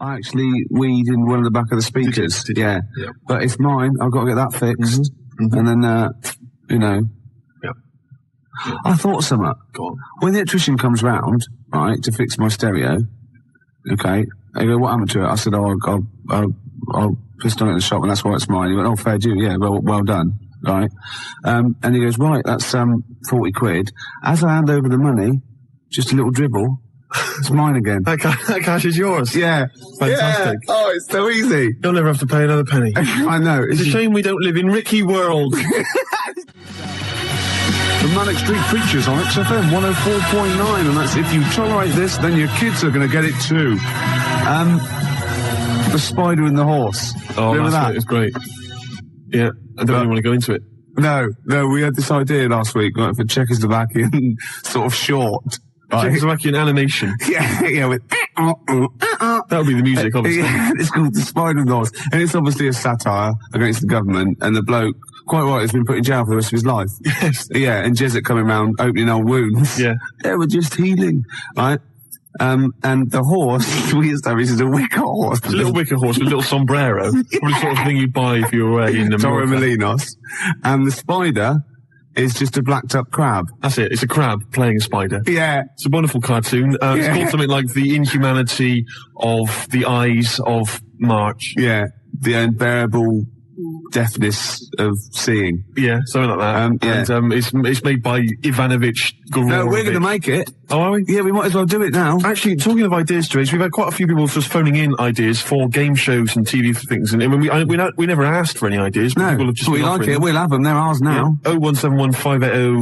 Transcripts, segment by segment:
I actually weed in one of the back of the speakers. Did you? Yeah. Yeah. But it's mine. I've got to get that fixed. Mm-hmm. And then, you know. Yeah. I thought something. Go on. When the electrician comes round, right, to fix my stereo, okay, they go, what happened to it? I said, I'll pissed on it in the shop and that's why it's mine. He went, oh, fair due, yeah, well done, right? And he goes, right, that's 40 quid. As I hand over the money, just a little dribble, it's mine again. That cash is yours. Yeah. Fantastic. Yeah. Oh, it's so easy. You'll never have to pay another penny. I know. It's a shame we don't live in Ricky world. The Manic Street Preachers on XFM 104.9, and that's if you tolerate this, then your kids are going to get it too. The Spider and the Horse. Oh, remember that? It's great. Yeah, I don't really want to go into it. No, we had this idea last week, like, for Czechoslovakian sort of short. Right? Czechoslovakian animation. Yeah, with... That would be the music, obviously. Yeah, it's called The Spider and the Horse, and it's obviously a satire against the government, and the bloke, quite right, has been put in jail for the rest of his life. Yes. Yeah, and Jesuit coming around opening old wounds. Yeah. Yeah, we're just healing, right? And the horse, we established, is a wicker horse. It's a little wicker horse with a little sombrero. Probably the sort of thing you'd buy if you were away in Torre America. Molinos. And the spider is just a blacked up crab. That's it. It's a crab playing a spider. Yeah. It's a wonderful cartoon. It's called something like The Inhumanity of the Eyes of March. Yeah. The unbearable deafness of seeing. Yeah, something like that. Yeah. And it's made by Ivanovich Gororovich. No, we're going to make it. Oh, are we? Yeah, we might as well do it now. Actually, talking of ideas, Gervais, we've had quite a few people just phoning in ideas for game shows and TV things, and we never asked for any ideas. No, people have just but we like it. We'll have them. They're ours now. Yeah. 0171 580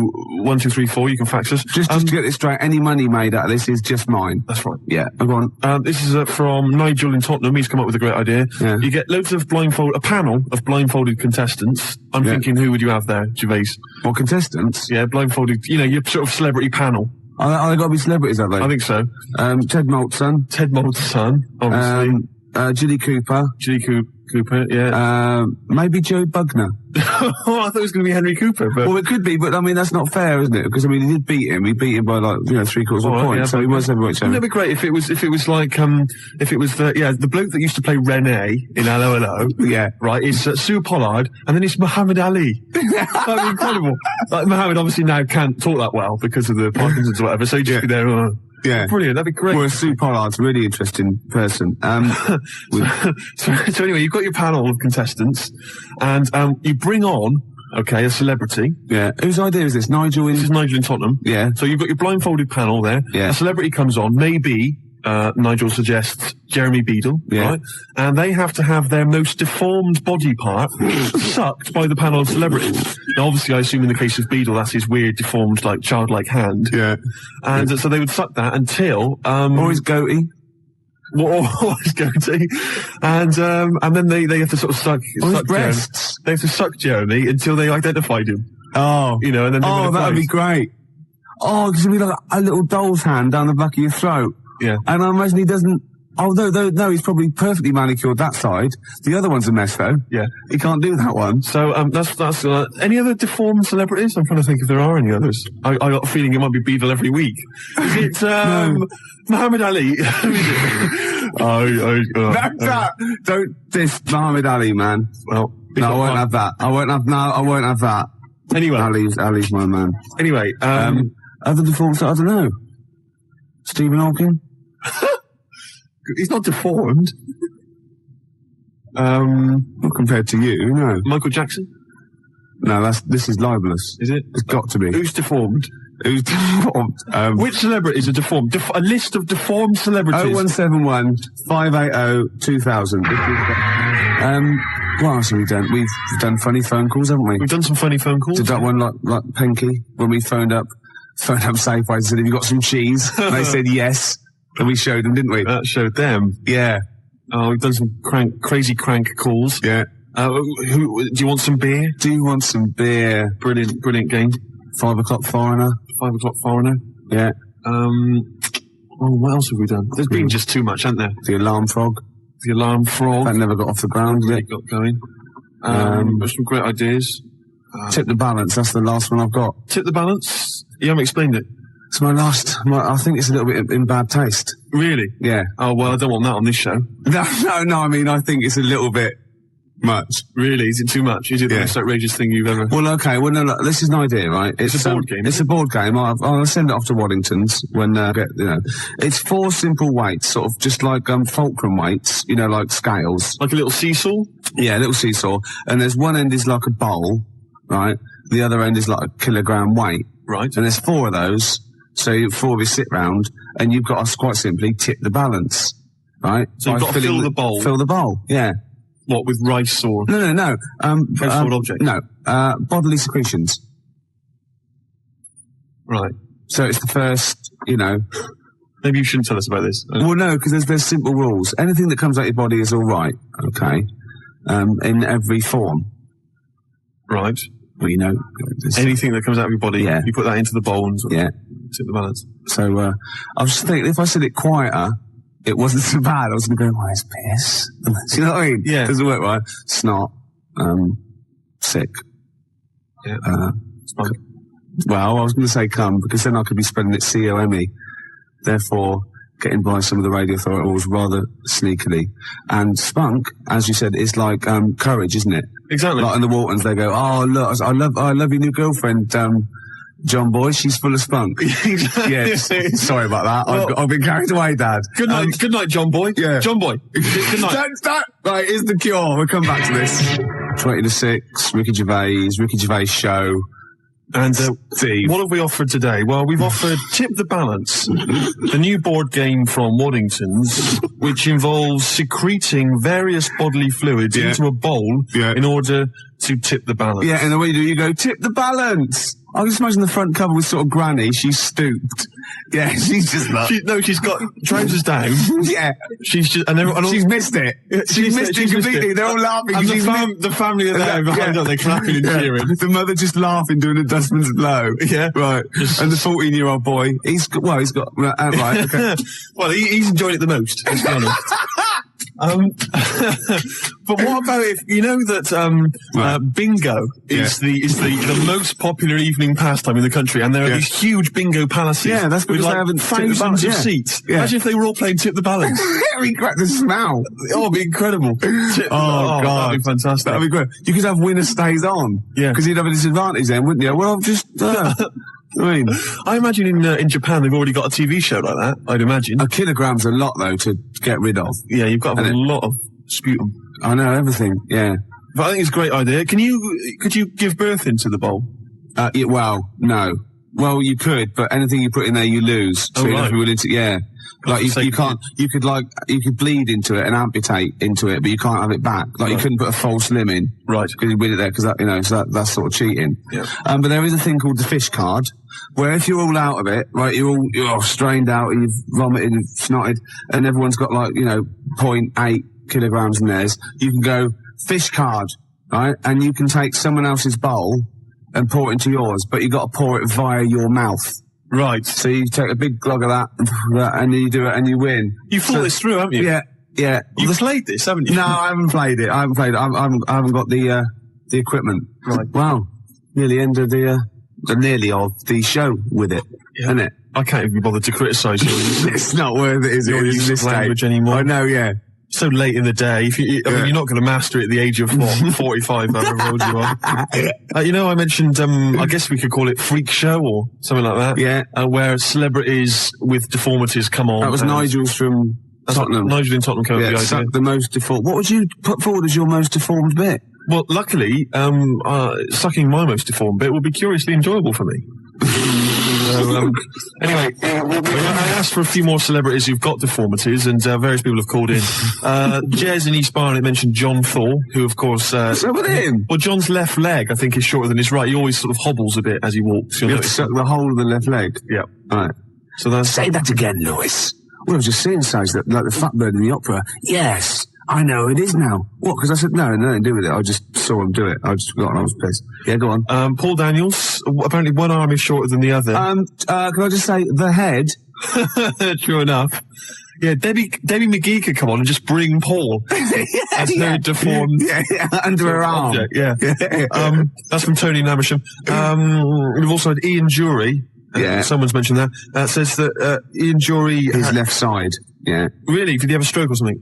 1234. You can fax us. Just to get this straight, any money made out of this is just mine. That's right. Yeah, go on. This is from Nigel in Tottenham. He's come up with a great idea. Yeah. You get loads of a panel of blindfolded contestants. I'm thinking, who would you have there, Gervais? What, contestants? Yeah, blindfolded. You know, your sort of celebrity panel. Are they got to be celebrities, have they? I think so. Ted Malt's son. Ted Malt's son, obviously. Jilly Cooper. Cooper, yeah. Maybe Joe Bugner. Oh, I thought it was going to be Henry Cooper. But... Well, it could be, but I mean, that's not fair, isn't it? Because I mean, he did beat him. He beat him by like, 3/4 of a point. Yeah, so he was heavyweight champion. Wouldn't it be great if it was like, if it was the bloke that used to play Rene in Hello Hello. Yeah. Right, is Sue Pollard, and then it's Muhammad Ali. That'd be incredible. Like, Muhammad obviously now can't talk that well because of the Parkinson's or whatever, so he'd just be there, yeah. Brilliant, that'd be great. Well, Sue Pollard's a really interesting person. So anyway, you've got your panel of contestants, and you bring on, a celebrity. Yeah. Whose idea is this? This is Nigel in Tottenham. Yeah. So you've got your blindfolded panel there. Yeah. A celebrity comes on, maybe, Nigel suggests Jeremy Beadle, right? And they have to have their most deformed body part sucked by the panel of celebrities. Now, obviously, I assume in the case of Beadle, that's his weird, deformed, like, childlike hand. Yeah. And so they would suck that until... or his goatee. Or his goatee. And then they have to sort of suck his breasts. They have to suck Jeremy until they identified him. Oh. You know, and then... Oh, that'd be great. Oh, because it'd be like a little doll's hand down the back of your throat. Yeah. And I imagine he doesn't... Oh, no, he's probably perfectly manicured that side. The other one's a mess, though. Yeah. He can't do that one. So, that's any other deformed celebrities? I'm trying to think if there are any others. I got a feeling it might be Beadle every week. Is it, Muhammad Ali? Who is it? Don't diss Muhammad Ali, man. Well, no, I won't have that. I won't have that. Anyway. Ali's my man. Anyway, other deformed, I don't know. Stephen Hawking? He's not deformed. Not compared to you, no. Michael Jackson? No, this is libelous. Is it? It's got to be. Who's deformed? Who's deformed? Which celebrities are deformed? A list of deformed celebrities. 0171 580 2000. What else have we done? We've done funny phone calls, haven't we? We've done some funny phone calls. Did that one like Penky when we phoned up Safeway and said, have you got some cheese? And they said yes. And we showed them, didn't we? That showed them. Yeah. Oh, we've done some crazy crank calls. Yeah. Do you want some beer? Do you want some beer? Brilliant game. 5 o'clock foreigner. 5 o'clock foreigner. Yeah. What else have we done? There's been just too much, hasn't there? The alarm frog. That never got off the ground yet. Got going. There's some great ideas. Tip the balance. That's the last one I've got. Tip the balance? You haven't explained it. It's my last. I think it's a little bit in bad taste. Really? Yeah. Oh, well, I don't want that on this show. No. I mean, I think it's a little bit much. Really? Is it too much? Is it the most outrageous thing you've ever... Well, okay. Well, no, look, this is an idea, right? It's a board game. It's a board game. I'll send it off to Waddington's when, it's 4 simple weights, sort of just like fulcrum weights, like scales. Like a little seesaw? Yeah, a little seesaw. And there's one end is like a bowl, right? The other end is like a kilogram weight. Right. And there's 4 of those. So 4 of you sit round, and you've got to quite simply tip the balance, right? So you've got to fill the bowl. Fill the bowl, yeah. What, with rice or... No. Household object? No, bodily secretions. Right. So it's the first, Maybe you shouldn't tell us about this. Well, no, because there's simple rules. Anything that comes out your body is all right, okay, in every form. Right. Well, anything that comes out of your body, yeah. You put that into the bowl and yeah. tip the balance. So I was just thinking, if I said it quieter, it wasn't so bad. I was going to go, why is piss? Do you know what I mean? Yeah. Doesn't work right. Snot. Sick. Yeah. Spunk. Well, I was going to say cum, because then I could be spelling it C-O-M-E. Therefore, getting by some of the radio authorities rather sneakily. And spunk, as you said, is like courage, isn't it? Exactly. Like in the Waltons, they go, oh, look, I love your new girlfriend, John Boy, she's full of spunk. Yeah, sorry about that. Well, I've been carried away, Dad. Good night, John Boy. Yeah. John Boy. Good night. Don't. Right, here's the cure. We'll come back to this. 20 to 6, Ricky Gervais show. And Steve, what have we offered today? Well, we've offered Tip the Balance, the new board game from Waddington's, which involves secreting various bodily fluids into a bowl in order to tip the balance. Yeah, and the way you do, you go, tip the balance. I just imagine the front cover with sort of Granny. She's stooped. Yeah, she's just like... She's got trousers down. Yeah. She's just... she's missed it. She's missed it completely. They're all laughing. And the family are there behind her. They're clapping and cheering. The mother just laughing, doing a dustman's blow. Yeah. Right. And the 14-year-old boy, he's got... Right, okay. Well, he's enjoyed it the most, let's be honest. But what about if you know that bingo is the most popular evening pastime in the country, and there are these huge bingo palaces. Yeah, that's because with they haven't thousands of seats. Yeah. Imagine if they were all playing Tip the Balance. Very great. The smell. Oh, it'd be incredible. God, that'd be fantastic. That'd be great. You could have winner stays on. Yeah, because you'd have a disadvantage then, wouldn't you? Well, I've just. I imagine in Japan they've already got a TV show like that. I'd imagine. A kilogram's a lot though to get rid of. Yeah, you've got to have a lot of sputum. I know everything. Yeah, but I think it's a great idea. Could you give birth into the bowl? Well, no. Well, you could, but anything you put in there, you lose. So you have to be willing to. Yeah, like you can't. You could bleed into it and amputate into it, but you can't have it back. Like you couldn't put a false limb in, right? Because you win it there, because so that's sort of cheating. Yeah. But there is a thing called the fish card, where if you're all out of it, right, you're all strained out, and you've vomited and snotted, and everyone's got 0.8 kilograms in theirs, you can go fish card, right, and you can take someone else's bowl and pour it into yours, but you've got to pour it via your mouth. Right. So you take a big glug of that, and you do it, and you win. You thought this through, haven't you? Yeah. You've played this, haven't you? No, I haven't played it. I haven't got the equipment. Right. Wow. Nearly end of nearly of the show with it, isn't it? I can't even be bothered to criticise you. It's not worth it, is it? Your use of language anymore. I know, yeah. So late in the day. I mean, you're not going to master it at the age of 45, however old you are. I mentioned, I guess we could call it Freak Show or something like that. Yeah. Where celebrities with deformities come on. That was Nigel's from Tottenham. Nigel in Tottenham came up with the idea. The most deformed. What would you put forward as your most deformed bit? Well, luckily, sucking my most deformed bit will be curiously enjoyable for me. Anyway, I asked for a few more celebrities who've got deformities, and various people have called in. Jez in East Barnet mentioned John Thor, who, of course... What's up with him? Well, John's left leg, I think, is shorter than his right. He always sort of hobbles a bit as he walks. You have to suck the whole of the left leg? Yeah. All right. So that's... Say that again, Lewis. Well, I was just saying, like the fat bird in the opera. Yes. I know it is now. What? Because I said, no, nothing to do with it. I just saw him do it. I just forgot and I was pissed. Yeah, go on. Paul Daniels, apparently one arm is shorter than the other. Can I just say, the head? True enough. Yeah, Debbie McGee could come on and just bring Paul as her deformed... under her arm. Yeah. That's from Tony Namersham. We've also had Ian Jury, Yeah. Someone's mentioned that. Says that Ian Jury... His left side. Yeah. Really? Did he have a stroke or something?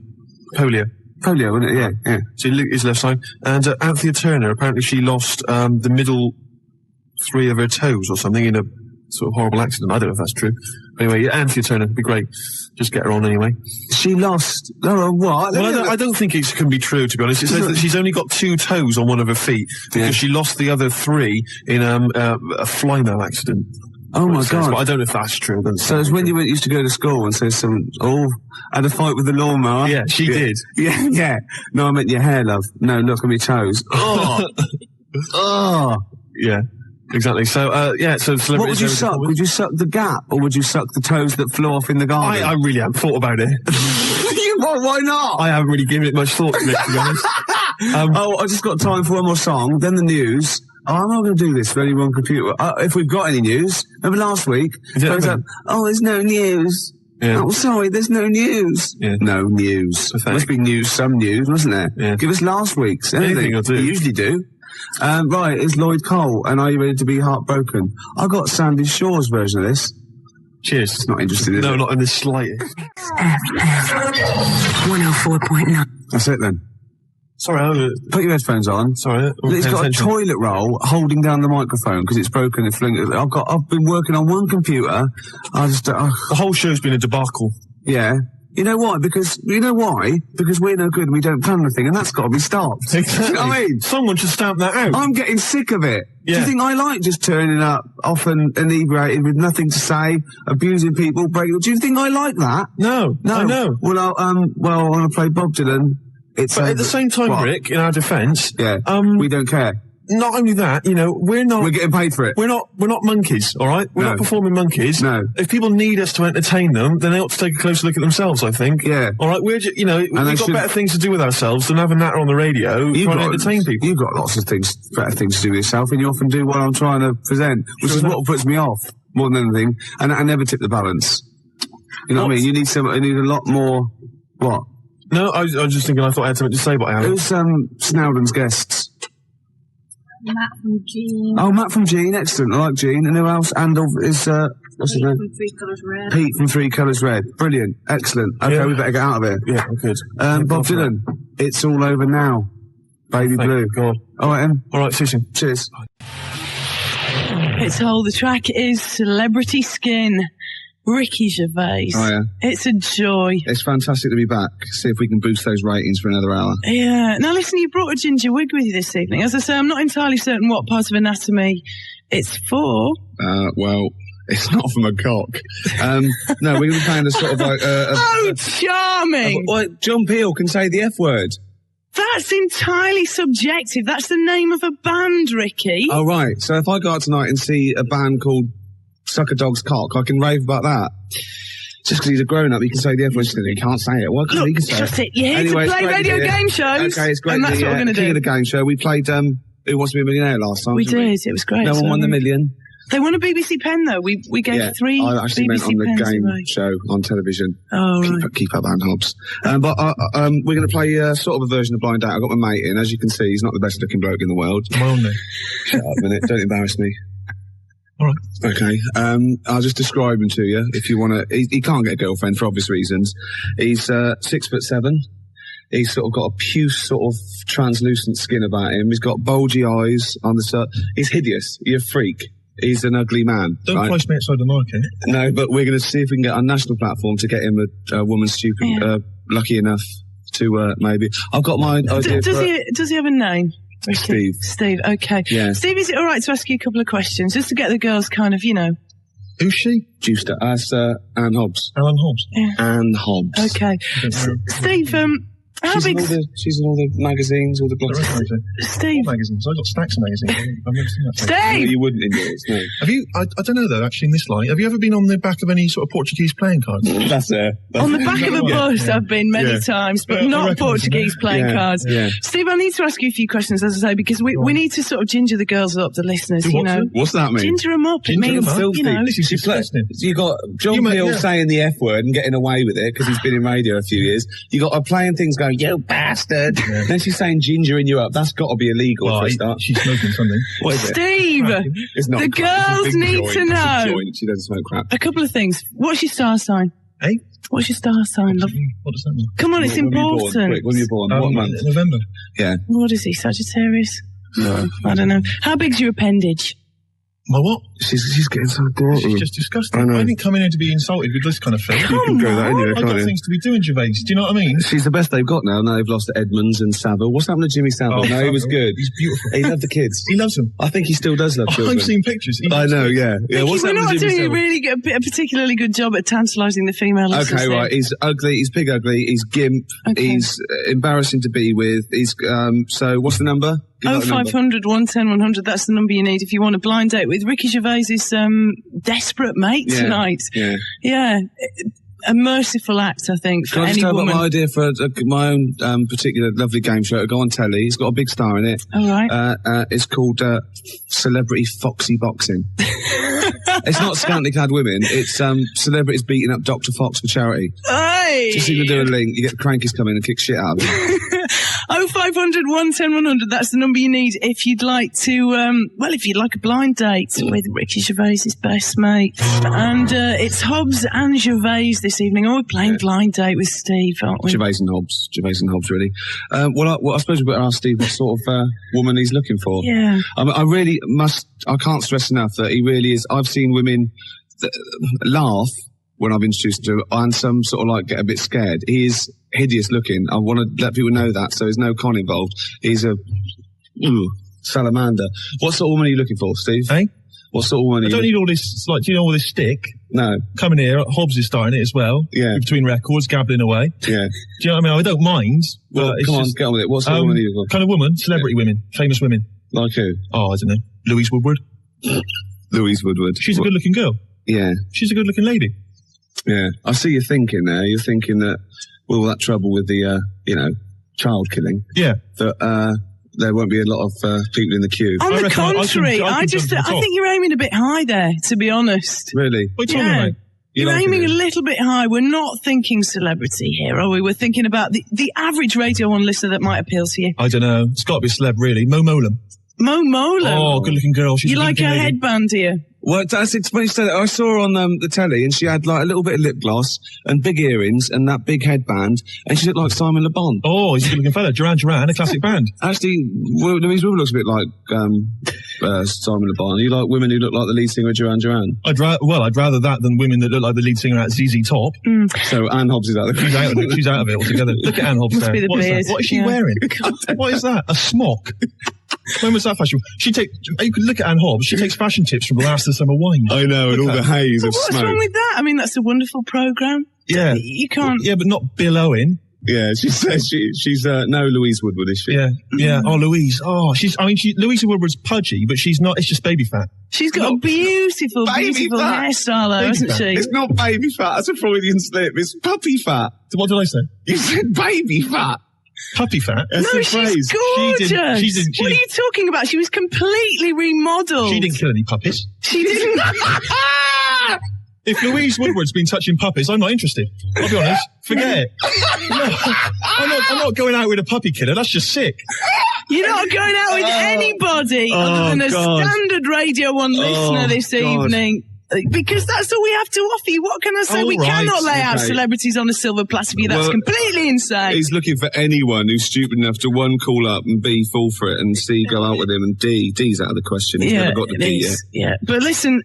Polio, wasn't it? Yeah, yeah. So his left side. And Anthea Turner, apparently she lost the middle 3 of her toes or something in a sort of horrible accident. I don't know if that's true. Anyway, yeah, Anthea Turner would be great. Just get her on anyway. She lost... Oh, what? Well, I don't think it can be true, to be honest. It says that she's only got 2 toes on one of her feet because she lost the other 3 in a fly-mail accident. Oh my God! But I don't know if that's true. So it's when you used to go to school and say had a fight with the lawnmower. Yeah, she did. Yeah, yeah. No, I meant your hair, love. No, look at me toes. Oh, oh. Yeah, exactly. So so celebrities. What would you suck? Would you suck the gap, or would you suck the toes that flew off in the garden? I really haven't thought about it. Why not? I haven't really given it much thought to it, to be honest. I just got time for one more song, then the news. Oh, I'm not going to do this for any one computer. If we've got any news. Remember last week? There's no news. Yeah. Oh, sorry, there's no news. Yeah. No news. Must be news, some news, wasn't there? Yeah. Give us last week's. Anything will do. You usually do. Right, it's Lloyd Cole, and Are You Ready to Be Heartbroken? I got Sandy Shaw's version of this. Cheers. It's not interesting, is it? No, not in the slightest. 104.9. That's it then. Sorry, put your headphones on. Sorry, it's got a toilet roll holding down the microphone because it's broken and flinging. I've been working on one computer. The whole show's been a debacle. Yeah. You know why? Because we're no good and we don't plan anything, and that's got to be stopped. Exactly. You know what I mean? Someone should stamp that out. I'm getting sick of it. Yeah. Do you think I like just turning up often inebriated with nothing to say, abusing people, breaking? Do you think I like that? No. I know. Well, I want to play Bob Dylan. But at the same time, Rick, in our defence, we don't care. Not only that, we're getting paid for it. We're not monkeys, all right? We're not performing monkeys. No. If people need us to entertain them, then they ought to take a closer look at themselves, I think. Yeah. All right, we've got better things to do with ourselves than have a natter on the radio trying to entertain people. You've got lots of better things to do with yourself, and you often do what I'm trying to present, which is what puts me off more than anything. And I never tip the balance. You know what I mean? You need a lot more. What? No, I was just thinking. I thought I had something to say, but I haven't. Who's Snowden's guests? Matt from Gene. Oh, Matt from Gene, excellent. I like Gene. And who else? And is what's his name? From 3 Colours Red. Pete from 3 Colours Red. Brilliant, excellent. Okay, we better get out of here. Yeah, good. Bob Dylan, It's All Over Now. Baby Blue. God. All right, Em. All right, see you soon. Cheers. It's all. The track is Celebrity Skin. Ricky Gervais. Oh, yeah. It's a joy. It's fantastic to be back. See if we can boost those ratings for another hour. Yeah. Now listen, you brought a ginger wig with you this evening. As I say, I'm not entirely certain what part of anatomy it's for. Well, it's not from a cock. No, we're going to be playing a sort of like... oh, charming! John Peel can say the F word. That's entirely subjective. That's the name of a band, Ricky. Oh, right. So if I go out tonight and see a band called Suck a Dog's Cock, I can rave about that. Just because he's a grown-up, he can say the F word. He can't say it. Why can't he say it? You're here to play radio game shows. Okay, it's great. And that's what we're going to do. The game show. We played Who Wants to Be a Millionaire last time. We did. It was great. No one won the million. They won a BBC pen, though. We gave 3 I actually BBC meant on the pens game away. show on television. Oh, right. Keep up, Ann Hobbs. But we're going to play sort of a version of Blind Date. I've got my mate in. As you can see, he's not the best looking bloke in the world. My own name. Shut up a minute. Don't embarrass me. All right. Okay. I'll just describe him to you if you want to. He can't get a girlfriend for obvious reasons. He's 6'7". He's sort of got a puce sort of translucent skin about him. He's got bulgy eyes on the side. He's hideous. He's a freak. He's an ugly man. Don't price me outside the market. No, but we're going to see if we can get our national platform to get him a woman lucky enough to maybe. I've got my idea. Does he have a name? Steve. Steve, okay. Yeah. Steve, is it all right to ask you a couple of questions, just to get the girls kind of, Who's she? Juicer. Ann Hobbs. Alan Hobbs. Yeah. Ann Hobbs. Okay. Steve, how she's big... She's in all the magazines, all the blogs. Steve. All magazines. I've got stacks of magazines. I've never seen that. Steve! No, you wouldn't in yours, no. Have you, I don't know though, actually in this light, have you ever been on the back of any sort of Portuguese playing cards? That's it. On the back of a bus, I've been many times, but not Portuguese playing cards. Yeah. Steve, I need to ask you a few questions, as I say, because we need to sort of ginger the girls up, the listeners, What's that mean? Ginger them up. Ginger it means, them up? This is disgusting. You got John Peel saying the F word and getting away with it because he's been in radio a few years. You got playing things go going, you bastard. Then she's saying gingering you up. That's got to be illegal for a start. She's smoking something. What is it? Steve, It's not the crap. girls It's a big need joint. to It's a know joint. She doesn't smoke crap. a couple of things. What's your star sign? Eh? What's your star sign, love? What does that mean? Come on, it's When were you born? important. Quick, when were you born? What month? November. Yeah. What is he, Sagittarius? No, I don't know. How big's your appendage? My what? She's getting so dirty. She's just disgusting. I know. I didn't come in here to be insulted with this kind of thing. You can go that anyway, I've can't got you? things to be doing, Gervais. Do you know what I mean? She's the best they've got now. Now they've lost to Edmonds and Savile. What's happened to Jimmy Savile? No, he was good. He's beautiful. He loved the kids. He loves them. I think he still does love children. I've seen pictures. I know, yeah. Vicky, What's we're happened not to Jimmy doing a Savile? really good, a particularly good job at tantalising the female listeners. Okay, here. right. He's ugly. He's pig ugly. He's gimp. Okay. He's embarrassing to be with. He's so. What's the number? Give that the number. 0500 110 100. That's the number you need if you want a blind date with Ricky Gervais's desperate mate Yeah, tonight. Yeah. Yeah. A merciful act, I think, for Can I just any tell about woman. my idea for my own particular lovely game show? It'll go on telly. It's got a big star in it. All right. It's called Celebrity Foxy Boxing. It's not scantily clad women. It's celebrities beating up Dr. Fox for charity. Hey! Just so you can do a link. You get the crankies come in and kick shit out of them. 0500 110 100. That's the number you need if you'd like to, if you'd like a blind date with Ricky Gervais's best mate. And it's Hobbs and Gervais this evening. Oh, we're playing blind date with Steve, aren't we? Gervais and Hobbs, really. I suppose we've got to ask Steve what sort of woman he's looking for. Yeah. I can't stress enough that he really is. I've seen women laugh when I've introduced him to him, and some sort of like get a bit scared. He is hideous looking. I want to let people know that, so there's no con involved. He's a salamander. What sort of woman are you looking for, Steve? Eh? What sort of woman? I don't need all this, like, do you know all this stick? No. Coming here, Hobbs is starting it as well. Yeah. Between records, gabbling away. Yeah. Do you know what I mean? I don't mind. Well, but it's come on, just, get on with it. What sort of woman are you looking kind of woman, celebrity women, famous women. for? Like who? Oh, I don't know. Louise Woodward. Louise Woodward. She's a good-looking girl. Yeah. She's a good-looking lady. Yeah. I see you thinking there. You're thinking that with all that trouble with the, child killing, Yeah. that there won't be a lot of people in the queue. On the reckon I contrary, can I jump to the think top. you're aiming a bit high there, to be honest. Really? What are you Yeah. talking about? You You're like aiming it? a little bit high. We're not thinking celebrity here, are we? We're thinking about the average Radio 1 listener that might appeal to you. I don't know. It's got to be a celeb, really. Mo Molam. Mo Mola. Oh, good-looking girl. She's You a like her good-looking lady. headband, do you? Well, it's funny you said that. I saw her on the telly, and she had like a little bit of lip gloss and big earrings and that big headband, and she looked like Simon Le Bon. Oh, he's a good-looking fella. Duran, a classic band. Actually, Louise Woodward looks a bit like Simon Le Bon. You like women who look like the lead singer of Duran? I'd rather that than women that look like the lead singer at ZZ Top. So Anne Hobbs is out there. She's out of it. She's out of it altogether. Look at Anne Hobbs Must there. be the What is beard. that? What is she Yeah. wearing? What is that? A smock? When was that fashion? You could look at Anne Hobbs. She takes fashion tips from the last of the summer wine. I know, and all the haze of What's wrong smoke. with that? I mean, that's a wonderful programme. Yeah. You can't... Yeah, but not Bill Owen. Yeah, she says she's no Louise Woodward, is she? Yeah, yeah. Oh, Louise. Oh, Louise Woodward's pudgy, but she's not. It's just baby fat. She's got a beautiful, baby beautiful fat. hairstyle, though, Baby hasn't fat. she? It's not baby fat. That's a Freudian slip. It's puppy fat. What did I say? You said baby fat. Puppy fat. That's No, the she's phrase. gorgeous. She didn't- What are you talking about? She was completely remodelled. She didn't kill any puppies. She didn't. If Louise Woodward's been touching puppies, I'm not interested. I'll be honest. Forget it. No, I'm not going out with a puppy killer. That's just sick. You're not going out with anybody other than a God. standard Radio 1 listener this God. evening. Because that's all we have to offer you. What can I say? All We right, cannot lay out okay. celebrities on a silver platter for you. That's Well, completely insane. He's looking for anyone who's stupid enough to one, call up, and B, fall for it, and C, go out with him, and D's out of the question. He's never got the it D is. Yeah. But listen,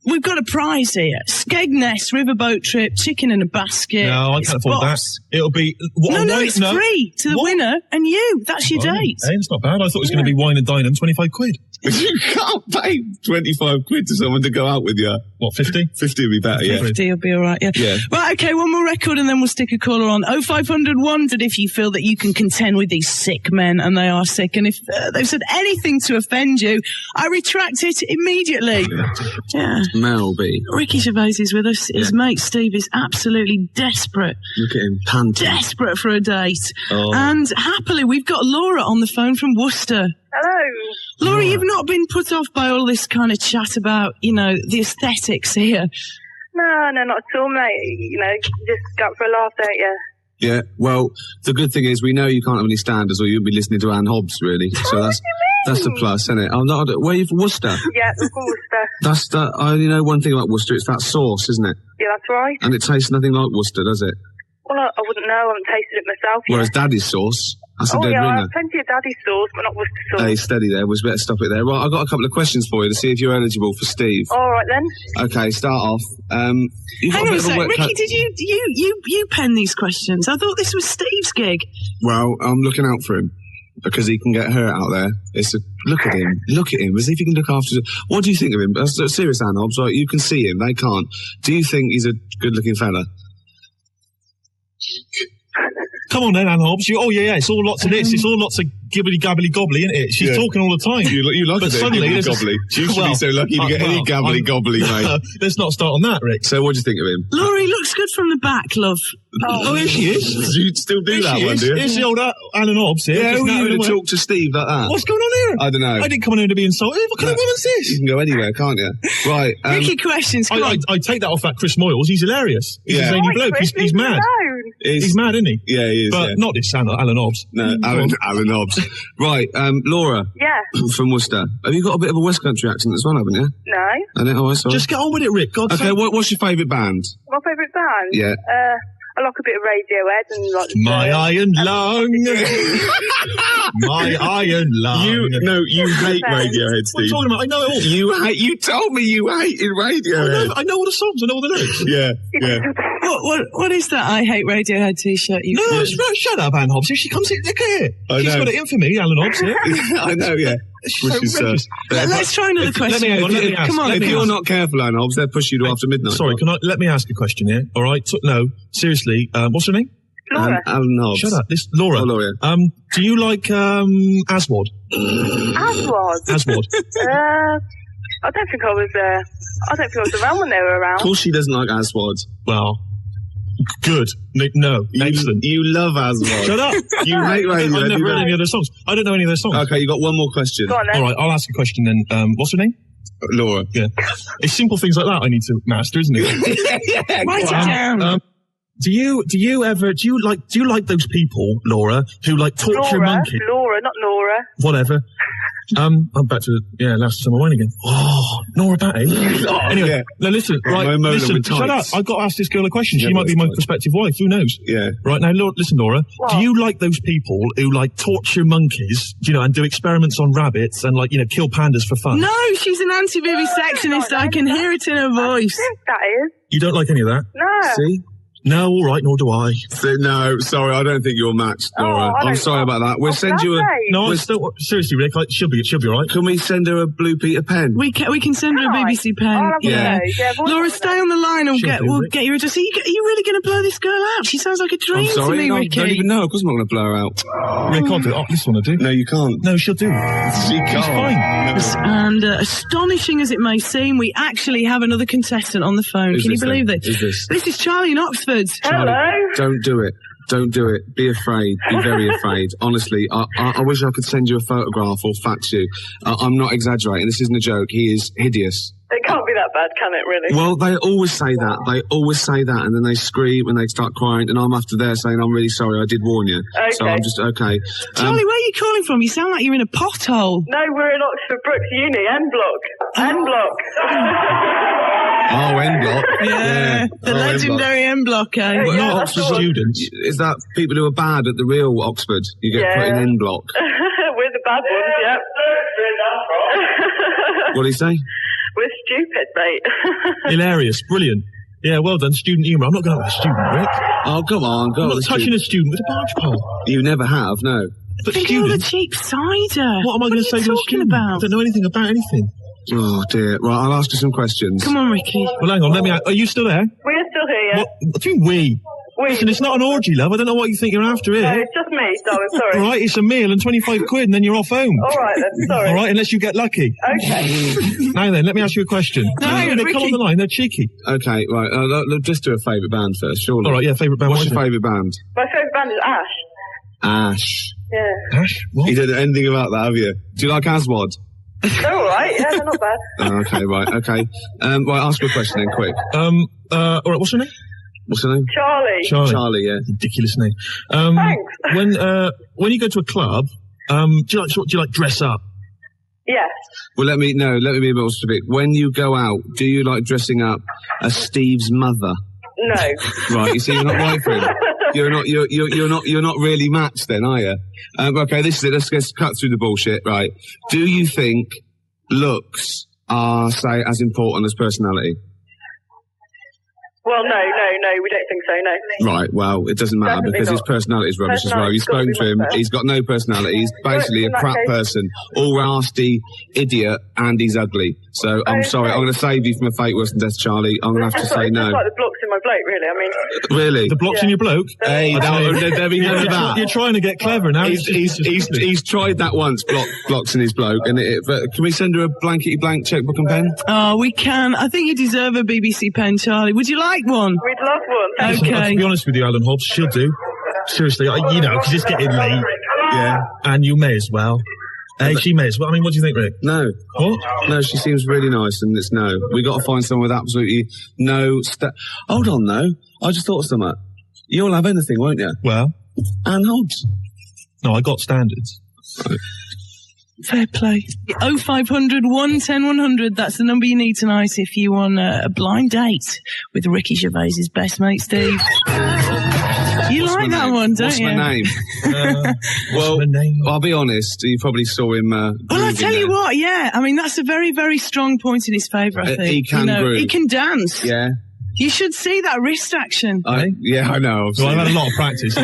we've got a prize here. Skegness riverboat trip, chicken in a basket. No, I It's can't afford that. boss. It'll be... No, it's free to the What? winner and you. That's your date. Hey, it's not bad. I thought it was going to be wine and dine them, 25 quid. You can't pay 25 quid to someone to go out with you. What, 50? 50 would be better, yeah. 50 will be all right, yeah. Yeah. Right, okay, one more record and then we'll stick a caller on. 0500 100 if you feel that you can contend with these sick men, and they are sick. And if they've said anything to offend you, I retract it immediately. Yeah. Mel B. Ricky Gervais is with us. His mate Steve is absolutely desperate. Look at him panting. Desperate for a date. Oh. And happily, we've got Laura on the phone from Worcester. Hello. Laura, you've not been put off by all this kind of chat about, the aesthetics here. No, not at all, mate. Just go out for a laugh, don't you? Yeah, well, the good thing is we know you can't have any standards or you'll be listening to Anne Hobbs, really. So that's a plus, isn't it? I'm not, where are you from, Worcester? Yeah, we're from Worcester. I only know one thing about Worcester, it's that sauce, isn't it? Yeah, that's right. And it tastes nothing like Worcester, does it? Well, I wouldn't know. I haven't tasted it myself yet. Whereas Daddy's sauce, that's a dead I ringer. have plenty of Daddy's sauce, but not Worcester sauce. Hey, steady there. We better stop it there. Right, I've got a couple of questions for you to see if you're eligible for Steve. All right, then. Okay, start off. You've got Hang on a bit of sec, wet Ricky, cut- did you pen these questions? I thought this was Steve's gig. Well, I'm looking out for him because he can get hurt out there. Look at him, as if he can look after. What do you think of him? That's serious, Anne Hobbs. Like, you can see him, they can't. Do you think he's a good-looking fella? Come on then, Anne Hobbs. It's all lots of this. It's all lots of gibbly gobbly, isn't it? She's talking all the time. You like But a bit suddenly of there's a- gobbly. You should well, be so lucky to get any gobbly, mate. Let's not start on that, Rick. So what do you think of him? Laurie looks good from the back, love. Oh, here she is. Do you still do that one, do you? Here's the old Alan Hobbs here. Yeah, just who are you nattering going to away. talk to Steve like that? What's going on here? I don't know. I didn't come in here to be insulted. What kind of woman's You this? can go anywhere, can't you? Right. Ricky, questions, come on. I take that off that Chris Moyles. He's hilarious. He's Yeah. a zany Right, bloke. Chris, He's leave me mad. alone. He's mad, isn't he? Yeah, he is. But yeah. not this Alan Hobbs. No, Alan Hobbs. Right, Laura Yeah. from Worcester. Have you got a bit of a West Country accent as well, haven't you? No. Oh, sorry. Just get on with it, Rick. God's Okay, sake. what's your favourite band? My favourite band? Yeah. I like a bit of Radiohead and like... My iron lung. My iron lung. You hate Radiohead, What are you Steve. talking about? I know it all. You told me you hated Radiohead. I know all the songs. I know all the lyrics. Yeah. What is that I Hate Radiohead t-shirt you No, shut up, Anne Hobbs. If she comes in, look at her. I She's know. got it in for me, Alan Hobbs. Yeah. I know, yeah. She's Which is, so outrageous. Let's try another question. hang on, let me ask. Come on, If me you're ask. not careful, Anne Hobbs, they'll push you to after midnight. Sorry, let me ask a question here? All right? No, seriously. What's her name? Laura. Alan Hobbs. Shut up. This Laura. Oh, Laura. Do you like Aswad? Aswad. Aswad. I don't think I was around when they were around. Of course she doesn't like Aswad. Well, good. No, excellent. You love Aswad. Shut up. You hate Radiohead. I've never heard any of their songs. I don't know any of their songs. Okay, you got one more question. Go on then. All right, I'll ask a question then. What's her name? Laura. Yeah. It's simple things like that I need to master, isn't it? Write it down. Do you like those people, Laura, who like torture monkeys? Laura, not Nora. Whatever. I'm back to last summer wine again. Oh, Nora Batty. Anyway, yeah. now listen, My right? moment Listen, with shut up. tights. I've got to ask this girl a question. Yeah, She might be my tights. prospective wife. Who knows? Yeah. Right now, listen, Laura. What? Do you like those people who like torture monkeys, and do experiments on rabbits and kill pandas for fun? No, she's an anti-vivisectionist. I can hear it in her voice. Yes, that is. You don't like any of that? No. See? No, all right, nor do I. No, sorry, I don't think you're matched, Laura. I I'm don't sorry know. about that. We'll send you a... Lovely. No, seriously, Rick. She'll be all right. Can we send her a Blue Peter pen? We can send her a Can I? BBC pen. I'll have a Yeah. go. Yeah, why Laura, not? stay on the line and She'll do we'll it. get your address. Are you really going to blow this girl out? She sounds like a dream I'm sorry, to me, no, I Ricky. don't even know. Of course I'm not going to blow her out. Rick, I'll do it. Oh, this one I do. No, you can't. No, she'll do. She can't. She's fine. And astonishing as it may seem, we actually have another contestant on the phone. Who's Can you this believe then? this? Who's this? This is Charlie in Oxford. Hello. Don't do it. Don't do it. Be afraid. Be very afraid. Honestly, I wish I could send you a photograph or fax you. I'm not exaggerating. This isn't a joke. He is hideous. It can't be that bad, can it, really? Well, they always say that. They always say that, and then they scream and they start crying, and I'm after there saying, I'm really sorry, I did warn you. So Okay. I'm just, okay. Charlie, where are you calling from? You sound like you're in a pothole. No, we're in Oxford Brookes Uni, N Block. N Block. Oh, N Block. Yeah, the Oh, legendary M Block, eh? Well, Yeah, not that's Oxford the one. students. Is that people who are bad at the real Oxford? You get put in Yeah. N Block. We're the bad ones, yep. What do you say? We're stupid, mate. Hilarious. Brilliant. Yeah, well done. Student humour. I'm not going to have a student, Rick. Oh, come on, go I'm on. not touching a student with a barge pole. You never have, no. But Think of all the students, cheap cider. what am I going to say are to you a talking student? I about? don't know anything about anything. Oh, dear. Right, I'll ask you some questions. Come on, Ricky. Well, hang on. Let me. Are you still there? We're still here, yeah. What do you mean we? Listen, it's not an orgy, love. I don't know what you think you're after No, here. it's just me, darling, sorry. All right, it's a meal and 25 quid, and then you're off home. All right, then, sorry. All right, unless you get lucky. Okay. Now then, let me ask you a question. No, hang on, they come Ricky. on the line. They're cheeky. Okay, right. Just do a favourite band first, surely. All right, yeah. Favourite band. What's what your is it? favourite band? My favourite band is Ash. Ash. Yeah. Ash? What? You don't know anything about that, have you? Do you like Aswad? They're all right, yeah, they're not bad. Oh, okay, right, okay. Right, ask you a question then, quick. All right. What's your name? What's her name? Charlie. Charlie, yeah. Ridiculous name. Thanks. When you go to a club, do you like dress up? Yes. Well, let me be more specific. When you go out, do you like dressing up as Steve's mother? No. Right, you see, you're not right for him. You're not really matched then, are you? Okay, this is it. Let's cut through the bullshit, right? Do you think looks are, say, as important as personality? Well, no, we don't think so, no. Right, well, it doesn't matter Definitely because his not. personality is rubbish as well. You've spoken Personality's to him, gotta be he's got no personality, he's basically a in that crap case- person, all nasty, idiot, and he's ugly. So, I'm sorry, I'm going to save you from a fate worse than death, Charlie. I'm going to have to say It's no. just like the blocks in my bloke, really. I mean, Really? The blocks in your bloke? Hey, there be none of that. You're trying to get clever now. He's tried that once, blocks in his bloke, but can we send her a blankety blank checkbook and pen? Oh, we can. I think you deserve a BBC pen, Charlie. Would you like one? we'd love one. Thank you. Okay. To be honest with you, Alan Hobbs, she'll do. Seriously, because it's getting late. Yeah. And you may as well. She may as well. I mean, what do you think, Rick? No. What? No, she seems really nice, and it's no. We got to find someone with absolutely no. Hold on, though. I just thought of something. You'll have anything, won't you? Well, Anne Hobbs. no, I got standards. Fair play. 0500 110 100. That's the number you need tonight if you want a blind date with Ricky Gervais's best mate, Steve. You like that one, don't What's you? my name? Well, my name? I'll be honest. You probably saw him. Well, I tell you what, yeah. I mean, that's a very, very strong point in his favour, I think. He can groove. He can dance. Yeah. You should see that wrist action. Yeah, I know. Well, I've had a lot of practice.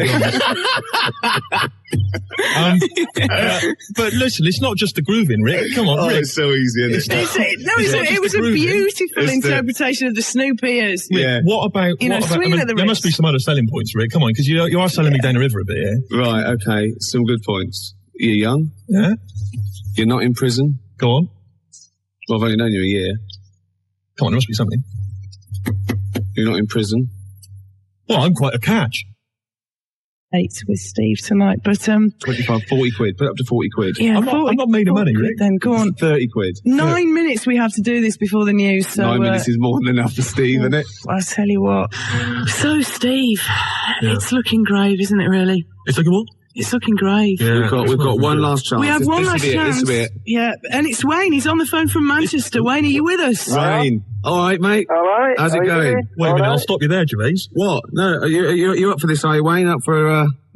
But listen, it's not just the grooving, Rick. Come on, Rick. It's so easy, isn't it? It was a beautiful interpretation of the Snoop ears. Yeah. What about? swinging at the there must be wrist. some other selling points, Rick. Come on, because you are selling me down the river a bit here. Right, okay. Some good points. You're young. Yeah. You're not in prison. Go on. Well, I've only known you a year. Come on, there must be something. You're not in prison. Well, I'm quite a catch. Date with Steve tonight, but 25, 40 quid. Put up to 40 quid. yeah, I'm not made of money, 40 Rick. Then go on. 30 quid. 9 minutes we have to do this before the news. So 9 minutes is more than enough for Steve, isn't it? I'll tell you what. So, Steve, it's looking grave, isn't it? Really, It's like a what? it's looking grave. We've got one last chance. We have one last This chance. will be it. Yeah, and it's Wayne. He's on the phone from Manchester. Wayne, are you with us? Wayne. All right, mate. All right. How's it How you going? doing? Wait a All minute, I'll right. stop you there, Gervais. What? No, are you up for this, are you, Wayne? Up for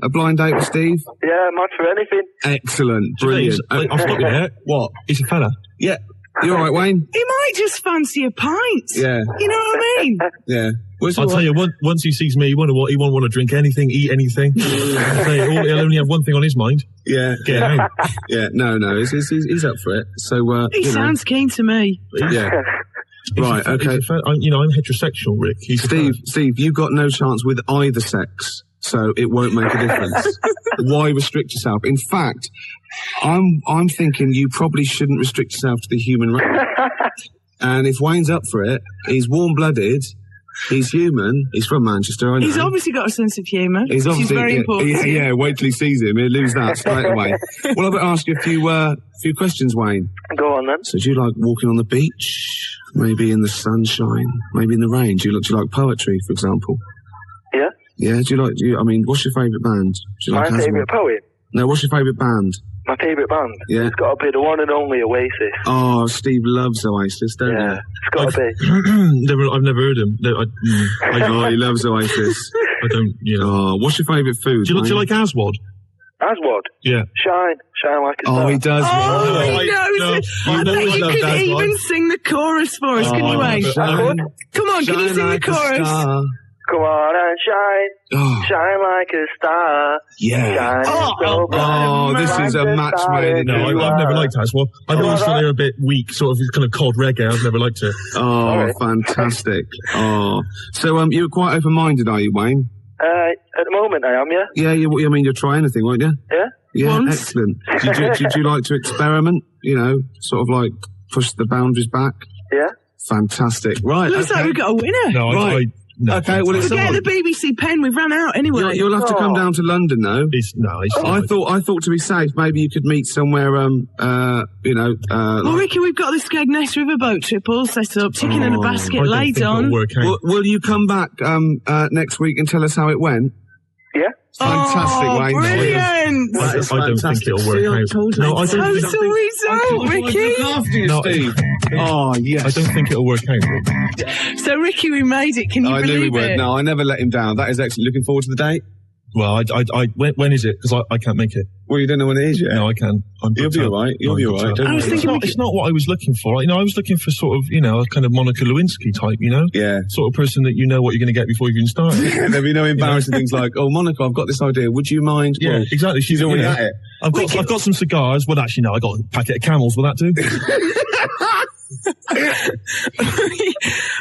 a blind date with Steve? Yeah, much for anything. Excellent. Brilliant. Gervais, I'll stop you there. What? He's a fella. Yeah. You all right, Wayne? He might just fancy a pint. Yeah. You know what I mean? Yeah. I'll tell you, once he sees me, he won't want to drink anything, eat anything. I'll tell you, he'll only have one thing on his mind. Yeah. Get out. Yeah. No. He's up for it. So, He sounds keen to me. Yeah. Right. Okay. I'm heterosexual, Rick. He's a fella. Steve, you've got no chance with either sex, so it won't make a difference. Why restrict yourself? In fact, I'm thinking you probably shouldn't restrict yourself to the human race. And if Wayne's up for it, he's warm-blooded, he's human, he's from Manchester, I know. He's obviously got a sense of humour. He's which is obviously very important. Yeah, wait till he sees him, he'll lose that straight away. Well, I've got to ask you a few questions, Wayne. Go on then. So do you like walking on the beach? Maybe in the sunshine? Maybe in the rain? Do you like poetry, for example? Yeah. Yeah, what's your favourite band? Do you like My favourite poet. No, what's your favourite band? My favourite band. Yeah. It's got to be the one and only Oasis. Oh, Steve loves Oasis, don't Yeah. you? It's got to be. I've never heard him. Oh, he loves Oasis. I don't, Oh, what's your favourite food? Do you like Aswad? Aswad. Yeah. Shine like a star. Oh, he does. Oh, yeah. he knows it. I bet you love could that even one. sing the chorus for us, can you, Wayne? Shine, Come on, can you shine sing like the a chorus? star. Come on and shine. Oh, Shine like a star. yeah. Shine so bright. Oh, this is a Like the match star made in that No, you I've never are. liked Aswad. I've always thought they were a bit weak, sort of kind of cold reggae. I've never liked it. Oh, Alright. fantastic. Oh, so you're quite open-minded, are you, Wayne? At the moment I am, yeah. Yeah, you'll try anything, won't you? Yeah? Yeah, Once. excellent. Did you like to experiment? Sort of like push the boundaries back? Yeah? Fantastic. Right. Looks like okay. we've got a winner. No, Right. No. Okay, well, it's Forget on. the BBC pen. We've run out anyway. You'll have to come down to London, though. I thought to be safe, maybe you could meet somewhere. Well, Ricky, we've got the Skegness Riverboat trip all set up. Chicken in a basket laid on. Will you come back next week and tell us how it went? Yeah. Fantastic, Wayne. Brilliant. That is I don't think fantastic. it'll work out. No, I don't Total result, Ricky. After you, No. Steve. Oh, yes. I don't think it'll work out. So, Ricky, we made it. Can you I believe knew we would. it? No, I never let him down. That is excellent. Looking forward to the date? Well, when is it? Because I can't make it. Well, you don't know when it is yet. No, I can. You'll be all right. You'll be all right. Don't I was worry. thinking It's not what I was looking for. I was looking for sort of, a kind of Monica Lewinsky type, Yeah. sort of person that you know what you're going to get before you even start. There'll be no embarrassing things like, oh, Monica, I've got this idea. Would you mind? Yeah, Well, exactly. she's already at it. I've got some cigars. Well, actually, no, I got a packet of Camels. Will that do?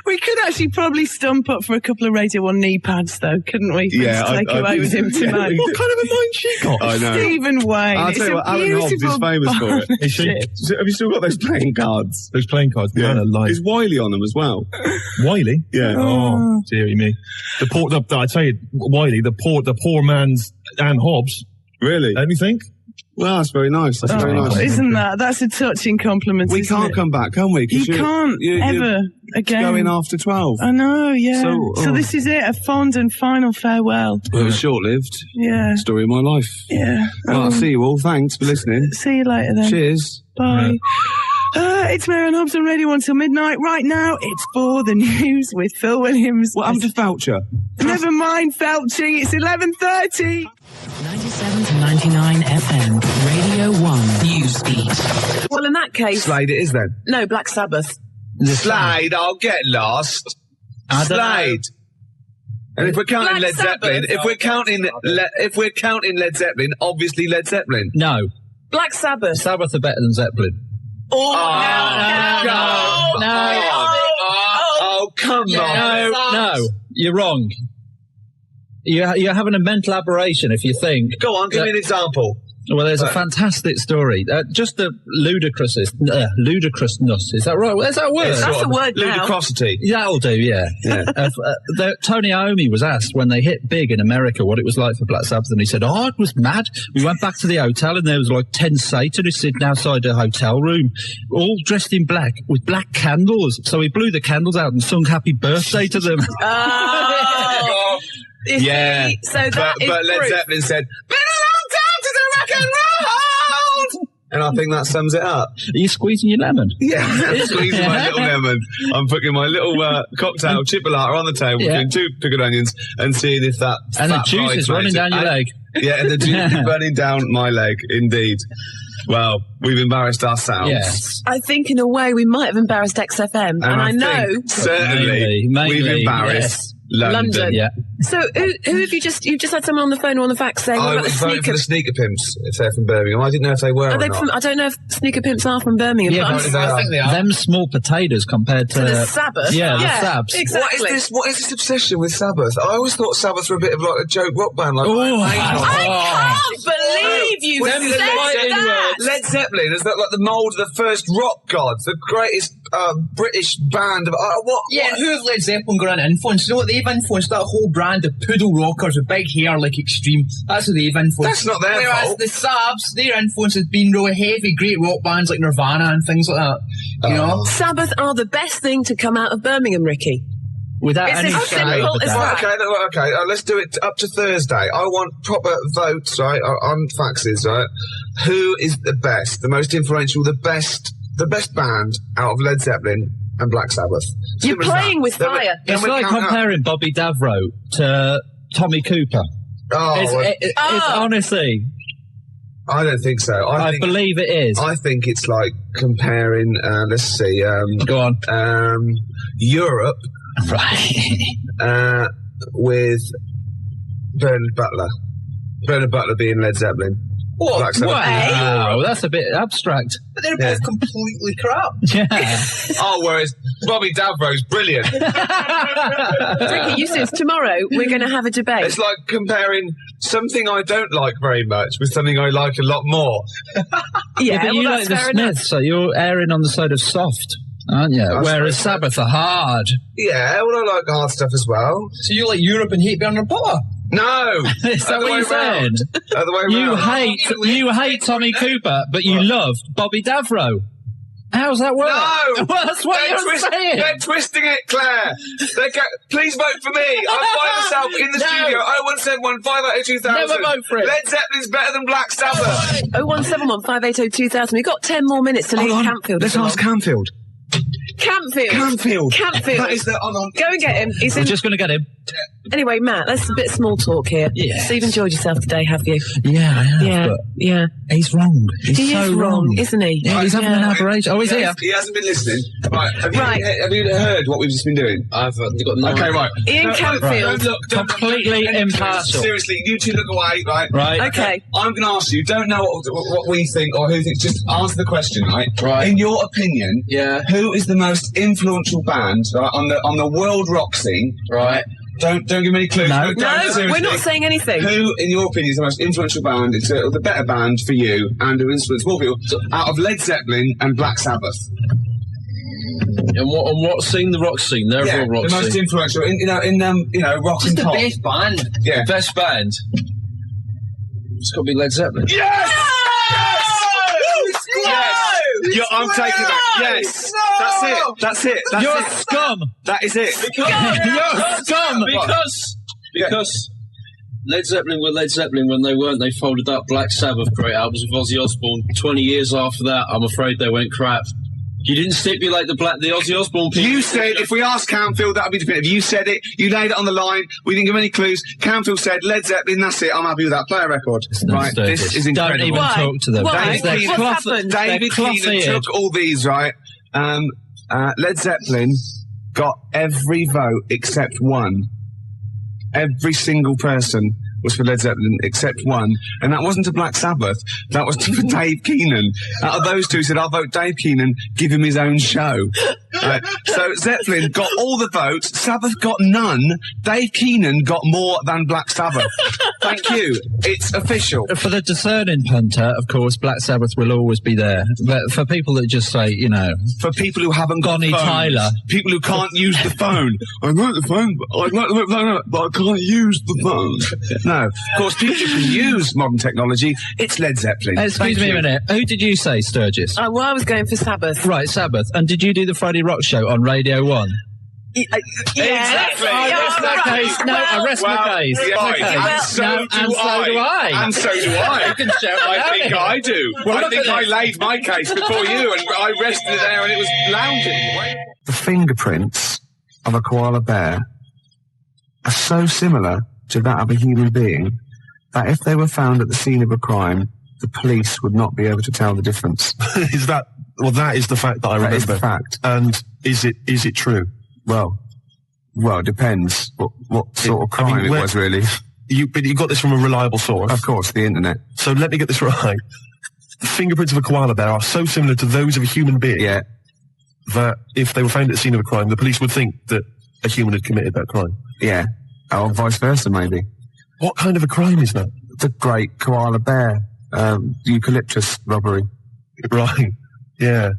We could actually probably stump up for a couple of Radio 1 knee pads, though, couldn't we? Yeah, To take away with him tonight. we What kind of a mind she got? I know. Stephen Wayne. I'll It's tell you a what, Alan Hobbs is beautiful famous for it. Is she? partnership. Have you still got those playing cards? Those playing cards. Man alive. Is Wiley on them as well? Wiley? Yeah. Oh, dearie me. I tell you, Wiley, the poor man's Anne Hobbs. Really? Let me think. Well, that's very nice. That's very nice. Isn't that's a touching compliment? We isn't can't it? come back, can we? 'Cause You can't you're ever again. going after 12. I know, yeah. So, This is it, a fond and final farewell. Well, it was short-lived. Yeah, Story of my life. yeah. Well, I'll see you all. Thanks for listening. See you later then. Cheers. Bye. It's Mary and Hobbs on Radio 1 till midnight. Right now, it's for the news with Phil Williams. What happened to Foucher? Never mind felching, it's 11:30. 97 to 99 FM, Radio 1 Newsbeat. Well, in that case, Slade it is then. no, Black Sabbath. Slade, I'll get lost. Slade. And if we're counting Black Led Zeppelin, Sabbath. if we're counting Led Zeppelin, obviously Led Zeppelin. No. Black Sabbath. Sabbath are better than Zeppelin. Oh, come on. No. You're wrong. You're having a mental aberration if you think. Go on, give me an example. Well, there's a fantastic story. Just the ludicrousness. Is that right? Is that a word? That's a word now. Ludicrosity. That'll do, yeah. Tony Iommi was asked when they hit big in America what it was like for Black Sabbath, and he said, it was mad. We went back to the hotel, and there was like 10 Satanists sitting outside the hotel room, all dressed in black, with black candles. So he blew the candles out and sung Happy Birthday to them. Yeah. So that is but Led proof. Zeppelin said, been a long time to the rock and roll! And I think that sums it up. Are you squeezing your lemon? Yeah, I'm squeezing my little lemon. I'm putting my little cocktail chipolata on the table between two pickled onions and seeing if that And the fat juice is bridesmaid- running down your leg. Yeah, and the juice is running down my leg, indeed. Well, we've embarrassed ourselves. Yes. I think in a way we might have embarrassed XFM, and I know. think certainly Mainly, we've embarrassed London. London. Yeah. So who have you just had someone on the phone or on the fax saying, I what about was voting for sneaker? the sneaker pimps if they're from Birmingham. I didn't know if they were Are or they not. from, I don't know if sneaker pimps are from Birmingham. Yeah, but but I'm I think they are. them small potatoes compared to the Sabbath. Yeah, the Sabs. Exactly. What is this obsession with Sabbath? I always thought Sabbath were a bit of like a joke rock band. Like I can't believe you Well, said that. Led Zeppelin is like the mould of the first rock gods, the greatest British band of what? Yeah, and who have Led Zeppelin got an influence? You know what they've influenced? That whole brand of poodle rockers with big hair like Extreme. That's what they've influenced. That's not their Whereas fault. the Sabs, their influence has been really heavy, great rock bands like Nirvana and things like that. You know? Sabbath are the best thing to come out of Birmingham, Ricky. without It's any as shadow simple of a as doubt. that. Okay, let's do it up to Thursday. I want proper votes, right, on faxes, right? Who is the best, the most influential, the best band out of Led Zeppelin and Black Sabbath? You're Simple as that. playing with Then we- fire. then It's we like count up. comparing Bobby Davro to Tommy Cooper. Oh, well, It's honestly, I don't think so. I believe it is. I think it's like comparing, let's see, Go on. Europe Right. with Bernard Butler. Bernard Butler being Led Zeppelin. What? Black Sabbath. Wow, that's a bit abstract. But they're both completely crap. Yeah. Oh, whereas Bobby Davro's brilliant. Ricky, you said tomorrow we're going to have a debate. It's like comparing something I don't like very much with something I like a lot more. Yeah, but you well, like that's the fair enough. Smiths, so you're erring on the side of soft. aren't you? I Whereas suppose Sabbath are hard. Yeah, well, I like hard stuff as well. So you like Europe and hate Bernard Potter? No! Is that what you said? Other way round. You hate Tommy Cooper, but you love Bobby Davro. How's that work? No! Well, that's what you're saying. They're twisting it, Claire. Please vote for me. I'm by myself in the studio. 0171 580 2000. Never vote for it. Led Zeppelin's better than Black Sabbath. 0171 580 2000. We've got 10 more minutes to leave Campfield. Let's ask Campfield. Campfield. That is the... Go and get him. We're just going to get him. Anyway, Matt, let's a bit of small talk here. Yes. So you've enjoyed yourself today, have you? Yeah, I have. Yeah, but yeah. He's wrong. He is wrong, isn't he? Yeah, he's having an aberration. Oh, he's here. He hasn't been listening. Right. Have you heard what we've just been doing? I've got no Okay, right. Ian Campfield. Don't Completely impartial. Seriously, you two look away, right? Right. Okay. I'm going to ask you, don't know what we think or who thinks, just answer the question, right? Right. In your opinion, Yeah. who is the most influential band on the world rock scene? Right. Don't give me any clues. No. No, we're not saying anything. Who, in your opinion, is the most influential band, the better band for you, and who influenced more people, out of Led Zeppelin and Black Sabbath? And what scene? The rock scene. They're all rock the most scene. influential in rock and The pop. best band. Yeah. Best band. It's got to be Led Zeppelin. Yes! Yes! I'm taking that. Yes! That's it. You're scum. That is it. You're scum. Because Led Zeppelin were Led Zeppelin when they weren't. They folded up Black Sabbath, great albums with Ozzy Osbourne. 20 years after that, I'm afraid they went crap. You didn't stipulate the Ozzy Osbourne people. You said, if we asked Campfield, that would be definitive. You said it. You laid it on the line. We didn't give any clues. Campfield said, Led Zeppelin, that's it. I'm happy with that. Play a record. Right, this is incredible. Don't even talk to them. Why? They're What's happened? David Keenan took all these, right? Led Zeppelin got every vote except one. Every single person was for Led Zeppelin except one, and that wasn't to Black Sabbath, that was for Dave Keenan. Out of those two, he said, I'll vote Dave Keenan, give him his own show. So Zeppelin got all the votes, Sabbath got none, Dave Keenan got more than Black Sabbath. Thank you. It's official. For the discerning punter, of course, Black Sabbath will always be there. But for people that just say, For people who haven't got Bonnie phones, Tyler. people who can't use the phone. I like the phone, but I can't use the phone. No, of course, people who can use modern technology, it's Led Zeppelin. Excuse me a minute. Who did you say, Sturgis? Well, I was going for Sabbath. Right, Sabbath. And did you do the Friday Rock Show on Radio 1? Exactly. Arrest that case. No, arrest my case. And so do I. And so do I. You can shout I think I do. I think I laid my case before you, and I rested it there, and it was lounging. The fingerprints of a koala bear are so similar to that of a human being that if they were found at the scene of a crime, the police would not be able to tell the difference. That is the fact that I remember. That is the fact. And is it true? Well, it depends what sort of crime it was, really. But you got this from a reliable source. Of course, the internet. So let me get this right. The fingerprints of a koala bear are so similar to those of a human being that if they were found at the scene of a crime, the police would think that a human had committed that crime. Yeah. Or vice versa, maybe. What kind of a crime is that? The great koala bear eucalyptus robbery. Right. Yeah.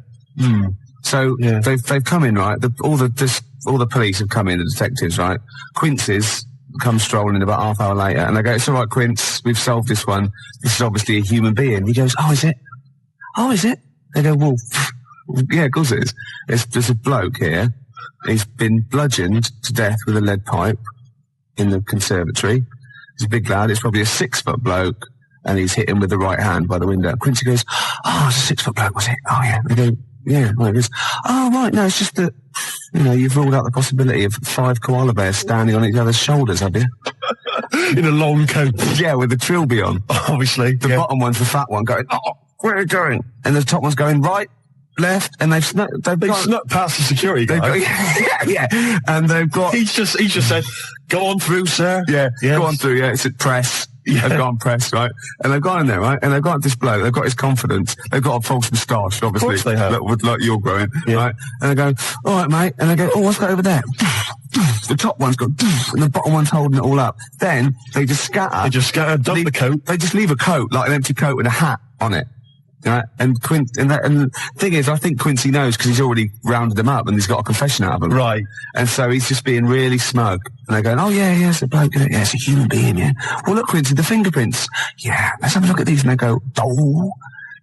So they've come in, right? All the police have come in, the detectives, right? Quincy's come strolling about half hour later, and they go, "It's all right, Quince, we've solved this one. This is obviously a human being." He goes, "Oh, is it? Oh, is it?" They go, "Well, yeah, of course it is. There's a bloke here. He's been bludgeoned to death with a lead pipe in the conservatory. He's a big lad. It's probably a 6-foot bloke, and he's hit him with the right hand by the window." Quincy goes, "Oh, it's a 6-foot bloke, was it? Oh, yeah." They go, "Yeah." Well, he goes, "Oh, right, no, it's just that, you've ruled out the possibility of 5 koala bears standing on each other's shoulders, have you?" In a long coat. Yeah, with the trilby on. Obviously. The bottom one's the fat one going, "Oh, where are you going?" And the top one's going right, left, and they've snuck past the security guy. Yeah, and they've got... He's just said, "Go on through, sir." Yeah, yes. Go on through, yeah, it's at press. Yeah. They've gone press, right? And they've gone in there, right? And they've got this bloke, they've got his confidence, they've got a false moustache, obviously. Of course they have. Like you're growing, right? And they go, "All right, mate." And they go, "Oh, what's that over there?" The top one's got, and the bottom one's holding it all up. Then they just scatter. Dump the coat. They just leave a coat, like an empty coat with a hat on it. Right? And the thing is, I think Quincy knows because he's already rounded them up and he's got a confession out of them. Right. And so he's just being really smug. And they're going, oh, yeah, it's a bloke. Yeah, it's a human being, yeah. Well, look, Quincy, the fingerprints. Yeah, let's have a look at these. And they go, oh,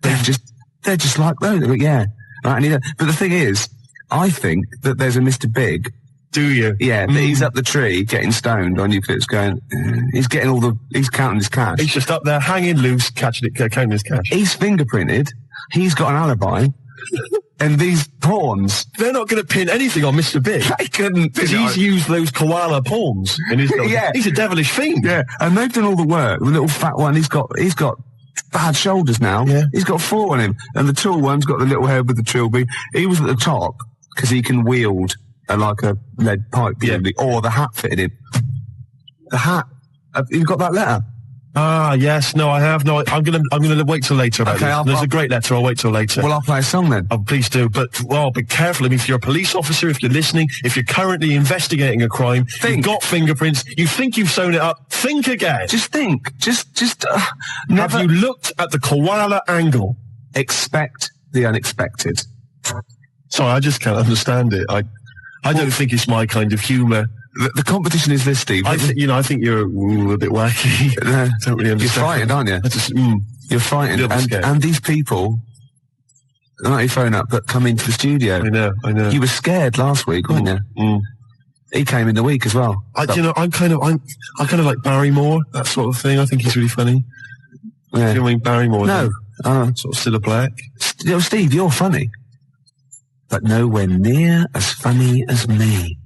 they're just like those. They go, yeah. Right, but the thing is, I think that there's a Mr. Big. Do you? Yeah, but he's up the tree getting stoned on eucalyptus going, he's counting his cash. He's just up there hanging loose, counting his cash. He's fingerprinted. He's got an alibi. And these pawns. They're not going to pin anything on Mr. Big. They couldn't. Because he's used those koala pawns in his dog. Yeah. He's a devilish fiend. Yeah, and they've done all the work. The little fat one, he's got bad shoulders now. Yeah. He's got 4 on him. And the tall one's got the little head with the trilby. He was at the top because he can wield like a lead pipe, or the hat fitted him. The hat. You've got that letter? Ah, yes. No, I have. No, I'm gonna wait till later about this. There's a great letter. I'll wait till later. Well, I'll play a song then. Oh, please do. But, be careful. I mean, if you're a police officer, if you're listening, if you're currently investigating a crime, you've got fingerprints, you think you've sewn it up, think again. Just think. Have you looked at the koala angle? Expect the unexpected. Sorry, I just can't understand it. I don't think it's my kind of humour. The competition is this, Steve. I think you're a bit wacky. Don't really understand. You're frightened, aren't you? You're frightened. And these people, not your phone up, but come into the studio. I know. You were scared last week, weren't you? He came in the week as well. I kind of like Barrymore, that sort of thing. I think he's really funny. Yeah. Do you mean Barrymore? No. Sort of Cilla Black. Steve, you're funny. But nowhere near as funny as me.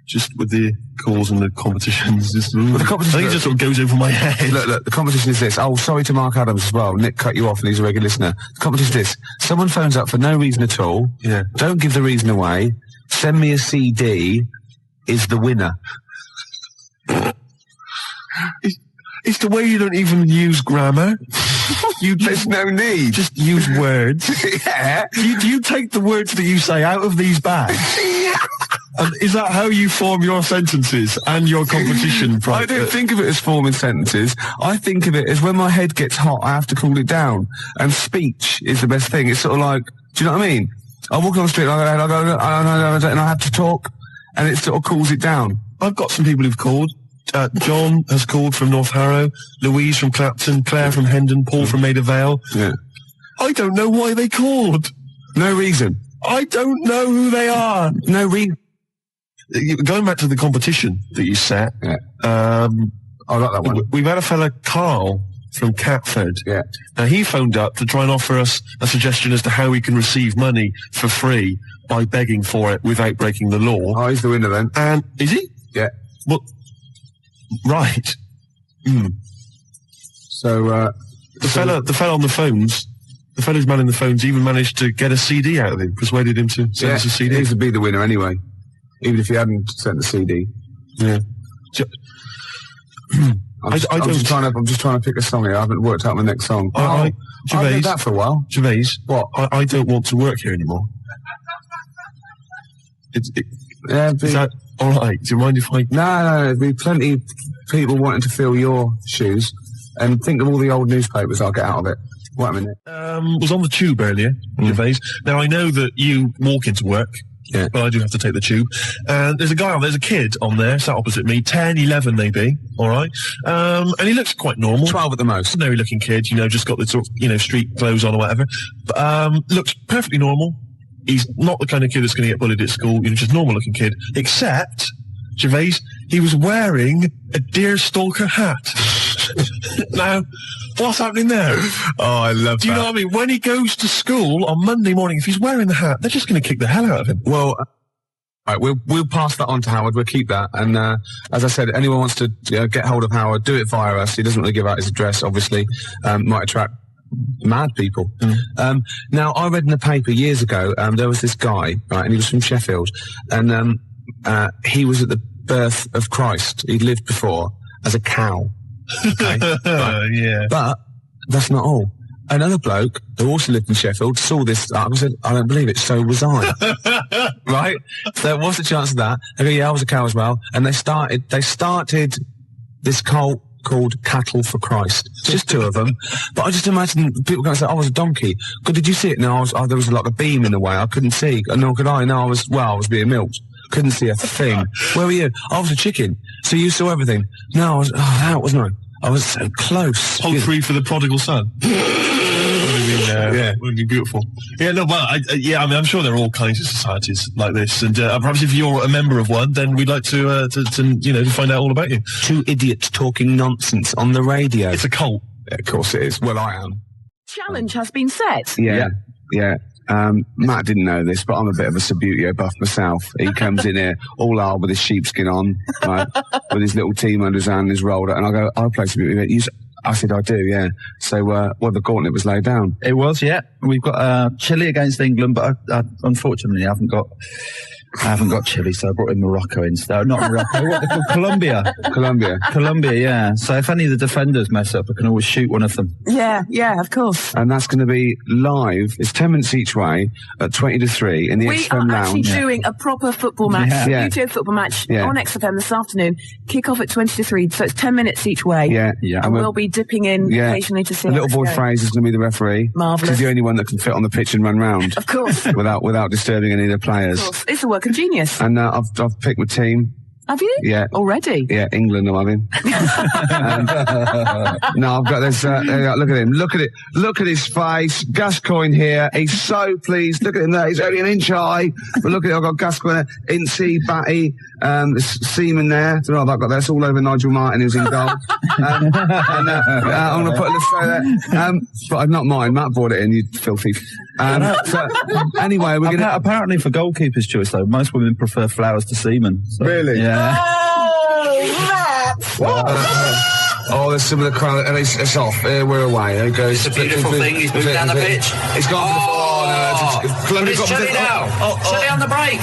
Just with the calls and the competitions, the competition, I think it just sort of goes over my head. Look, the competition is this. Oh, sorry to Mark Adams as well. Nick cut you off and he's a regular listener. The competition is this. Someone phones up for no reason at all. Yeah. Don't give the reason away. Send me a CD is the winner. It's the way you don't even use grammar. There's no need. Just use words. Yeah. Do you take the words that you say out of these bags? And is that how you form your sentences and your competition? I don't think of it as forming sentences. I think of it as when my head gets hot, I have to cool it down. And speech is the best thing. It's sort of like, do you know what I mean? I walk on the street and I have to talk, and it sort of cools it down. I've got some people who've called. John has called from North Harrow, Louise from Clapton, Claire from Hendon, Paul from Maida Vale. Yeah. I don't know why they called. No reason. I don't know who they are. No reason. Going back to the competition that you set, I like that one. We've had a fella, Karl, from Catford. Yeah. Now, he phoned up to try and offer us a suggestion as to how we can receive money for free by begging for it without breaking the law. Oh, he's the winner then. And, is he? Yeah. Well, right. So, the fella on the phones, the fella's manning the phones even managed to get a CD out of him, persuaded him to send us a CD. He would be the winner anyway. Even if he hadn't sent the CD. Yeah. I'm just trying to pick a song here. I haven't worked out my next song. Gervais, I did that for a while. Gervais, what? I don't want to work here anymore. Is that all right? Do you mind if I... No, there'd be plenty of people wanting to fill your shoes. And think of all the old newspapers I'll get out of it. Wait a minute. Was on the tube earlier, Gervais. Now, I know that you walk into work. Yeah. But I do have to take the tube. And there's a kid on there, sat opposite me, 10, 11 maybe, alright? And he looks quite normal. 12 at the most. Ordinary looking kid, just got the sort of, street clothes on or whatever. But, looks perfectly normal. He's not the kind of kid that's going to get bullied at school, just normal looking kid. Except, Gervais, he was wearing a deerstalker hat. Now, what's happening there? Oh, I love that. Do you know what I mean? When he goes to school on Monday morning, if he's wearing the hat, they're just going to kick the hell out of him. Well, all right, we'll pass that on to Howard. We'll keep that. And as I said, anyone wants to get hold of Howard, do it via us. He doesn't really give out his address, obviously. Might attract mad people. Now, I read in the paper years ago, there was this guy, right, and he was from Sheffield, and he was at the birth of Christ. He'd lived before as a cow. Okay? Right. Yeah. But that's not all. Another bloke who also lived in Sheffield saw this and said, I don't believe it, so was I. Right? So what's the chance of that? They go, yeah, I was a cow as well. And they started this cult called Cattle for Christ. Just 2 of them. But I just imagine people going to say, I was a donkey. God, did you see it? No, there was like a beam in the way. I couldn't see. Nor could I. No, I was being milked. Couldn't see a thing. Where were you? I was a chicken. So you saw everything. No, I was out, wasn't I? I was so close. Poultry for the prodigal son. Would be beautiful. Yeah, no, well, I'm sure there are all kinds of societies like this, and perhaps if you're a member of one, then we'd like to find out all about you. 2 idiots talking nonsense on the radio. It's a cult. Yeah, of course it is. Well, I am. Challenge has been set. Yeah. Matt didn't know this, but I'm a bit of a Subbuteo buff myself. He comes in here all hard with his sheepskin on, right, with his little team under his hand and his roller, and I go, I'll play Subbuteo. I said, I do, yeah. So, the gauntlet was laid down. It was, yeah. We've got Chile against England, but I unfortunately I haven't got Chile, so I brought in Morocco instead. Not Morocco, what they call Colombia. Colombia, yeah. So if any of the defenders mess up, I can always shoot one of them. Yeah, of course. And that's going to be live. It's 10 minutes each way at 20 to 3 in the XFM Lounge. We are actually doing a proper football match, Subbuteo football match on XFM this afternoon. Kick off at 20 to 3, so it's 10 minutes each way. Yeah. And we'll be dipping in occasionally to see. The little boy Fraser is going to be the referee. Marvellous. He's the only one that can fit on the pitch and run round. Of course. without disturbing any of the players. Of course. It's a work of genius. And I've picked my team. Have you? Yeah. Already? Yeah, England I'm having. No, I've got this, look at him. Look at it. Look at his face. Gascoigne here. He's so pleased. Look at him there. He's only an inch high. But look at it. I've got Gascoigne there. Incy, Batty, Seaman there. I don't know if I've got that. It's all over Nigel Martin who's in goal. I'm going to put a list there. But not mine. Matt brought it in, you filthy. So, anyway, we're going to... Apparently for goalkeeper's choice, though, most women prefer flowers to semen. So, really? Yeah. Oh, there's some of the crowd, and it's off. We're away. There goes. It's a beautiful thing. He's moved down the pitch. He's gone for the... But it's Chile now. Chile on the break.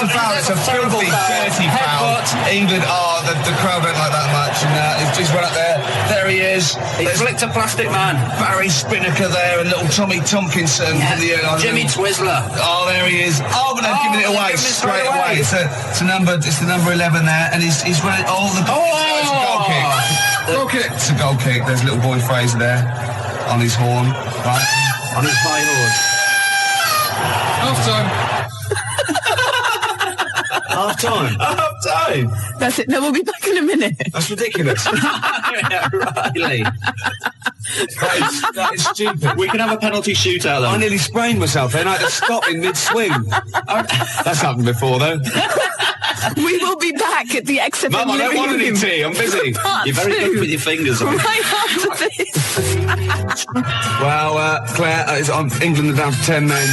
It's a filthy, dirty foul. England, the crowd don't like that much, and he's run up there. There he is. He flicked a plastic man. Barry Spinnaker there, and little Tommy Tompkinson from the airline. Jimmy Twizzler. Oh, there he is. Oh, but they've given it away straight away. It's the number 11 there, and he's running all the. It's a goal kick. Goal kick. It's a goal kick. There's little boy Fraser there on his horn, right? On his high horse. Half time. Half time. That's it. No, we'll be back in a minute. That's ridiculous. Riley. That is stupid. We can have a penalty shootout, though. I nearly sprained myself then. I had to stop in mid-swing. That's happened before, though. We will be back at the XFM. Mum, I don't want any tea. I'm busy. You're very good with your fingers. Right after this. Well, Claire, England are down to 10 men.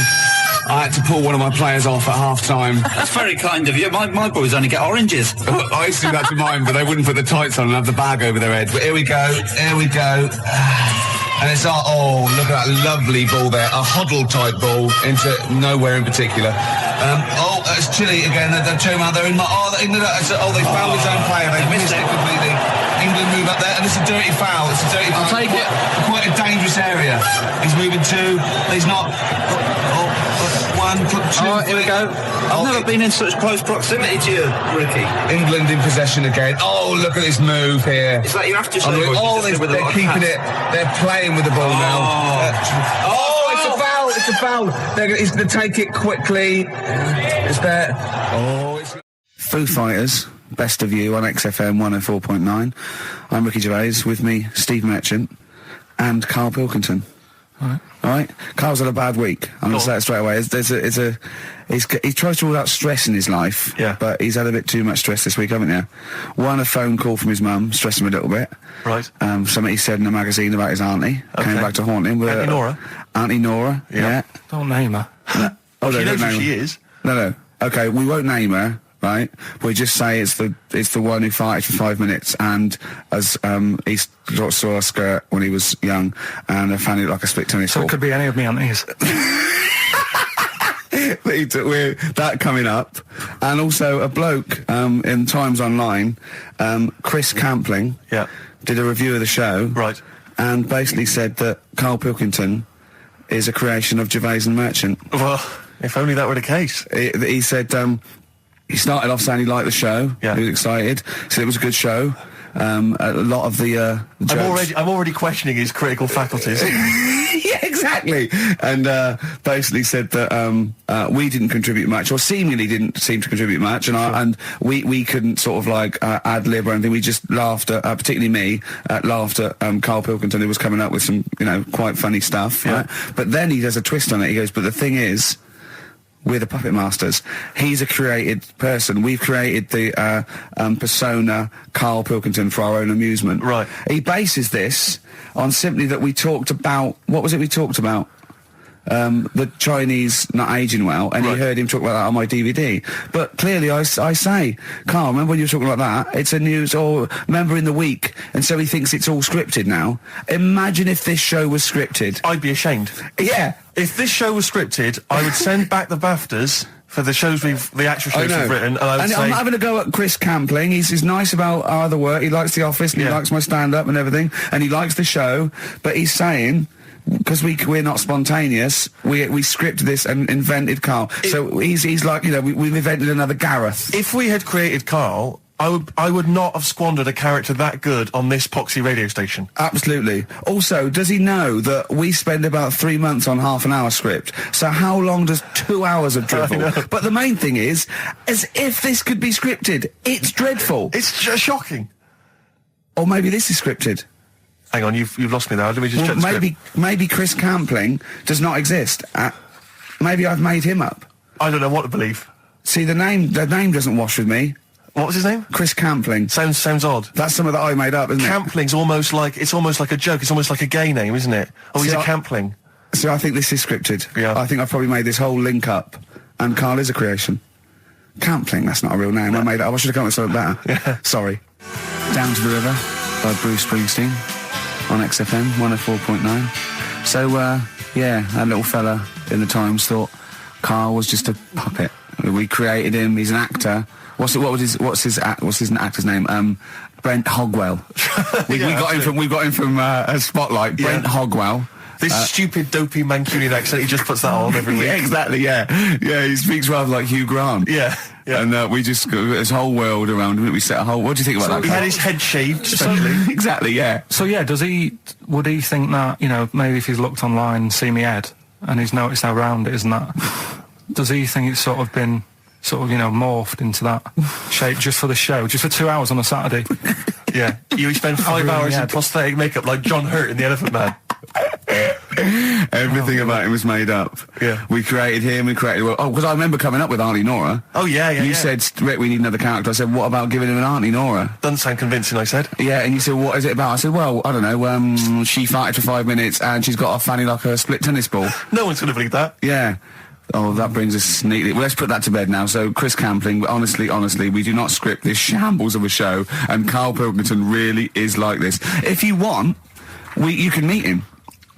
I had to pull one of my players off at half-time. That's very kind of you. My boys only get oranges. I used to do that to mine, but they wouldn't put the tights on and have the bag over their head. But here we go. And it's look at that lovely ball there. A Hoddle-type ball into nowhere in particular. It's Chile again. They're Choma. They're in my... they found his own player. They missed it completely. England move up there, and it's a dirty foul. I'll take it. Quite a dangerous area. He's moving 2. He's not... 1, 2, here we go. I've never been in such close proximity to you, Ricky. England in possession again. Oh, look at this move here. It's like you have to... They're keeping it. They're playing with the ball now. It's a foul. He's going to take it quickly. It's there. Foo Fighters, Best of You on XFM 104.9. I'm Ricky Gervais. With me, Steve Merchant and Karl Pilkington. All right. Carl's had a bad week. I'm going to say it straight away. He tries to rule out stress in his life, but he's had a bit too much stress this week, haven't you? A phone call from his mum, stressed him a little bit. Right. Something he said in a magazine about his auntie. Came back to haunt him. Auntie Nora? Auntie Nora, yeah. Don't name her. No. She knows who she is. No. Okay, we won't name her. Right, we just say it's the one who farted for 5 minutes, and as he saw a skirt when he was young, and I found it like a split tennis ball. So it could be any of me aunties. That coming up, and also a bloke in Times Online, Chris Campling, did a review of the show, right, and basically said that Karl Pilkington is a creation of Gervais and Merchant. Well, if only that were the case. He said. He started off saying he liked the show. Yeah. He was excited. Said it was a good show. a lot of the jokes. I'm already questioning his critical faculties. Yeah, exactly. And basically said that we didn't contribute much, or seemingly didn't seem to contribute much, and we couldn't sort of like ad lib or anything. We just laughed at, particularly me, laughed at Karl Pilkington, who was coming up with some, quite funny stuff. Yeah. Right? But then he does a twist on it. He goes, but the thing is, we're the puppet masters. He's a created person. We've created the persona Karl Pilkington for our own amusement. Right. He bases this on simply that we talked about, what was it we talked about? The Chinese not aging well, and he heard him talk about that on my DVD. But clearly I say, Karl, remember when you were talking about that? It's a news, or remember in the week, and so he thinks it's all scripted now. Imagine if this show was scripted. I'd be ashamed. Yeah. If this show was scripted, I would send back the BAFTAs for the actual shows we've written, and I would say... I'm having a go at Chris Campling. He's nice about our other work. He likes The Office, and he likes my stand-up and everything, and he likes the show, but he's saying... Because we're not spontaneous, we scripted this and invented Karl. So he's like, we've invented another Gareth. If we had created Karl, I would not have squandered a character that good on this poxy radio station. Absolutely. Also, does he know that we spend about 3 months on half an hour script? So how long does 2 hours of drivel? But the main thing is, as if this could be scripted, it's dreadful. It's shocking. Or maybe this is scripted. Hang on, you've lost me there. Let me just check the script. Maybe Chris Campling does not exist. Maybe I've made him up. I don't know what to believe. See, the name doesn't wash with me. What was his name? Chris Campling. Sounds odd. That's something that I made up, isn't it? Campling's almost like a joke. It's almost like a gay name, isn't it? Oh, he's a Campling. So I think this is scripted. Yeah. I think I've probably made this whole link up, and Karl is a creation. Campling, that's not a real name. No. I made it up. I should have come up with something better. Yeah. Sorry. Down to the River by Bruce Springsteen on XFM 104.9. So, that little fella in the Times thought Karl was just a puppet. We created him. He's an actor. What's his actor's name? Brent Hogwell. We got him from a Spotlight. Brent Hogwell. This stupid, dopey Mancunian accent, he just puts that on every week. Yeah, exactly, yeah. Yeah, he speaks rather like Hugh Grant. Yeah. And we just got this whole world around him. We set a whole... What do you think about that? He had his head shaved, especially. Exactly, yeah. So, would he think that, maybe if he's looked online and seen me head, and he's noticed how round it is and that, does he think it's sort of been... morphed into that shape just for the show, just for 2 hours on a Saturday? Yeah. You spend 5 hours in prosthetic makeup like John Hurt in The Elephant Man. Everything about him was made up. Yeah. We created him, because I remember coming up with Auntie Nora. Oh, yeah. You said, Rick, we need another character. I said, what about giving him an Auntie Nora? Doesn't sound convincing, I said. Yeah, and you said, what is it about? I said, well, I don't know, she farted for 5 minutes and she's got a fanny like a split tennis ball. No one's going to believe that. Yeah. Oh, that brings us neatly... Well, let's put that to bed now. So, Chris Campling, honestly, we do not script this shambles of a show, and Karl Pilkington really is like this. If you want, you can meet him.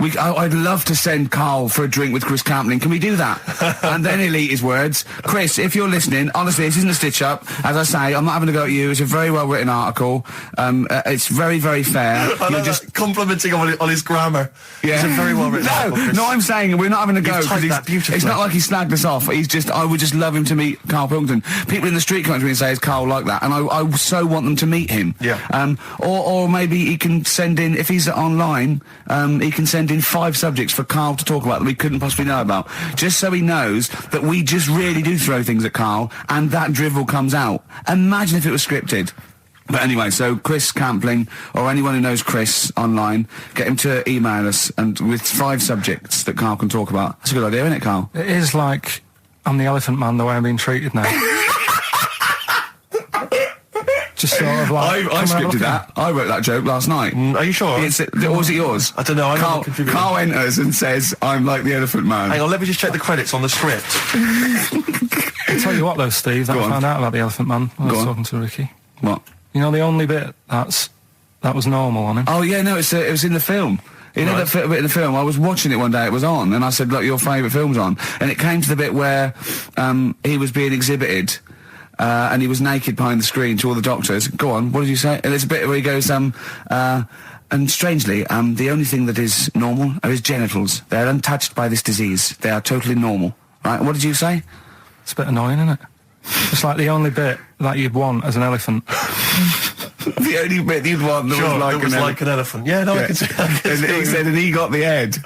I'd love to send Karl for a drink with Chris Campling. Can we do that? And then he'll eat his words. Chris, if you're listening, honestly, this isn't a stitch-up. As I say, I'm not having a go at you. It's a very well-written article. It's very, very fair. You're just complimenting on his grammar. Yeah. It's a very well-written article, No, I'm saying we're not having a go. Because it's not like he snagged us off. I would just love him to meet Karl Pilkington. People in the street come up to me and say, is Karl like that? And I so want them to meet him. Yeah. Or maybe he can send in, if he's online, he can send in 5 subjects for Karl to talk about that we couldn't possibly know about, just so he knows that we just really do throw things at Karl, and that drivel comes out. Imagine if it was scripted. But anyway, so Chris Campling, or anyone who knows Chris online, get him to email us, and with 5 subjects that Karl can talk about. That's a good idea, isn't it, Karl? It is like I'm the Elephant Man the way I'm being treated now. Just sort of like... I scripted that. I wrote that joke last night. Are you sure? Or was it yours? I don't know. Karl enters and says, I'm like the Elephant Man. Hang on, let me just check the credits on the script. I'll tell you what though, Steve, that I found out about the Elephant Man when I was talking to Ricky. What? You know the only bit that was normal on him? Oh yeah, no, it was in the film. You know that bit in the film? I was watching it one day, it was on, and I said, look, your favourite film's on. And it came to the bit where he was being exhibited... and he was naked behind the screen to all the doctors. Go on, what did you say? And there's a bit where he goes, and strangely, the only thing that is normal are his genitals. They're untouched by this disease. They are totally normal. Right, what did you say? It's a bit annoying, isn't it? It's like the only bit that you'd want as an elephant. The only bit you'd want that was like, like an elephant. Yeah, no, I can see that. And he said, and he got the head.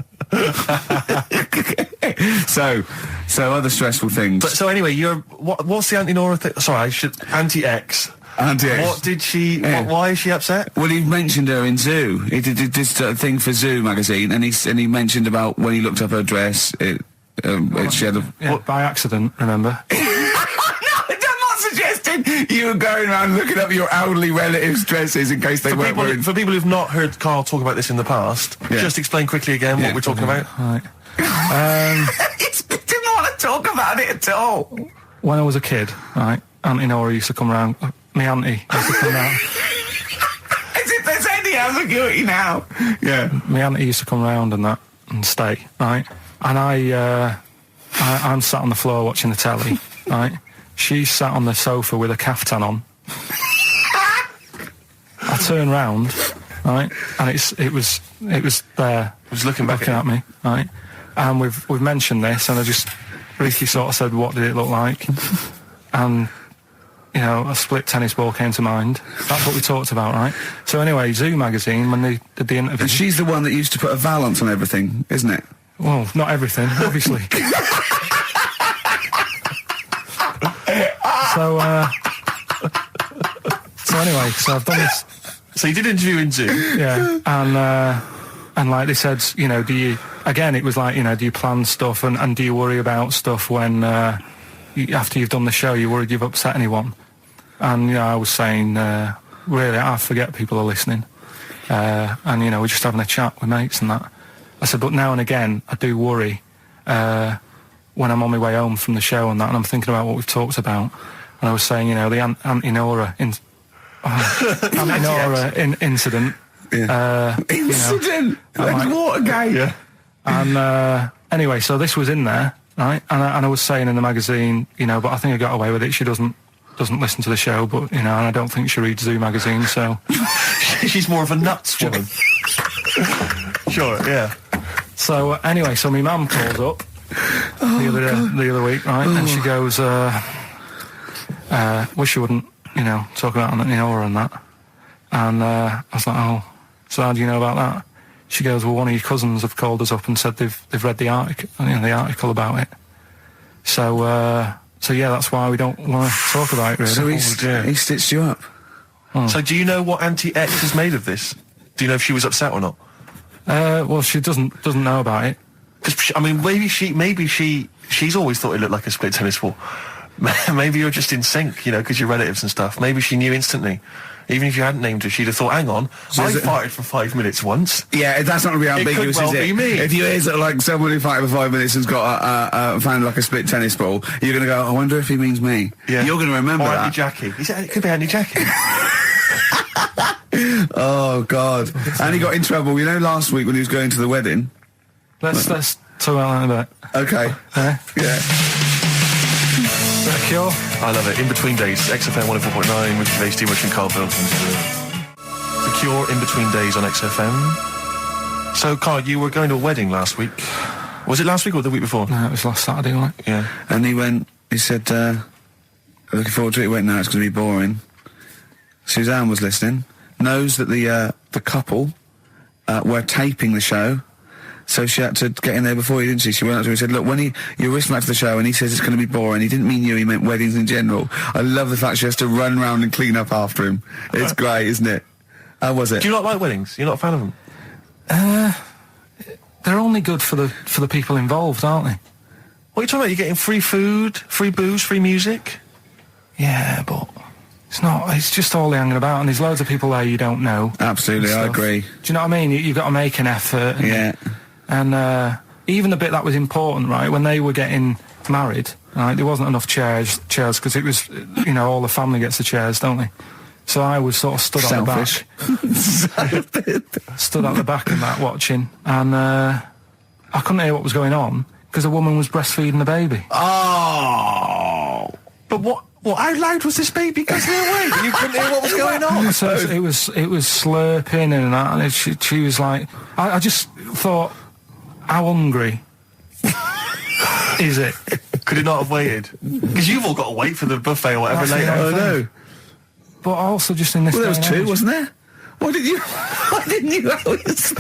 So other stressful things. But so anyway, what's the Auntie Nora thing? Sorry, Auntie X. Auntie X. What did she? Why is she upset? Well, he mentioned her in Zoo. He did this thing for Zoo magazine, and he mentioned about when he looked up her dress. She had by accident. Remember? You were going around looking up your elderly relatives' dresses in case they weren't wearing... For people who've not heard Karl talk about this in the past, just explain quickly again what we're talking about. Right. He didn't want to talk about it at all. When I was a kid, right, Auntie Nora used to come round. My auntie used to come round. As if there's any ambiguity now. Yeah. My auntie used to come round and stay, right? And I'm sat on the floor watching the telly, right? She sat on the sofa with a caftan on. I turned round, right, and it was there. It was looking at me, right. And we've mentioned this, and I just briefly sort of said, "What did it look like?" And a split tennis ball came to mind. That's what we talked about, right? So anyway, Zoo magazine, when they did the interview, and she's the one that used to put a valance on everything, isn't it? Well, not everything, obviously. So anyway, so I've done this. So you did an interview in Zoo? Yeah, and like they said, do you, again, it was like, do you plan stuff and do you worry about stuff when, after you've done the show, you worried you've upset anyone? And, I was saying, really, I forget people are listening. And, we're just having a chat with mates and that. I said, but now and again, I do worry, when I'm on my way home from the show and that, and I'm thinking about what we've talked about. And I was saying, the Auntie Nora incident. Yeah. Incident? Like Watergate? Yeah. And anyway, so this was in there, right? And I was saying in the magazine, but I think I got away with it. She doesn't listen to the show, but, and I don't think she reads Zoo magazine, so... She's more of a nuts woman. Sure, yeah. So, anyway, so my mum called up the other week, right? And she goes, wish you wouldn't, talk about Auntie Nora and that. And I was like, oh, so how do you know about that? She goes, well, one of your cousins have called us up and said they've read the article about it. So yeah, that's why we don't want to talk about it, really. So he stitched you up. Oh. So do you know what Auntie X has made of this? Do you know if she was upset or not? Well, she doesn't know about it. Because, maybe she's always thought it looked like a split tennis ball. Maybe you're just in sync, because you're relatives and stuff. Maybe she knew instantly. Even if you hadn't named her, she'd have thought, hang on, I farted for 5 minutes once. Yeah, that's not going to be ambiguous, it could well is it? Be me. If you hear sort of like someone who farted for 5 minutes and's got found like a split tennis ball, you're going to go, I wonder if he means me. Yeah. You're going to remember that. Auntie Jackie. It could be Auntie Jackie. Oh, God. And he got in trouble, last week when he was going to the wedding. Let's talk about that in a bit. Okay. Yeah. Cure? I love it. In Between Days, XFM 104.9 with Gervais, Steve and Karl Pilkington. The Cure, In Between Days on XFM. So, Karl, you were going to a wedding last week. Was it last week or the week before? No, it was last Saturday, wasn't it? Yeah. And he said, looking forward to it. He went, no, it's going to be boring. Suzanne was listening, knows that the couple were taping the show. So she had to get in there before you, didn't she? She went up to him and said, look, when you're listening to the show and he says it's going to be boring, he didn't mean you, he meant weddings in general. I love the fact she has to run around and clean up after him. It's great, isn't it? How was it? Do you not like weddings? You're not a fan of them? They're only good for the people involved, aren't they? What are you talking about? You're getting free food, free booze, free music? Yeah, but... It's just all hanging about, and there's loads of people there you don't know. Absolutely, I agree. Do you know what I mean? You've got to make an effort. And even the bit that was important, right, when they were getting married, right, there wasn't enough chairs, because it was, all the family gets the chairs, don't they? So I was sort of stood at the back. Stood at the back and that, watching, and I couldn't hear what was going on, because a woman was breastfeeding the baby. Oh! But what? Well, how loud was this baby going away? You couldn't hear what was going on. So it was slurping and that, and she was like, I just thought, how hungry is it? Could it not have waited? Because you've all got to wait for the buffet or whatever later. I know. but also just in this. Well, there was day and two, age. wasn't there? Why didn't you always?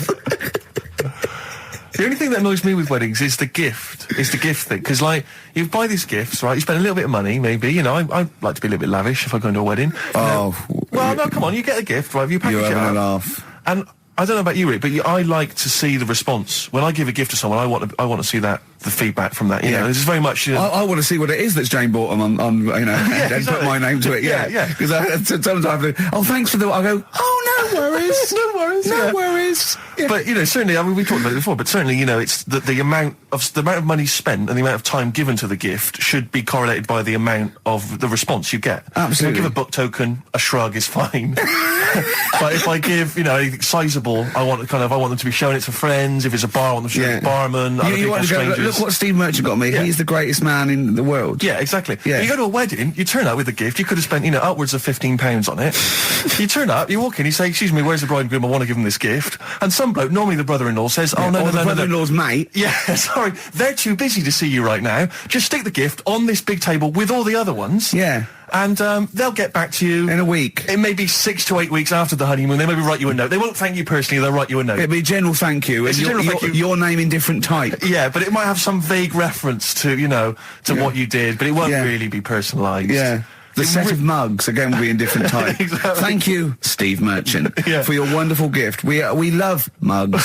The only thing that annoys me with weddings is the gift. It's the gift thing. Because, like, you buy these gifts, right? You spend a little bit of money, maybe. You know, I like to be a little bit lavish if I go into a wedding. Oh. Well, no, come on. You get a gift, right? You package You're it having up. a laugh. And I don't know about you, Rick, but I like to see the response. When I give a gift to someone, I want to see the feedback from that. You know, this is very much. You know, I want to see what it is that's Jane bought them on you know, and put my name to it. Yeah. Because sometimes I have to. Oh, thanks for the. I go. Oh, no worries. No worries. Yeah. But you know, certainly, I mean, we talked about it before. But certainly, you know, it's the amount of money spent and the amount of time given to the gift should be correlated by the amount of the response you get. Absolutely. If I give a book token, a shrug is fine. But if I give, you know, anything sizable, I want them to be showing it to friends. If it's a bar, I want them to show it to the barman. You want to go, look what Steve Merchant got me. Yeah. He's the greatest man in the world. Yeah, exactly. Yeah. You go to a wedding, you turn up with a gift, you could have spent, you know, upwards of £15 on it. You turn up, you walk in, you say, excuse me, where's the bride and groom? I want to give them this gift. And some bloke, normally the brother-in-law, says, oh, no, the brother-in-law's mate. Yeah, sorry, they're too busy to see you right now. Just stick the gift on this big table with all the other ones. Yeah. And they'll get back to you in a week. It may be 6 to 8 weeks after the honeymoon. They maybe write you a note. They won't thank you personally. They'll write you a note. It'll be a general thank you. It's a general thank you. Your name in different type. Yeah, but it might have some vague reference to, you know, what you did, but it won't really be personalised. Yeah. The set of mugs, again, will be in different type. Exactly. Thank you, Steve Merchant, for your wonderful gift. We love mugs.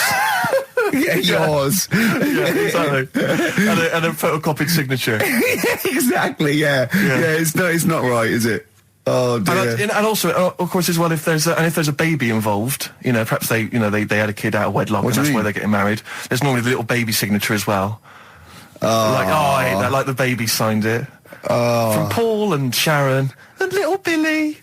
Yeah, yours. Yeah, exactly. and a photocopied signature. Exactly, yeah. It's not right, is it? Oh dear. And also, of course, as well, if there's a baby involved, you know, perhaps they had a kid out of wedlock, and that's why they're getting married. There's normally the little baby signature as well. I hate that. Like the baby signed it. From Paul and Sharon and little Billy.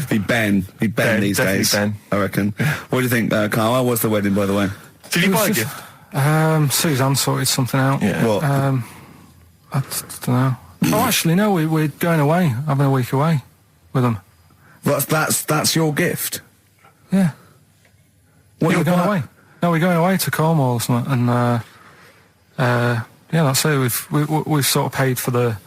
Be Ben these days. Ben. I reckon. What do you think, Carl? How was the wedding, by the way? Did you buy a gift? Suzanne sorted something out. Yeah. What? I don't know. Oh, actually, no. We're going away, having a week away with them. That's your gift. Yeah. What we're going away. No, we're going away to Cornwall or something, and yeah, that's it. We've sort of paid for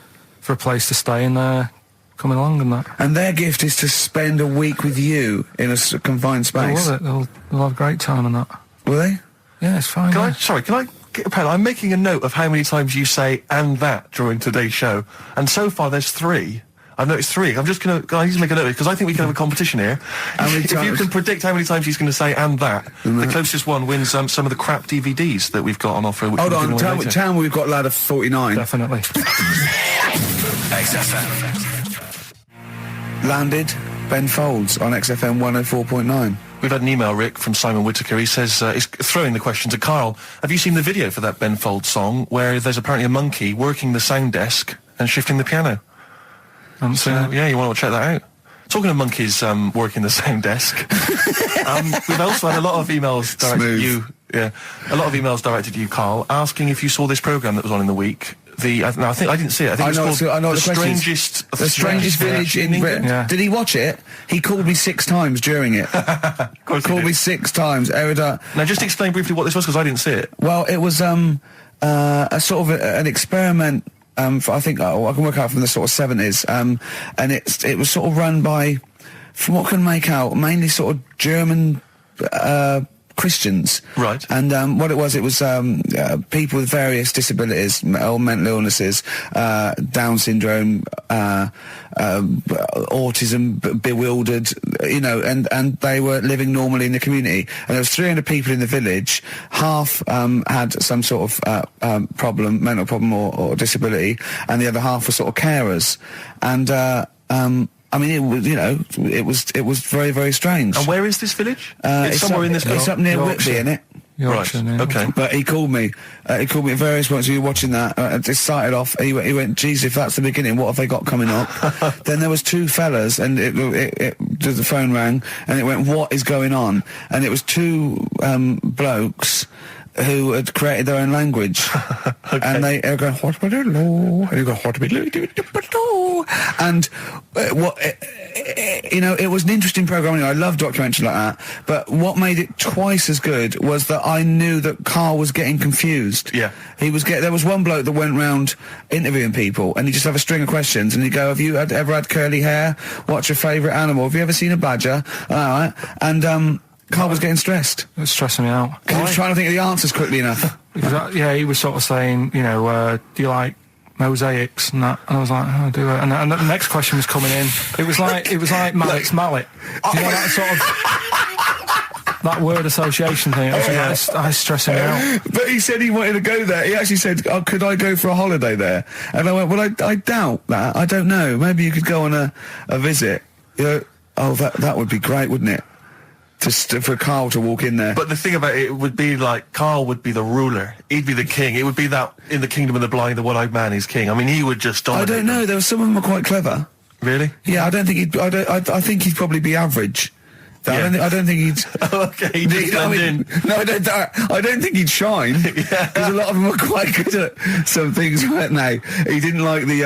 a place to stay and coming along and that. And their gift is to spend a week with you in a confined space. They'll have a great time and that. Will they? Yeah, it's fine. Can I get a pen? I'm making a note of how many times you say "and that" during today's show, and so far there's 3. I've noticed 3. I need to make a note of it because I think we can have a competition here. If you can predict how many times he's going to say "and that," the closest one wins some of the crap DVDs that we've got on offer. Hold on, tell me we've got lad of 49. Definitely. XFM. Landed Ben Folds on XFM 104.9. We've had an email, Rick, from Simon Whittaker. He says, he's throwing the question to Carl. Have you seen the video for that Ben Folds song where there's apparently a monkey working the sound desk and shifting the piano? Yeah, you want to check that out. Talking of monkeys working the sound desk, we've also had a lot of emails directed at you. Yeah, a lot of emails directed at you, Carl, asking if you saw this programme that was on in the week. I think I didn't see it. I think it's called The Strangest Village in Britain. Yeah. Did he watch it? He called me 6 times during it. Called me 6 times. Now, just explain briefly what this was, because I didn't see it. Well, it was a sort of an experiment. I think I can work out from the sort of 70s, and it was sort of run by, from what I can make out, mainly sort of German Christians. Right. And what it was people with various disabilities or mental illnesses, Down syndrome, autism, bewildered, you know, and they were living normally in the community. And there was 300 people in the village. Half had some sort of problem, mental problem or disability, and the other half were sort of carers. And I mean, it was very, very strange. And where is this village? It's somewhere in this. It's up near Whitby, isn't it? Yorkshire, right. Okay. But he called me. At various points. We were watching that. It started off. He went, "Geez, if that's the beginning, what have they got coming up?" Then there was 2 fellas, and the phone rang, and it went, "What is going on?" And it was 2 blokes who had created their own language. And they were going, and you go, and it was an interesting program anyway. I love documentaries like that, but what made it twice as good was that I knew that Karl was getting confused. Yeah. There was one bloke that went round interviewing people, and he'd just have a string of questions, and he'd go, have you ever had curly hair? What's your favourite animal? Have you ever seen a badger? Alright. And Karl was getting stressed. It was stressing me out. Because he was trying to think of the answers quickly enough. He was sort of saying, do you like mosaics and that? And I was like, oh, I do it. And the next question was coming in. It was like Mallet's mallet. Do you know that sort of that word association thing? I was stressing me out. But he said he wanted to go there. He actually said, could I go for a holiday there? And I went, well, I doubt that. I don't know. Maybe you could go on a visit. That would be great, wouldn't it? For Karl to walk in there. But the thing about it would be like, Karl would be the ruler. He'd be the king. It would be that, in the kingdom of the blind, the one-eyed man is king. I mean, he would just dominate. I don't know. There were some of them were quite clever. Really? Yeah, I don't think I think he'd probably be average. Yeah. I don't think he'd... Okay, he'd just blend in. No, I don't think he'd shine. Because a lot of them were quite good at some things, weren't they? He didn't like the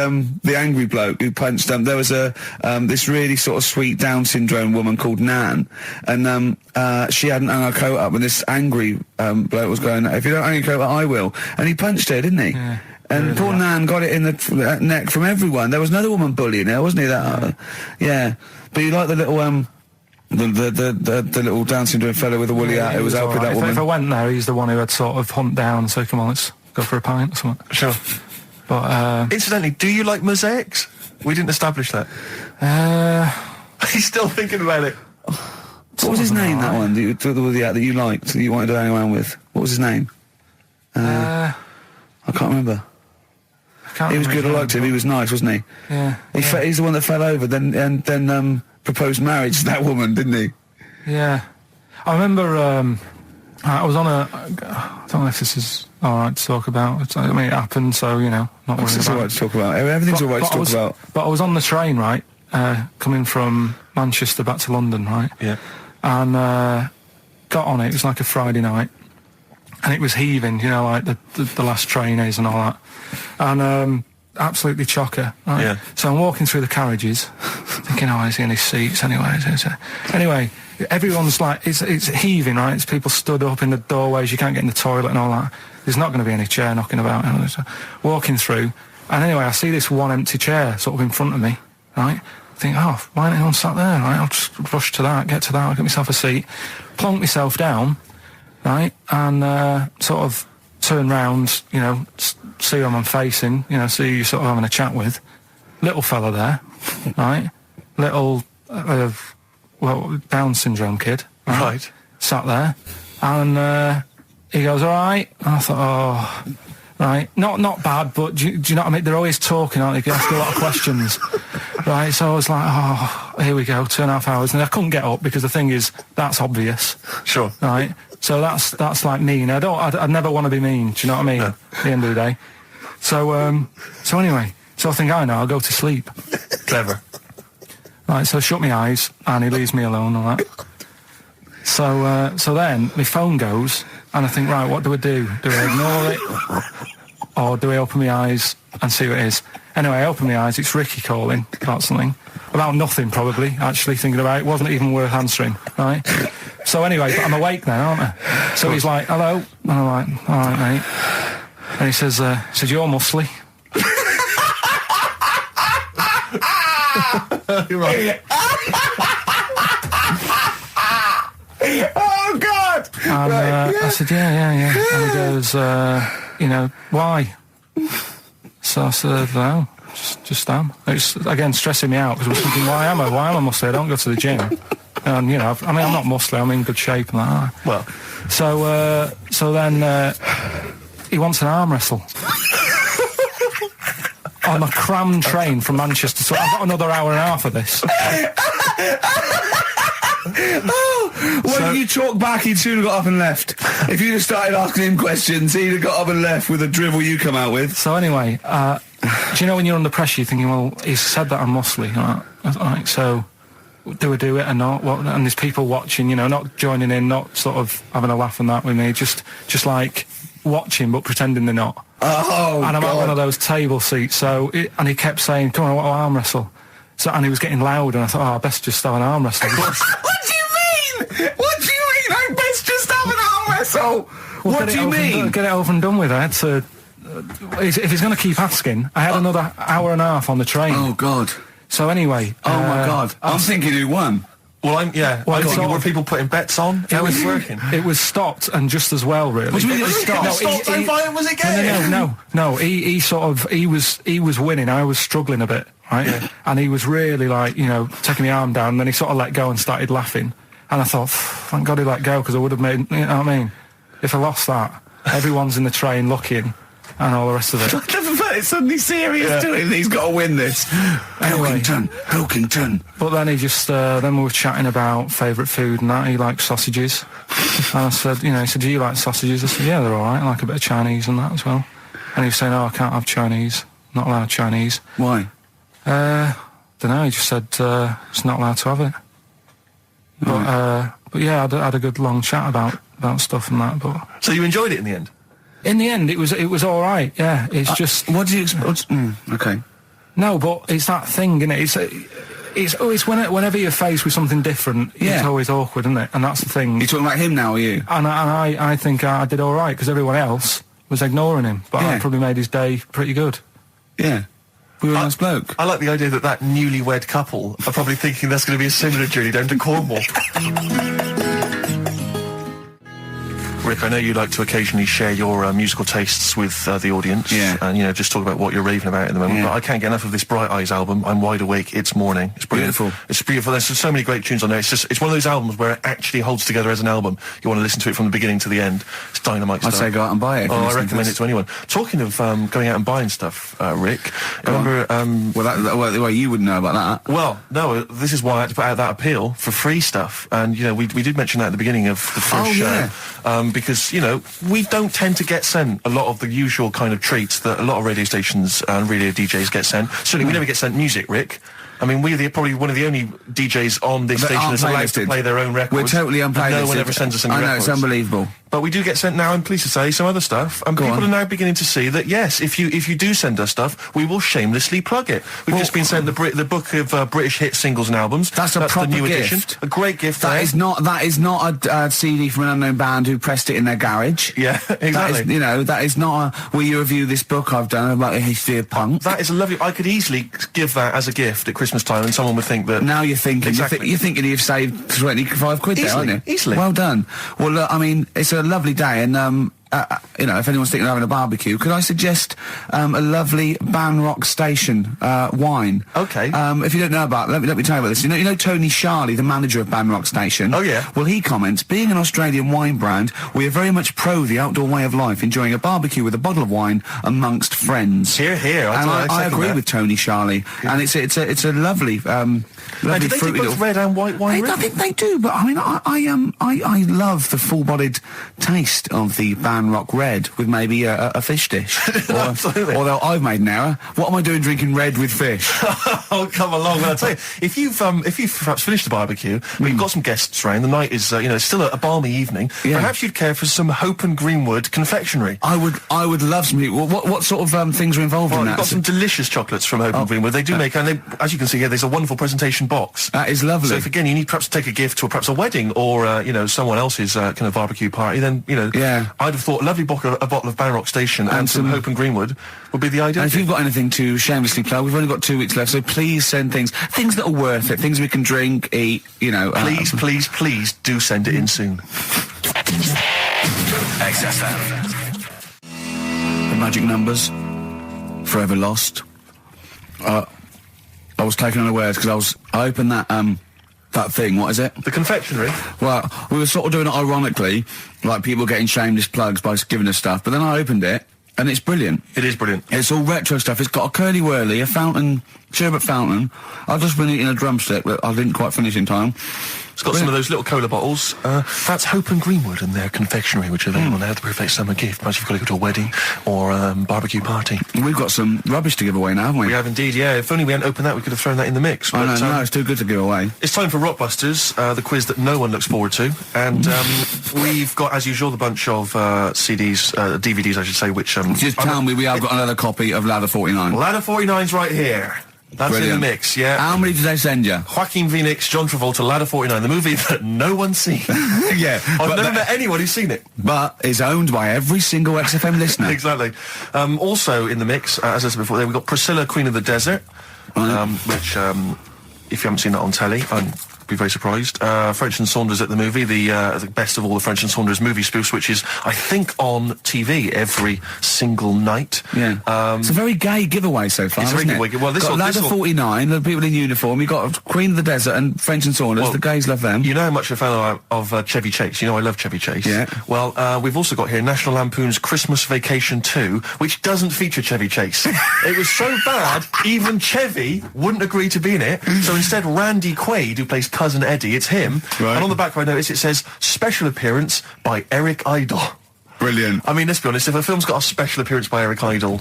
angry bloke who punched them. There was this really sort of sweet Down syndrome woman called Nan, and she hadn't hung her coat up, and this angry bloke was going, if you don't hang your coat up, I will. And he punched her, didn't he? Yeah. And poor Nan got it in the neck from everyone. There was another woman bullying her, wasn't he? Yeah. But you like the little... The little Down syndrome fellow with the woolly hat who was helping that woman. If I went there, he's the one who had sort of humped down and said, come on, let's go for a pint or something. Sure. But, incidentally, do you like mosaics? We didn't establish that. He's still thinking about it. What was his name, that one, that you liked, that you wanted to hang around with? What was his name? I can't remember. He was good, I liked him, he was nice, wasn't he? Yeah. He's the one that fell over, then proposed marriage to that woman, didn't he? Yeah. I remember, I was on I don't know if this is alright to talk about. I mean, it happened, so, not worried about it. It's alright to talk about. Everything's alright to talk about. But I was on the train, right, coming from Manchester back to London, right? Yeah. And got on it. It was like a Friday night. And it was heaving, like the last train is and all that. And absolutely chocker. Right? Yeah. So I'm walking through the carriages, thinking, is he in his seats anyway? Anyway, everyone's like, it's heaving, right? It's people stood up in the doorways, you can't get in the toilet and all that. There's not going to be any chair knocking about. So walking through, and anyway, I see this one empty chair sort of in front of me, right? I think, why ain't anyone sat there, right? I'll just rush to that, get I'll get myself a seat, plonk myself down, right? And sort of turn round, see who I'm facing, see who you're sort of having a chat with. Little fella there, right? Little, Down syndrome kid. Right. Sat there. And he goes, all right. And I thought, right. Not bad, but do you know what I mean? They're always talking, aren't they? You ask a lot of questions. Right, so I was like, here we go, 2.5 hours. And I couldn't get up because the thing is, that's obvious. Sure. Right? So that's like mean. I'd never want to be mean, do you know what I mean? No. At the end of the day. So anyway, I think, I'll go to sleep. Clever. Right, so I shut my eyes, and he leaves me alone and all that. So then, my phone goes, and I think, right, what do? Do I ignore it? Or do I open my eyes and see what it is? Anyway, I open my eyes, it's Ricky calling about something. About nothing, probably, actually, thinking about it. It wasn't even worth answering, right? So anyway, but I'm awake now, aren't I? So he's like, hello? And I'm like, all right, mate. And he says, you're muscly. Right. Oh, God! And I said, yeah. And he goes, why? So I said, no, just am. It's, again, stressing me out, because I was thinking, why am I muscly? I don't go to the gym. And, I'm not muscly, I'm in good shape and that. Well. So then he wants an arm wrestle. On a crammed train from Manchester, so I've got another hour and a half of this. When you talk back, he'd soon have got up and left. If you'd have started asking him questions, he'd have got up and left with the drivel you come out with. So anyway, do you know when you're under pressure, you're thinking, well, he's said that I'm muscly, right? So do I do it or not? And there's people watching, you know, not joining in, not sort of having a laugh and that with me, just like watching but pretending they're not. Oh, and I'm at one of those table seats, and he kept saying, come on, I want to arm wrestle. And he was getting loud, and I thought, I best just have an arm wrestle. What do you mean? What do you mean? I best just have an arm wrestle? Well, what do you mean? Get it over and done with. I had to... if he's going to keep asking, I had another hour and a half on the train. Oh, God. So anyway... Oh, my God. I'm thinking who won. Well, I'm thinking, were people putting bets on? How was it working? It was stopped, and just as well, really. What do you mean it was stopped? So violent was it getting? No. He was winning. I was struggling a bit, right? Yeah. And he was really, like, you know, taking my arm down, and then he sort of let go and started laughing. And I thought, thank God he let go, because I would have made, you know what I mean? If I lost that, everyone's in the train looking, and all the rest of it. It's suddenly serious to him. He's got to win this. Anyway, Pilkington. But then he just, then we were chatting about favourite food and that. He liked sausages. And I said, you know, he said, do you like sausages? I said, yeah, they're all right. I like a bit of Chinese and that as well. And he was saying, oh, I can't have Chinese. Not allowed Chinese. Why? Don't know. He just said, it's not allowed to have it. But yeah, I had a good long chat about stuff and that. But so you enjoyed it in the end? In the end, it was all right. Yeah, it's just. What do you expect? Okay. No, but it's that thing, isn't it? It's whenever you're faced with something different, it's always awkward, isn't it? And that's the thing. You're talking about him now, are you? And I think I did all right because everyone else was ignoring him, but I probably made his day pretty good. Yeah. We were a nice bloke. I like the idea that newlywed couple are probably thinking that's going to be a similar journey down to Cornwall. Rick, I know you like to occasionally share your musical tastes with the audience, and you know, just talk about what you're raving about at the moment. But I can't get enough of this Bright Eyes album. I'm wide awake. It's morning. It's brilliant. Beautiful. It's beautiful. There's so many great tunes on there. It's one of those albums where it actually holds together as an album. You want to listen to it from the beginning to the end. It's dynamite stuff. I'd say go out and buy it. Oh, I recommend it to anyone. Talking of going out and buying stuff, Rick, remember? Well, you wouldn't know about that. Well, no. This is why I had to put out that appeal for free stuff, and you know, we did mention that at the beginning of the first show, because you know, we don't tend to get sent a lot of the usual kind of treats that a lot of radio stations and radio DJs get sent. Certainly, we never get sent music, Rick. I mean, we're probably one of the only DJs on this station that's allowed to play their own records. We're totally unplaylisted. No one ever sends us any records. I know, it's unbelievable. But we do get sent now, I'm pleased to say, some other stuff. And people are now beginning to see that, yes, if you do send us stuff, we will shamelessly plug it. We've just been sent the book of British hit singles and albums. That's a proper the new gift. edition. A great gift. That is not a CD from an unknown band who pressed it in their garage. Yeah, exactly. That is not a, will you review this book I've done about the history of punk? That is a lovely, I could easily give that as a gift at Christmas time and someone would think that... Now you're thinking, exactly. you're thinking you've saved 25 quid there, aren't you? Easily. Well done. Well, look, I mean, it's a lovely day, and you know, if anyone's thinking of having a barbecue, could I suggest a lovely Banrock Station wine? Okay. If you don't know about it, let me tell you about this. You know Tony Charlie, the manager of Banrock Station? Oh, yeah. Well, he comments, being an Australian wine brand, we are very much pro the outdoor way of life, enjoying a barbecue with a bottle of wine amongst friends. Hear, hear. I agree with Tony Charlie, and it's a lovely, now, do they do both red and white wine? I think they do, but I mean, I love the full-bodied taste of the Banrock Red with maybe a fish dish. Absolutely. Although I've made an error. What am I doing drinking red with fish? Oh, come along. Well, I'll tell you, if you've perhaps finished the barbecue, we've got some guests around, the night is, you know, it's still a balmy evening, perhaps you'd care for some Hope and Greenwood confectionery. I would love some. What sort of things are involved in that? We've got some delicious chocolates from Hope and Greenwood. They do make, and as you can see here, there's a wonderful presentation box. That is lovely. So if, again, you need perhaps to take a gift to perhaps a wedding or, you know, someone else's kind of barbecue party, then, you know, I'd have thought a lovely bottle of Banrock Station and some Hope and Greenwood would be the ideal. And if you've got anything to shamelessly plug, we've only got 2 weeks left, so please send things that are worth it, things we can drink, eat, you know. Please do send it in soon. XFM. The magic numbers, forever lost. I was taken unawares because I opened that thing, what is it? The confectionery? Well, we were sort of doing it ironically, like people getting shameless plugs by giving us stuff, but then I opened it, and it's brilliant. It is brilliant. It's all retro stuff. It's got a curly whirly, a fountain, sherbet fountain. I've just been eating a drumstick that I didn't quite finish in time. It's got some of those little cola bottles. That's Hope and Greenwood and their confectionery, which are available now, the perfect summer gift. Once you've got to go to a wedding or barbecue party. We've got some rubbish to give away now, haven't we? We have indeed, yeah. If only we hadn't opened that, we could have thrown that in the mix. But, no, it's too good to give away. It's time for Rockbusters, the quiz that no one looks forward to. And we've got, as usual, the bunch of CDs, DVDs, I should say, which... Just tell me we have got another copy of Ladder 49. Ladder 49's right here. That's Brilliant. in the mix, yeah. How many did they send you? Joaquin Phoenix, John Travolta, Ladder 49, the movie that no one's seen. Yeah. I've never met anyone who's seen it. But it's owned by every single XFM listener. Exactly. Also in the mix, as I said before, we've got Priscilla, Queen of the Desert, which, if you haven't seen that on telly, I'd be very surprised. French and Saunders at the movie, the best of all the French and Saunders movie spoofs, which is, I think, on TV every single night. Yeah. It's a very gay giveaway so far, it's isn't very it? good. Well, this got Ladder 49, the people in uniform. You've got Queen of the Desert and French and Saunders. The gays love them. You know how much a fan of Chevy Chase. You know I love Chevy Chase. Yeah. Well, we've also got here National Lampoon's Christmas Vacation 2, which doesn't feature Chevy Chase. It was so bad, even Chevy wouldn't agree to be in it. So instead, Randy Quaid, who plays Cousin Eddie, it's him. Right. And on the back, I noticed it says special appearance by Eric Idle. Brilliant. I mean, let's be honest, if a film's got a special appearance by Eric Idle,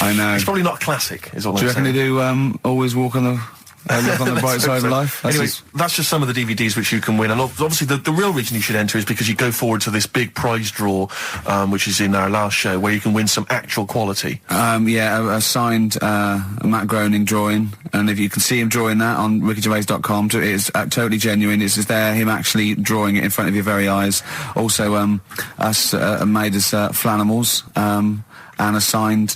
I know. It's probably not a classic, is all I'm saying. Do you reckon they do Always Walk on the... look on the bright side of life. Anyway, that's just some of the DVDs which you can win. And obviously the real reason you should enter is because you go forward to this big prize draw, which is in our last show, where you can win some actual quality. A signed Matt Groening drawing. And if you can see him drawing that on rickygervais.com, it is totally genuine. It's just there, him actually drawing it in front of your very eyes. Also, us made us Flanimals, and a signed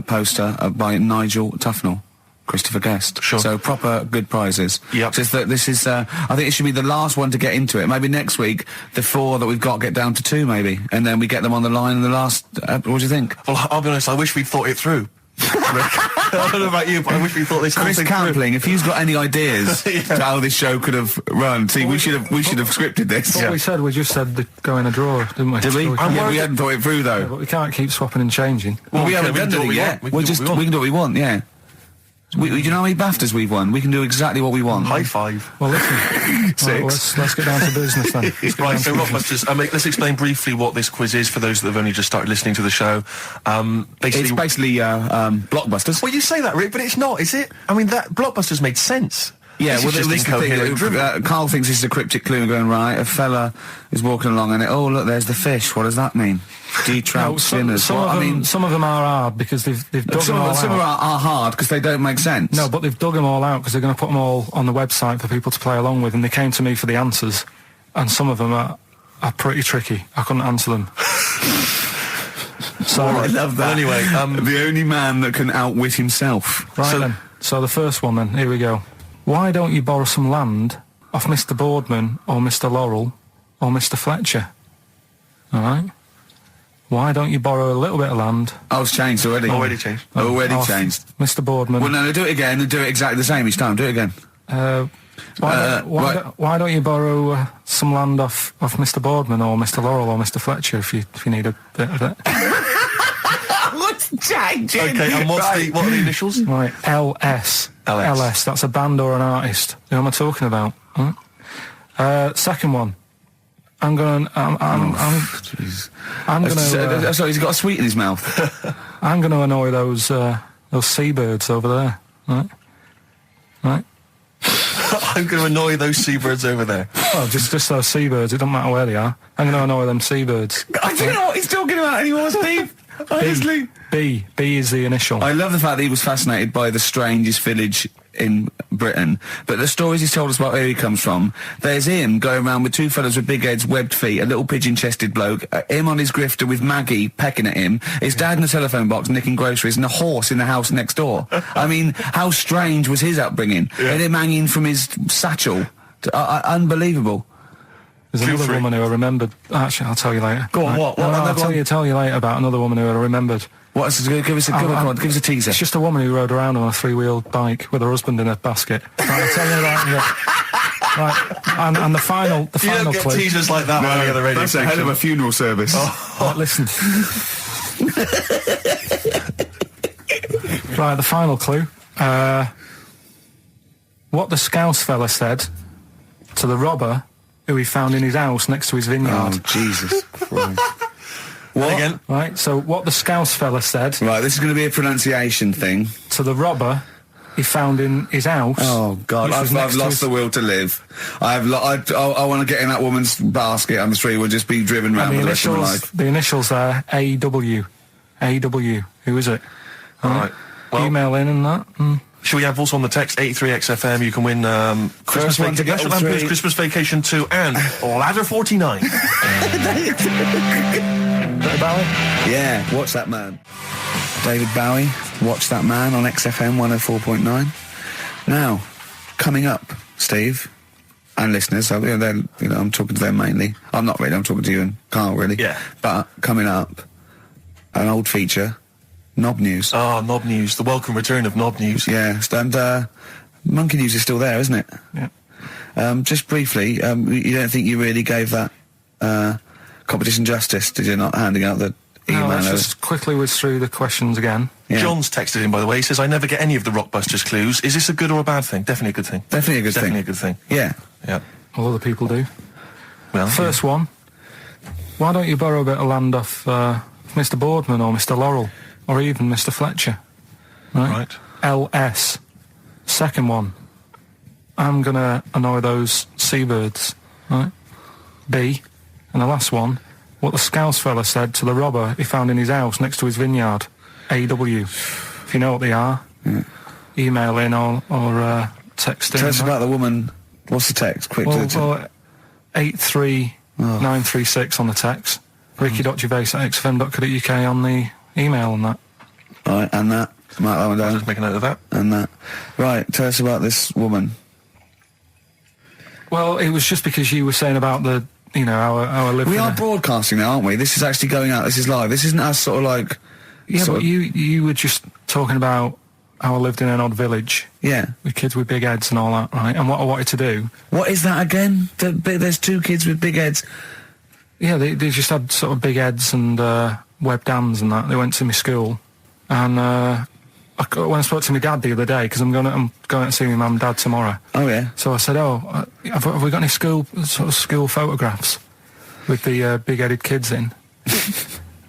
poster by Nigel Tufnell. Christopher Guest. Sure. So proper good prizes. Yep. Just that this is, I think it should be the last one to get into it. Maybe next week, the 4 that we've got get down to 2 maybe. And then we get them on the line in the last, what do you think? Well, I'll be honest, I wish we'd thought it through. I don't know about you, but I wish we thought this whole Chris thing Campling, if you've got any ideas to how this show could have run, see, we should have scripted this. What we just said to go in a drawer, didn't we? Did we? So we hadn't thought it through though. Yeah, but we can't keep swapping and changing. Well, we haven't done it yet. We can do what we want, yeah. Do you know how many BAFTAs we've won? We can do exactly what we want. High five. Well, listen. 6. Right, let's get down to business then. Right, so Rockbusters, let's explain briefly what this quiz is for those that have only just started listening to the show. It's basically Blockbusters. Well, you say that, Rick, but it's not, is it? I mean, that Blockbusters made sense. Yeah, well, this thing, Carl thinks this is a cryptic clue going, right, a fella is walking along and oh, look, there's the fish. What does that mean? Trout spinners. Some of them are hard because they've dug them all out. Some are hard because they don't make sense. No, but they've dug them all out because they're going to put them all on the website for people to play along with, and they came to me for the answers, and some of them are pretty tricky. I couldn't answer them. So I love that. Well, anyway, the only man that can outwit himself. Right then. So the first one then, here we go. Why don't you borrow some land off Mr. Boardman or Mr. Laurel or Mr. Fletcher? All right? Why don't you borrow a little bit of land? Oh, it's changed already. Already changed. Already changed. Mr. Boardman. Well, no, do it again and do it exactly the same each time. Do it again. Why don't you borrow some land off Mr. Boardman or Mr. Laurel or Mr. Fletcher if you need a bit of it? What's changing? Okay, and what are the initials? Right, LS. LS. That's a band or an artist. You know what I'm talking about? Right? Second one. I'm gonna. Sorry, he's got a sweet in his mouth. I'm gonna annoy those seabirds over there. Right. I'm going to annoy those seabirds over there. Well, just those seabirds. It doesn't matter where they are. I'm going to annoy them seabirds. I don't know what he's talking about anymore, Steve. Honestly. B is the initial. I love the fact that he was fascinated by the strangest village in Britain, but the stories he's told us about where he comes from, there's him going around with 2 fellas with big heads, webbed feet, a little pigeon-chested bloke, him on his grifter with Maggie pecking at him, his dad in the telephone box nicking groceries, and a horse in the house next door. I mean, how strange was his upbringing? Yeah. And him hanging from his satchel. Unbelievable. There's another woman who I remembered. Actually, I'll tell you later. Go on, what? I'll tell you later about another woman who I remembered. What? Give us a teaser. It's just a woman who rode around on a 3-wheeled bike with her husband in a basket. Right, I'll tell you that. Right, and the final you don't get clue. teasers like that on any other radio That's a hell of a funeral service. Right, listen. Right, the final clue. What the Scouse fella said to the robber who he found in his house next to his vineyard. Oh, Jesus Christ. What? Again? Right, so what the Scouse fella said... Right, this is going to be a pronunciation thing. To the robber he found in his house... Oh, God, I've lost the will to live. I want to get in that woman's basket on the street. We'll just be driven round for the rest of my life. The initials there, A.W. A.W. Who is it? All right. Well, email in and that. Should we have also on the text 83XFM? You can win Christmas vacation to and Ladder 49. David Bowie? Yeah, Watch That Man. David Bowie, Watch That Man on XFM 104.9. Now, coming up, Steve, and listeners, I'm talking to them mainly. I'm not really, I'm talking to you and Carl, really. Yeah. But coming up, an old feature, Knob News. Oh, Knob News, the welcome return of Knob News. Yeah, and Monkey News is still there, isn't it? Yeah. Just briefly, you don't think you really gave that competition justice, did you, not handing out the email? Let's just quickly whiz through the questions again. Yeah. John's texted in, by the way. He says, I never get any of the Rockbusters clues. Is this a good or a bad thing? Definitely a good thing. Definitely a good thing. Definitely a good thing. Yeah. Yeah. All other people do. Well, First one. Why don't you borrow a bit of land off Mr. Boardman or Mr. Laurel or even Mr. Fletcher? Right. LS. Second one. I'm gonna annoy those seabirds. Right. B. And the last one. What the Scouse fella said to the robber he found in his house next to his vineyard. AW. If you know what they are, email in or text in. Tell us about the woman. What's the text? Quick. Well, 83936 on the text. ricky.gervais@xfm.co.uk on the email and that. Right, and that. Mark that one down. Just make a note of that. And that. Right, tell us about this woman. Well, it was just because you were saying about the, our living. We are broadcasting now, aren't we? This is actually going out. This is live. This isn't us sort of like... Yeah, but you were just talking about how I lived in an odd village. Yeah. With kids with big heads and all that, right? And what I wanted to do... What is that again? There's two kids with big heads. Yeah, they just had sort of big heads and webbed hands and that. They went to my school. And when I spoke to my dad the other day, because I'm going to see my mum and dad tomorrow. Oh, yeah. So I said, have we got any school photographs with the big-headed kids in?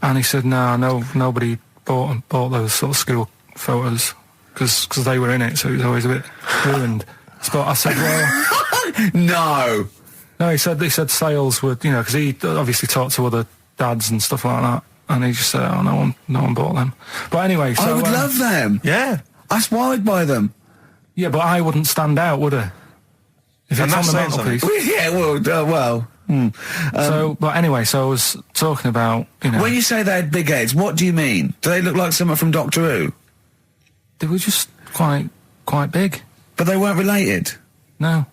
And he said, no, nobody bought those sort of school photos because they were in it, so it was always a bit ruined. So I said, well... No, he said sales were, because he obviously talked to other dads and stuff like that, and he just said, no one bought them. But anyway, so... I would love them. Yeah. That's why I'd buy them. Yeah, but I wouldn't stand out, would I? If it's on the mantelpiece. Yeah, well... But anyway, so I was talking about, When you say they had big heads, what do you mean? Do they look like someone from Doctor Who? They were just quite big. But they weren't related? No.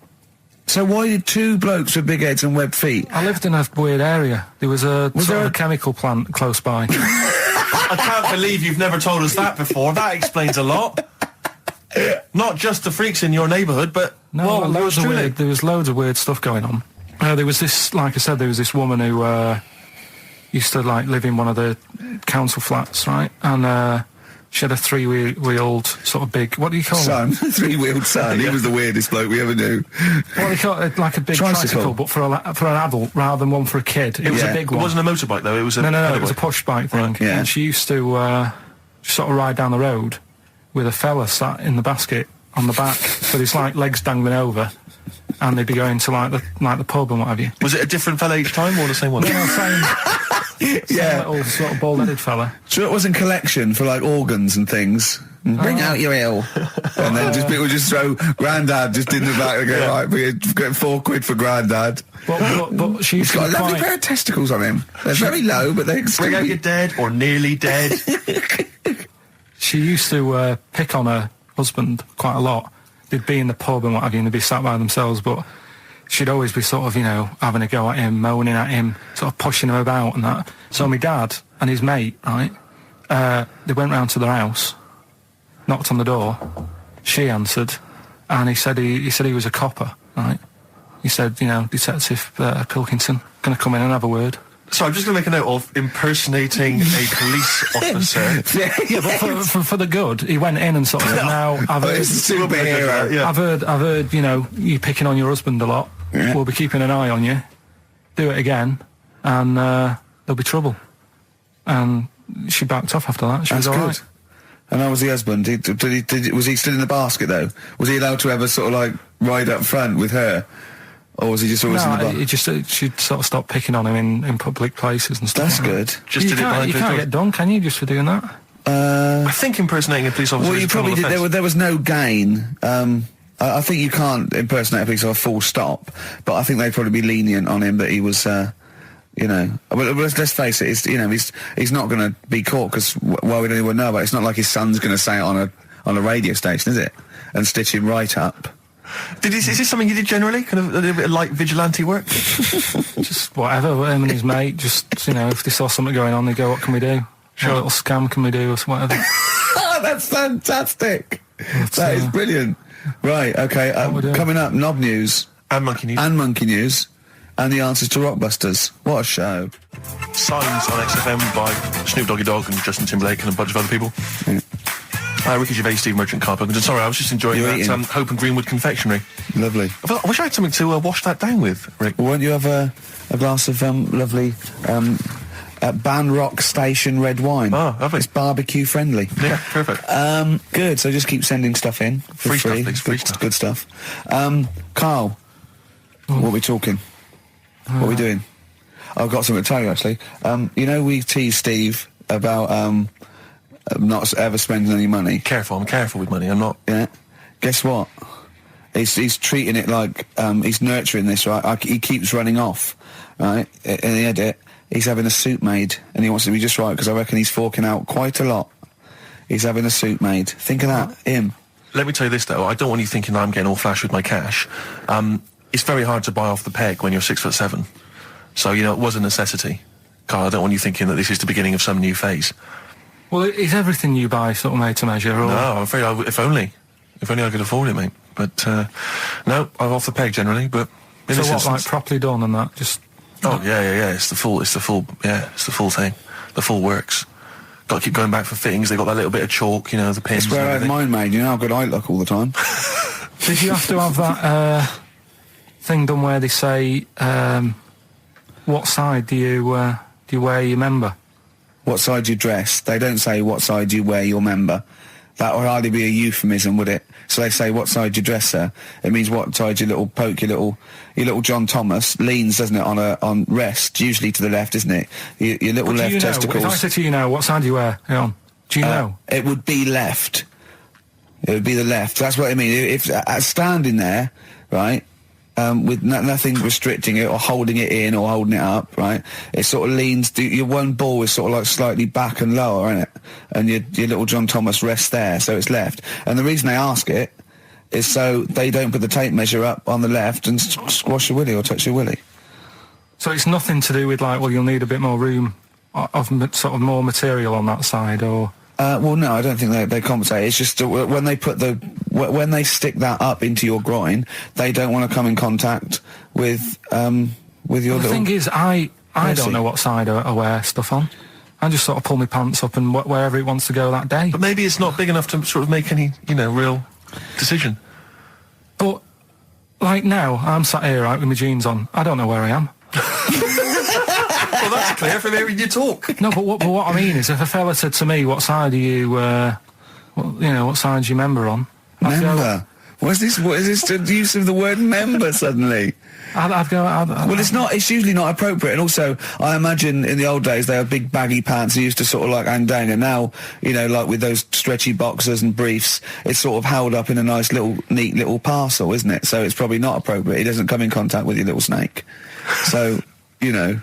So why did two blokes with big heads and webbed feet? I lived in a weird area. There was a chemical plant close by. I can't believe you've never told us that before. That explains a lot. Not just the freaks in your neighbourhood, but... No, there was loads of weird stuff going on. There was this, like I said, there was this woman who used to live in one of the council flats, right? And she had a three-wheeled sort of big, what do you call it? Three-wheeled son. He was the weirdest bloke we ever knew. What do you call it? Like a big tricycle, but for an adult rather than one for a kid. It was a big one. It wasn't a motorbike though. It was a no. It was a push bike thing. Right. Yeah. And she used to sort of ride down the road with a fella sat in the basket on the back with his legs dangling over. And they'd be going to the pub and what have you. Was it a different fella each time or the same one? No, same little sort of bald-headed fella. So it wasn't collection for organs and things. Bring out your ill. And then people just throw Grandad just in the back and go, right, we get £4 for Grandad. But she's got a lovely pair of testicles on him. They're very low, but they're bring out your dead or nearly dead. She used to pick on her husband quite a lot. They'd be in the pub and what have you, and they'd be sat by themselves, but she'd always be sort of, having a go at him, moaning at him, sort of pushing him about and that. So my dad and his mate, right, they went round to their house, knocked on the door, she answered, and he said he was a copper, right? He said, Detective Pilkington, gonna come in and have a word. So I'm just going to make a note of impersonating a police officer. Yeah, but for the good, he went in and sort of said, now, I've heard, superhero. I've heard, you picking on your husband a lot. we'll be keeping an eye on you. Do it again, and there'll be trouble. And she backed off after that. She was all right. And how was the husband? Was he still in the basket, though? Was he allowed to ever sort of, like, ride up front with her? Or was he just always in the basket? She'd sort of stopped picking on him in public places and stuff. That's good. You can't get done, can you, just for doing that? I think impersonating a police officer well, you probably did. There was no gain. I think you can't impersonate a police officer full stop, but I think they'd probably be lenient on him that he was, you know. But let's face it, he's not going to be caught because why would anyone know about it? It's not like his son's going to say it on a radio station, is it? And stitch him right up. Is this something you did generally? Kind of a little bit of light vigilante work? Just whatever, him and his mate, just, you know, if they saw something going on, they go, what can we do? Sure. What little scam can we do, or whatever. Oh, that's fantastic. That is brilliant. Right, okay, coming up, Knob News. And Monkey News. And Monkey News. And the answers to Rockbusters. What a show. Signs on XFM by Snoop Doggy Dogg and Justin Timberlake and a bunch of other people. Yeah. Ricky Gervais, Steve Merchant, Karl Pilkington. Sorry, I was just enjoying that Hope and Greenwood confectionery. Lovely. I wish I had something to wash that down with, Rick. Well, won't you have a glass of lovely Banrock Station red wine? Oh, lovely. It's barbecue friendly. Yeah, perfect. Good, so just keep sending stuff in. For free. Stuff, please. Free stuff. Good stuff. Carl, what are we talking? What are we doing? I've got something to tell you, actually. You know, we teased Steve about not ever spending any money. I'm careful with money, I'm not. Yeah. Guess what? He's treating it like, he's nurturing this, right? He keeps running off, right? In the edit, he's having a suit made, and he wants to be just right, because I reckon he's forking out quite a lot. He's having a suit made. Think of that, him. Let me tell you this, though. I don't want you thinking I'm getting all flash with my cash. It's very hard to buy off the peg when you're 6'7". So, you know, it was a necessity. Carl, I don't want you thinking that this is the beginning of some new phase. Well, is everything you buy sort of made to measure? Or? No, I'm afraid if only I could afford it, mate. But, no, I'm off the peg generally, but... So what, like properly done and that? Just... Oh, yeah, it's the full thing. The full works. Got to keep going back for fittings. They got that little bit of chalk, you know, the pins. That's where I had mine made. You know how good I look all the time. Did you have to have that thing done where they say what side do you wear your member? What side you dress? They don't say what side you wear your member. That would hardly be a euphemism, would it? So they say what side you dress, sir. It means what side your little John Thomas leans, doesn't it, on rest, usually to the left, isn't it? Your little left testicles. If I said to you now, what side do you wear? Hang on. Do you know? It would be left. It would be the left. That's what I mean. If standing there, right, with nothing restricting it or holding it in or holding it up, right, it sort of leans, your one ball is sort of like slightly back and lower, isn't it? And your little John Thomas rests there, so it's left. And the reason they ask it is so they don't put the tape measure up on the left and squash your willy or touch your willy. So it's nothing to do with, like, well, you'll need a bit more room of sort of more material on that side, or... Well, no, I don't think they compensate. It's just when they stick that up into your groin, they don't want to come in contact with your little... The thing is, I don't know what side I wear stuff on. I just sort of pull my pants up and wherever it wants to go that day. But maybe it's not big enough to sort of make any, you know, real decision. But, like now, I'm sat here, right, with my jeans on. I don't know where I am. Well, that's clear from hearing you talk. No, but what I mean is, if a fella said to me, what side are you, what side's your member on? Member? What is this the use of the word member suddenly? I'd go... Well, it's usually not appropriate, and also, I imagine in the old days they had big baggy pants, they used to sort of like hang down, and now, you know, like with those stretchy boxers and briefs, it's sort of held up in a nice little, neat little parcel, isn't it? So it's probably not appropriate, it doesn't come in contact with your little snake. So, you know...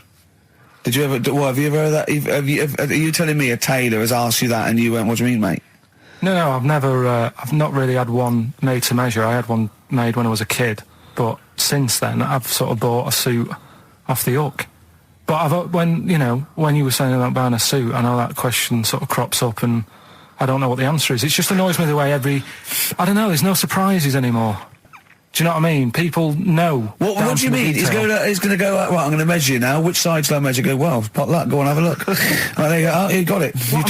Did you ever... What, have you ever heard that? Are you telling me a tailor has asked you that and you went, what do you mean, mate? No, I've never... I've not really had one made to measure. I had one made when I was a kid. But since then, I've sort of bought a suit off the hook. But when you were saying about buying a suit, I know that question sort of crops up and I don't know what the answer is. It just annoys me the way I don't know, there's no surprises anymore. Do you know what I mean? People know. What do you mean? He's going to go, right, I'm going to measure you now. Which side shall I measure? Go, well, pot luck, go on, have a look. Right, there you go. Oh, you got it. What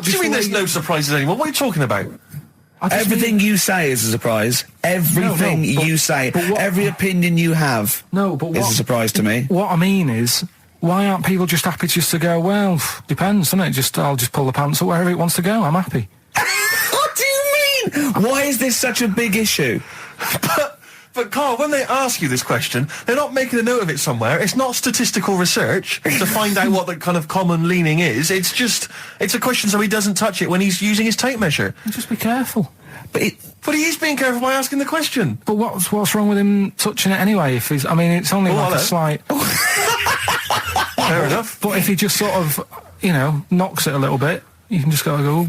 do you mean there's no surprises anymore? What are you talking about? Everything you say is a surprise. Everything you say, every opinion you have is a surprise to me. What I mean is, why aren't people just happy just to go, well, depends, doesn't it? I'll just pull the pants up wherever it wants to go. I'm happy. What do you mean? Why is this such a big issue? But Carl, when they ask you this question, they're not making a note of it somewhere. It's not statistical research to find out what the kind of common leaning is. It's a question so he doesn't touch it when he's using his tape measure. Just be careful. But he is being careful by asking the question. But what's wrong with him touching it anyway? If he's, I mean, it's only a slight. Fair enough. But if he just sort of, knocks it a little bit, you can just go.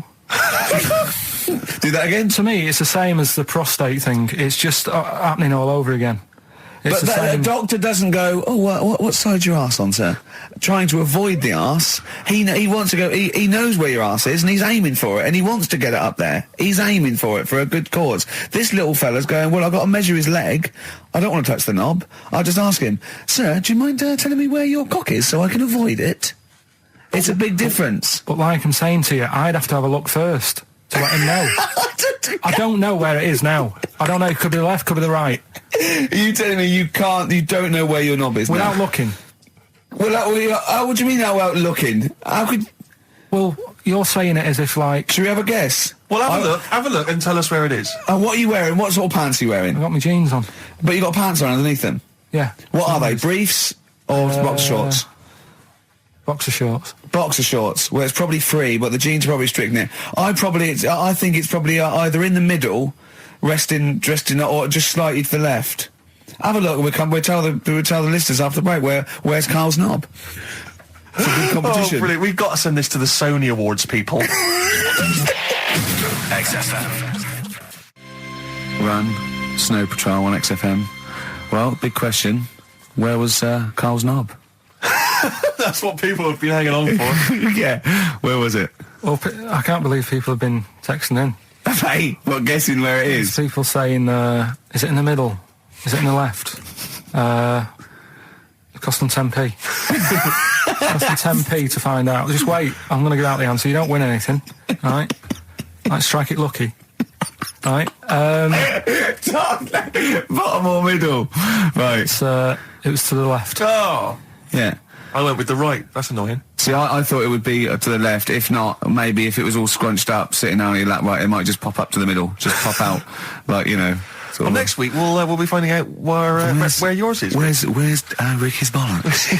Do that again? To me, it's the same as the prostate thing. It's just happening all over again. But the doctor doesn't go, what side's your arse on, sir? Trying to avoid the arse. He wants to go, he knows where your arse is and he's aiming for it and he wants to get it up there. He's aiming for it for a good cause. This little fella's going, well, I've got to measure his leg. I don't want to touch the knob. I'll just ask him, sir, do you mind telling me where your cock is so I can avoid it? It's a big difference. But like I'm saying to you, I'd have to have a look first to let him know. I don't know where it is now. I don't know. It could be the left, could be the right. Are you telling me you don't know where your knob is without now? looking? Well, what do you mean without looking? How could... Well, you're saying it as if like... Should we have a guess? Well, have a look and tell us where it is. What are you wearing? What sort of pants are you wearing? I've got my jeans on. But you got pants on underneath them? Yeah. What are they? Briefs or boxer shorts? Boxer shorts. Boxer shorts. Well, it's probably free, but the jeans are probably stricken it. I think it's probably either in the middle, dressed in, or just slightly to the left. Have a look. We'll tell the listeners after the break where's Carl's knob. It's a good competition. Oh, brilliant! We've got to send this to the Sony Awards people. XFM. Run, Snow Patrol on XFM. Well, big question. Where was Carl's knob? That's what people have been hanging on for. Yeah. Where was it? Well, I can't believe people have been texting in. Hey, guessing where it is? People saying, is it in the middle? Is it in the left? It cost them 10p. It cost them 10p to find out. Just wait, I'm going to give out the answer. You don't win anything, right? Like, strike it lucky. Right? Bottom or middle? Right. It was to the left. Oh! Yeah. I went with the right. That's annoying. See, I thought it would be to the left. If not, maybe if it was all scrunched up, sitting down on your lap, right, it might just pop up to the middle. Just pop out, like, Well, next week we'll be finding out where yours is. Where's Ricky's bollocks?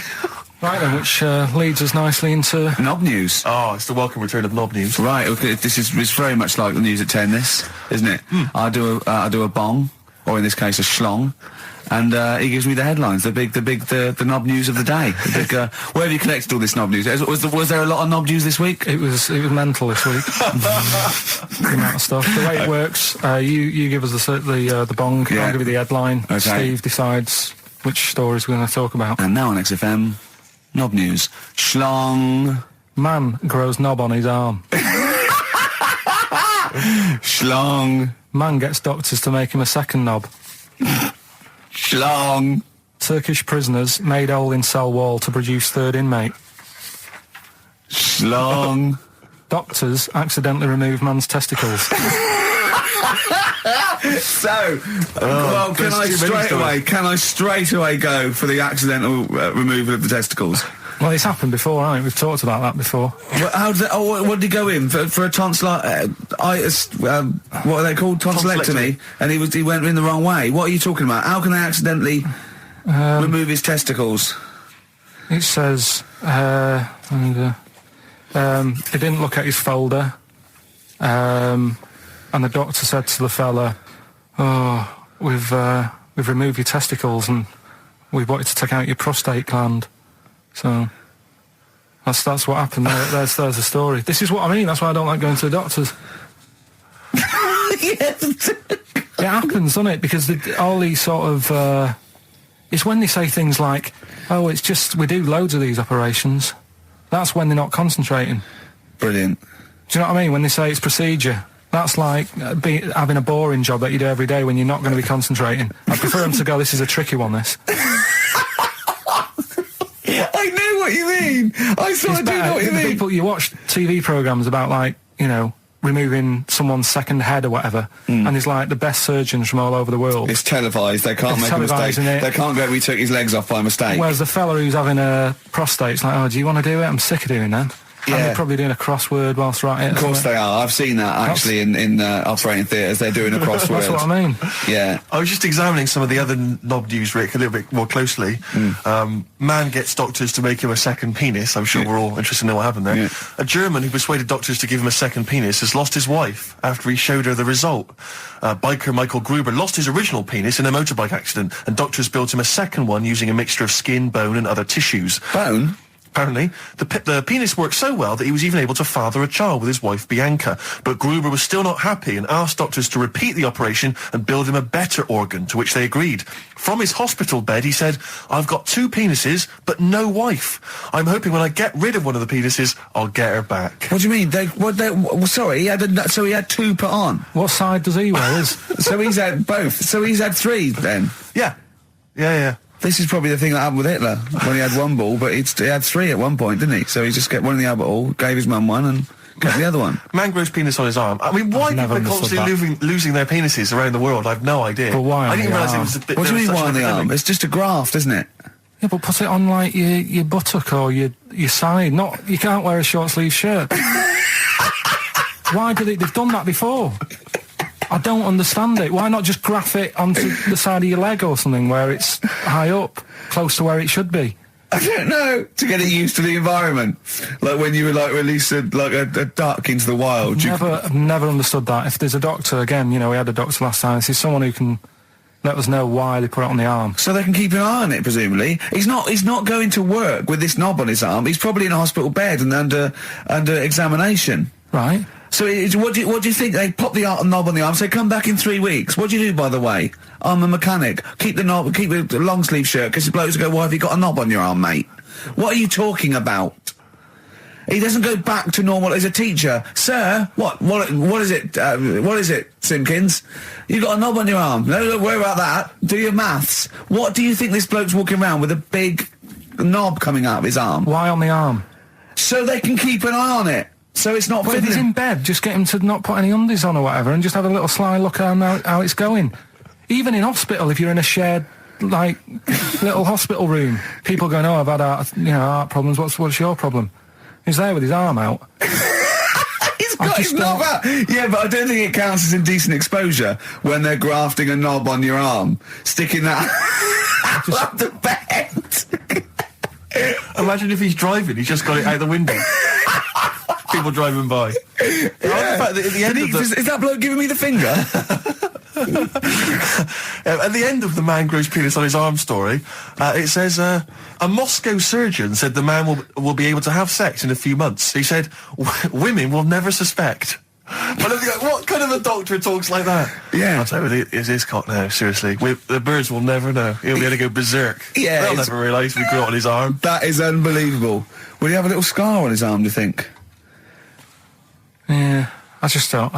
Right then, which leads us nicely into knob news. Oh, it's the welcome return of knob news. Right, okay, it's very much like the news at 10. This, isn't it? I do a bong, or in this case a schlong. And he gives me the headlines, the knob news of the day. Where have you collected all this knob news? Was there a lot of knob news this week? It was mental this week. The amount of stuff. The way it works, you give us the bong. Yeah. I'll give you the headline. Okay. Steve decides which stories we're going to talk about. And now on XFM, knob news. Schlong. Man grows knob on his arm. Schlong. Man gets doctors to make him a second knob. Schlong. Turkish prisoners made hole in cell wall to produce third inmate. Schlong. Doctors accidentally remove man's testicles. So, well, can I straight away go for the accidental removal of the testicles? Well, it's happened before, right? We've talked about that before. Well, what did he go in for a tonsillitis? What are they called? Tonsillectomy. And he went in the wrong way. What are you talking about? How can they accidentally remove his testicles? It says, he didn't look at his folder, and the doctor said to the fella, "Oh, we've removed your testicles and we wanted to take out your prostate gland." So that's what happened. There's the story. This is what I mean. That's why I don't like going to the doctors. It happens, doesn't it? Because all these sort of it's when they say things like, "Oh, it's just we do loads of these operations." That's when they're not concentrating. Brilliant. Do you know what I mean? When they say it's procedure, that's like having a boring job that you do every day when you're not going to be concentrating. I prefer them to go, "This is a tricky one, this." I know what you mean. I sort of do know what you mean. You watch TV programmes about, like, removing someone's second head or whatever, and he's like the best surgeons from all over the world. It's televised. They can't make a mistake. They can't go, we took his legs off by mistake. Whereas the fella who's having a prostate's like, oh, do you want to do it? I'm sick of doing that. Yeah. And they're probably doing a crossword whilst we're at it. Of course they are. I've seen that actually in operating theatres. They're doing a crossword. That's what I mean. Yeah. I was just examining some of the other knob news, Rick, a little bit more closely. Man gets doctors to make him a second penis. I'm sure we're all interested to know what happened there. Yeah. A German who persuaded doctors to give him a second penis has lost his wife after he showed her the result. Biker Michael Gruber lost his original penis in a motorbike accident, and doctors built him a second one using a mixture of skin, bone and other tissues. Bone? Apparently, the penis worked so well that he was even able to father a child with his wife Bianca. But Gruber was still not happy and asked doctors to repeat the operation and build him a better organ, to which they agreed. From his hospital bed, he said, "I've got 2 penises, but no wife. I'm hoping when I get rid of one of the penises, I'll get her back." What do you mean? Sorry, he had 2 put on. What side does he wear? So he's had both. So he's had 3 then? Yeah. Yeah. This is probably the thing that happened with Hitler, when he had 1 ball, but he had 3 at one point, didn't he? So he just kept one in the Albert Hall, gave his mum one, and kept the other one. Man grows penis on his arm. I mean, why people are constantly losing their penises around the world? I've no idea. But why on I didn't the realise it arm? was a bit... What do you mean why on the epidemic. arm? It's just a graft, isn't it? Yeah, but put it on like your buttock or your side. You can't wear a short sleeve shirt. Why did they've done that before? I don't understand it. Why not just graph it onto the side of your leg or something where it's high up, close to where it should be? I don't know. To get it used to the environment. Like when you were like released a duck into the wild. I've never understood that. If there's a doctor, again, we had a doctor last time, this is someone who can let us know why they put it on the arm. So they can keep an eye on it, presumably. He's not going to work with this knob on his arm. He's probably in a hospital bed and under examination. Right. So what do you think? They pop the knob on the arm, say, come back in 3 weeks. What do you do, by the way? I'm a mechanic. Keep the long sleeve shirt, because the blokes go, why have you got a knob on your arm, mate? What are you talking about? He doesn't go back to normal as a teacher. Sir, what is it, Simpkins? You got a knob on your arm. No, don't worry about that. Do your maths. What do you think this bloke's walking around with a big knob coming out of his arm? Why on the arm? So they can keep an eye on it. So it's not... But if he's in bed, just get him to not put any undies on or whatever and just have a little sly look at how it's going. Even in hospital, if you're in a shared, little hospital room, people going, oh, I've had heart problems, what's your problem? He's there with his arm out. He's got his knob out! Yeah, but I don't think it counts as indecent exposure when they're grafting a knob on your arm, sticking that up the bed. Imagine if he's driving, he's just got it out the window. People driving by. Yeah. At the end Is that bloke giving me the finger? At the end of the man grows penis on his arm story, it says, a Moscow surgeon said the man will be able to have sex in a few months. He said, women will never suspect. But what kind of a doctor talks like that? Yeah. I'll tell you, it's his cock now, seriously. The birds will never know. He'll be able to go berserk. Yeah. They'll never realise we grew it on his arm. That is unbelievable. Will he have a little scar on his arm, do you think? Yeah, I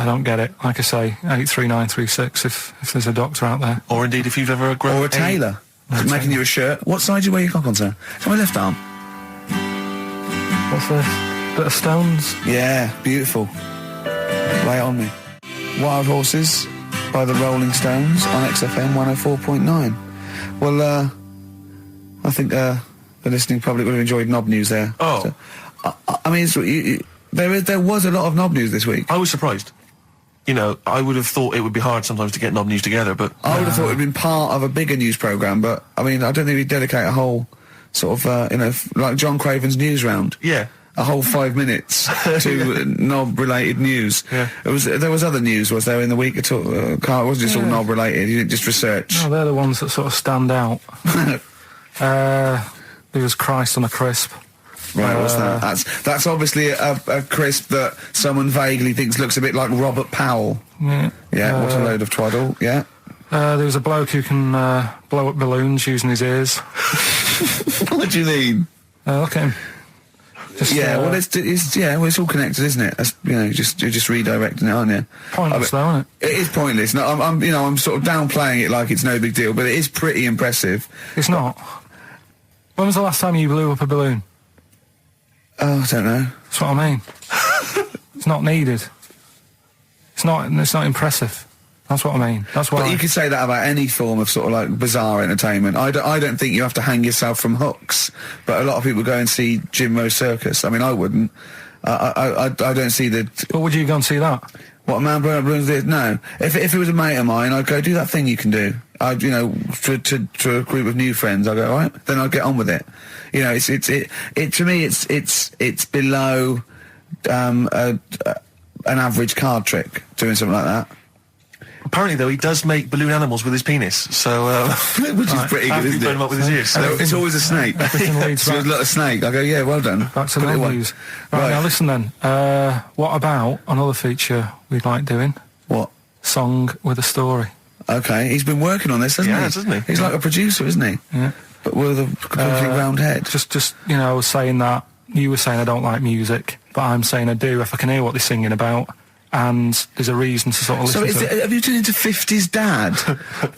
don't get it. Like I say, 83936 if there's a doctor out there. Or indeed if you've ever grown... Or a tailor. Making you a shirt. What side do you wear your cock on, sir? It's on my left arm. What's this? Bit of stones? Yeah, beautiful. Lay it on me. Wild Horses by the Rolling Stones on XFM 104.9. Well, I think the listening public would have enjoyed knob news there. Oh. So, I mean, there was a lot of knob news this week. I was surprised. I would have thought it would be hard sometimes to get knob news together, but... I would have thought it would have been part of a bigger news programme, but, I mean, I don't think we'd dedicate a whole sort of, like John Craven's news round. Yeah. A whole 5 minutes to knob-related news. Yeah. There was other news, was there, in the week at all? Carl, it wasn't just all knob-related, you didn't just research. No, they're the ones that sort of stand out. There was Christ on a crisp. Right, what's that? That's obviously a crisp that someone vaguely thinks looks a bit like Robert Powell. Yeah. Yeah, what a load of twaddle, yeah. There was a bloke who can blow up balloons using his ears. What do you mean? Look at him. Well, it's all connected, isn't it? That's, you're just redirecting it, aren't you? Pointless, though, isn't it? It is pointless. No, I'm sort of downplaying it like it's no big deal, but it is pretty impressive. It's not. When was the last time you blew up a balloon? Oh, I don't know. That's what I mean. It's not needed. It's not impressive. That's what I mean. That's why. But you could say that about any form of sort of like bizarre entertainment. I don't think you have to hang yourself from hooks. But a lot of people go and see Jim Rose Circus. I mean, I wouldn't. I don't see the. But would you go and see that? What, a man blowing up balloons did? No. If it was a mate of mine, I'd go do that thing you can do. You know, to a group of new friends, I go, all right, then I'd get on with it. You know, it to me, it's below an average card trick doing something like that. Apparently, though, he does make balloon animals with his penis, so which is pretty good, isn't it? Him up with his ears. So it's always a snake. So a little snake. I go, yeah, well done. Back to the news. Right, now listen then. What about another feature we'd like doing? What? Song with a story. Okay, he's been working on this, hasn't he? He's like a producer, isn't he? Yeah. But with a completely round head. Just you know, saying that you were saying I don't like music, but I'm saying I do if I can hear what they're singing about. And there's a reason to sort of listen to it. Have you turned into 50s dad?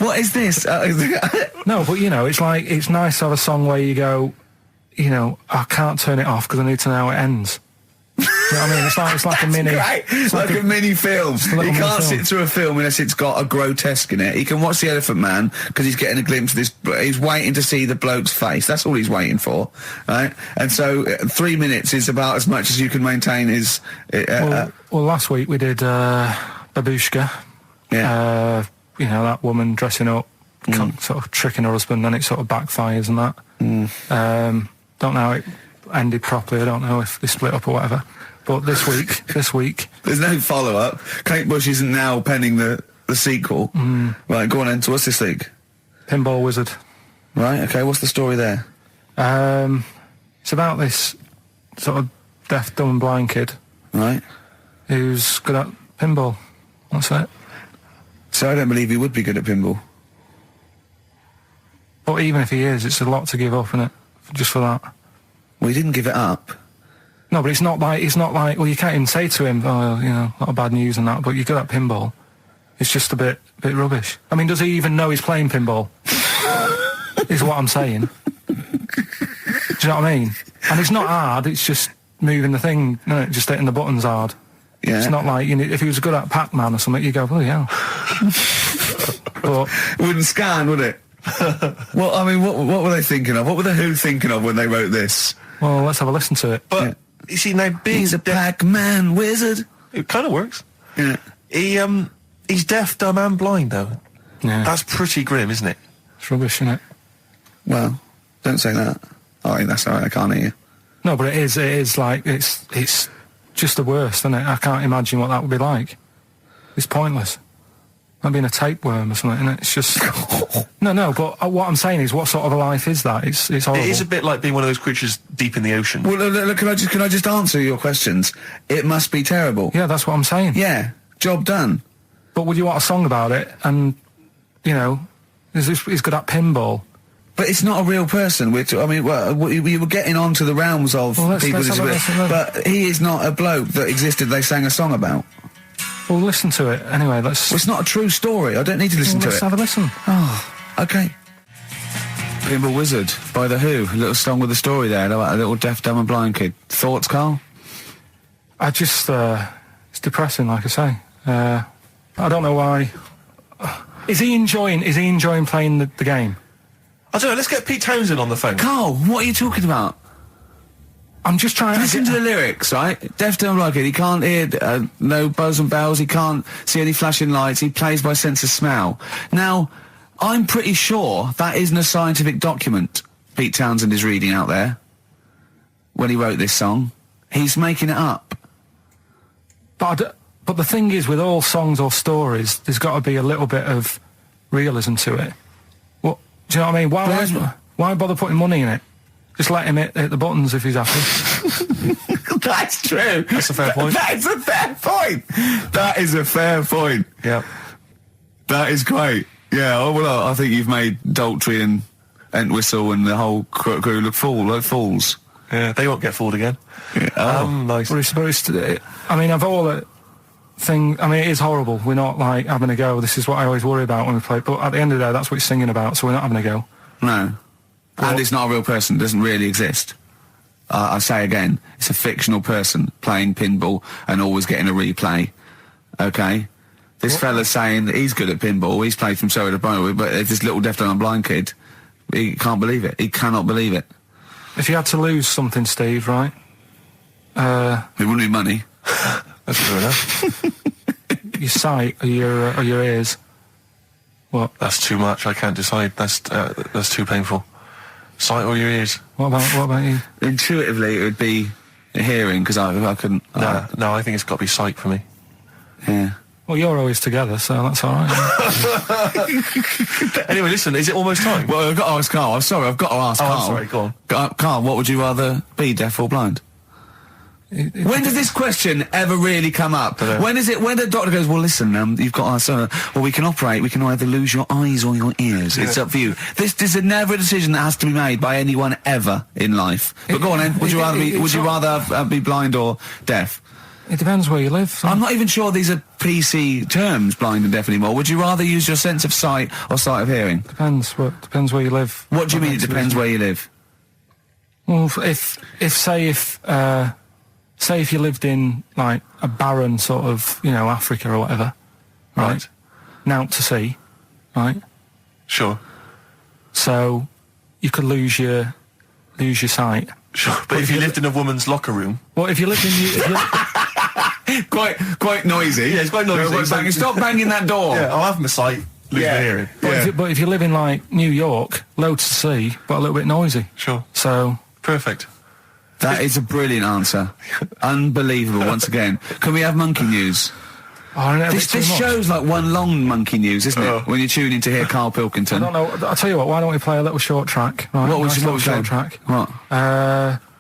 What is this? No, but you know, it's like, it's nice to have a song where you go, you know, I can't turn it off because I need to know how it ends. You know what I mean? It's like a mini. Great. It's like a mini film. You can't sit through a film unless it's got a grotesque in it. He can watch The Elephant Man because he's getting a glimpse of this. He's waiting to see the bloke's face. That's all he's waiting for, right? And so 3 minutes is about as much as you can maintain his. Well, last week we did Babushka. Yeah. You know, that woman dressing up, sort of tricking her husband, and it sort of backfires and that. Don't know how it ended properly. I don't know if they split up or whatever. But this week... There's no follow-up. Kate Bush isn't now penning the sequel. Right, go on then. So what's this thing? Pinball Wizard. Right, okay. What's the story there? It's about this sort of deaf, dumb and blind kid. Right. Who's good at pinball. That's it. So I don't believe he would be good at pinball. But even if he is, it's a lot to give up, isn't it? Just for that. Well, he didn't give it up. No, but it's not like, well, you can't even say to him, oh, you know, a lot of bad news and that, but you're good at pinball. It's just a bit rubbish. I mean, does he even know he's playing pinball? Is what I'm saying. Do you know what I mean? And it's not hard, it's just moving the thing, you know, just hitting the buttons hard. Yeah. It's not like, you know, if he was good at Pac-Man or something, you go, oh, yeah. But it wouldn't scan, would it? Well, I mean, what were they thinking of? What were the Who thinking of when they wrote this? Well, let's have a listen to it. But, you see, now, he's a Pac-Man wizard. It kind of works. Yeah. He's deaf, dumb and blind, though. Yeah. That's pretty grim, isn't it? It's rubbish, isn't it? Well, don't say that. Oh, that's all right, I can't hear you. No, but it is like, it's just the worst, isn't it? I can't imagine what that would be like. It's pointless. Like being a tapeworm or something, isn't it? It's just... No, but what I'm saying is, what sort of a life is that? It's horrible. It is a bit like being one of those creatures deep in the ocean. Well, look, can I just answer your questions? It must be terrible. Yeah, that's what I'm saying. Yeah, job done. But would you want a song about it? And, you know, he's good at pinball. But it's not a real person. We were getting onto the realms of people with disabilities. But he is not a bloke that existed they sang a song about. Well, listen to it. Anyway, Well, it's not a true story. I don't need to listen to it. Let's have a listen. Oh, okay. Pinball Wizard by The Who. A little song with a story there about a little deaf, dumb and blind kid. Thoughts, Carl? I just, it's depressing, like I say. I don't know why. Is he enjoying playing the game? I don't know, let's get Pete Townsend on the phone. Carl, what are you talking about? I'm just trying to listen to the lyrics, right? Deaf, dumb, blind kid. He can't hear no buzz and bells. He can't see any flashing lights. He plays by sense of smell. Now, I'm pretty sure that isn't a scientific document Pete Townsend is reading out there when he wrote this song. He's making it up. But the thing is, with all songs or stories, there's got to be a little bit of realism to it. What, do you know what I mean? Why bother putting money in it? Just let him hit the buttons if he's happy. That's true. That's a fair point. That is a fair point. That is a fair point. Yeah. That is great. Yeah, well, I think you've made Daltrey and Entwistle and the whole crew look fools. Yeah, they won't get fooled again. Yeah. Nice. But it's supposed to... I mean, of all the thing... I mean, it is horrible. We're not, like, having a go. This is what I always worry about when we play. But at the end of the day, that's what he's singing about, so we're not having a go. No. And it's not a real person. It doesn't really exist. I say again, it's a fictional person playing pinball and always getting a replay. Okay? This fella's saying that he's good at pinball, he's played from so to bone, but this little deaf and blind kid, he can't believe it. He cannot believe it. If you had to lose something, Steve, right? It wouldn't be money. That's true enough. Your sight or your ears. What? That's too much. I can't decide. That's too painful. Sight or your ears? What about you? Intuitively, it would be hearing, because I couldn't... No, I think it's got to be sight for me. Yeah. Well, you're always together, so that's all right. Anyway, listen, is it almost time? Well, I've got to ask Carl. I'm sorry, I've got to ask Carl. I'm sorry, go on. Carl, what would you rather be, deaf or blind? When does this question ever really come up? When the doctor goes, well, listen, you've got us, well, we can either lose your eyes or your ears. It's up for you. This is never a decision that has to be made by anyone ever in life. But go on then, would you rather be blind or deaf? It depends where you live. So. I'm not even sure these are PC terms, blind and deaf anymore. Would you rather use your sense of sight or sight of hearing? Depends where you live. What do you mean it depends where you live? Well, say if you lived in, like, a barren sort of, Africa or whatever, right? Now to sea, right? Sure. So, you could lose your sight. Sure, but if you lived in a woman's locker room... Well, if you lived in... Quite noisy. Yeah, it's quite noisy. Stop banging that door. Yeah, I'll have my sight, lose my hearing. But if you live in, like, New York, loads to see, but a little bit noisy. Sure. So... Perfect. That is a brilliant answer. Unbelievable, once again. Can we have monkey news? Oh, this show's like one long monkey news, isn't it? When you tune in to hear Karl Pilkington. I don't know. I'll tell you what, why don't we play a little short track? Right, what was short track? What?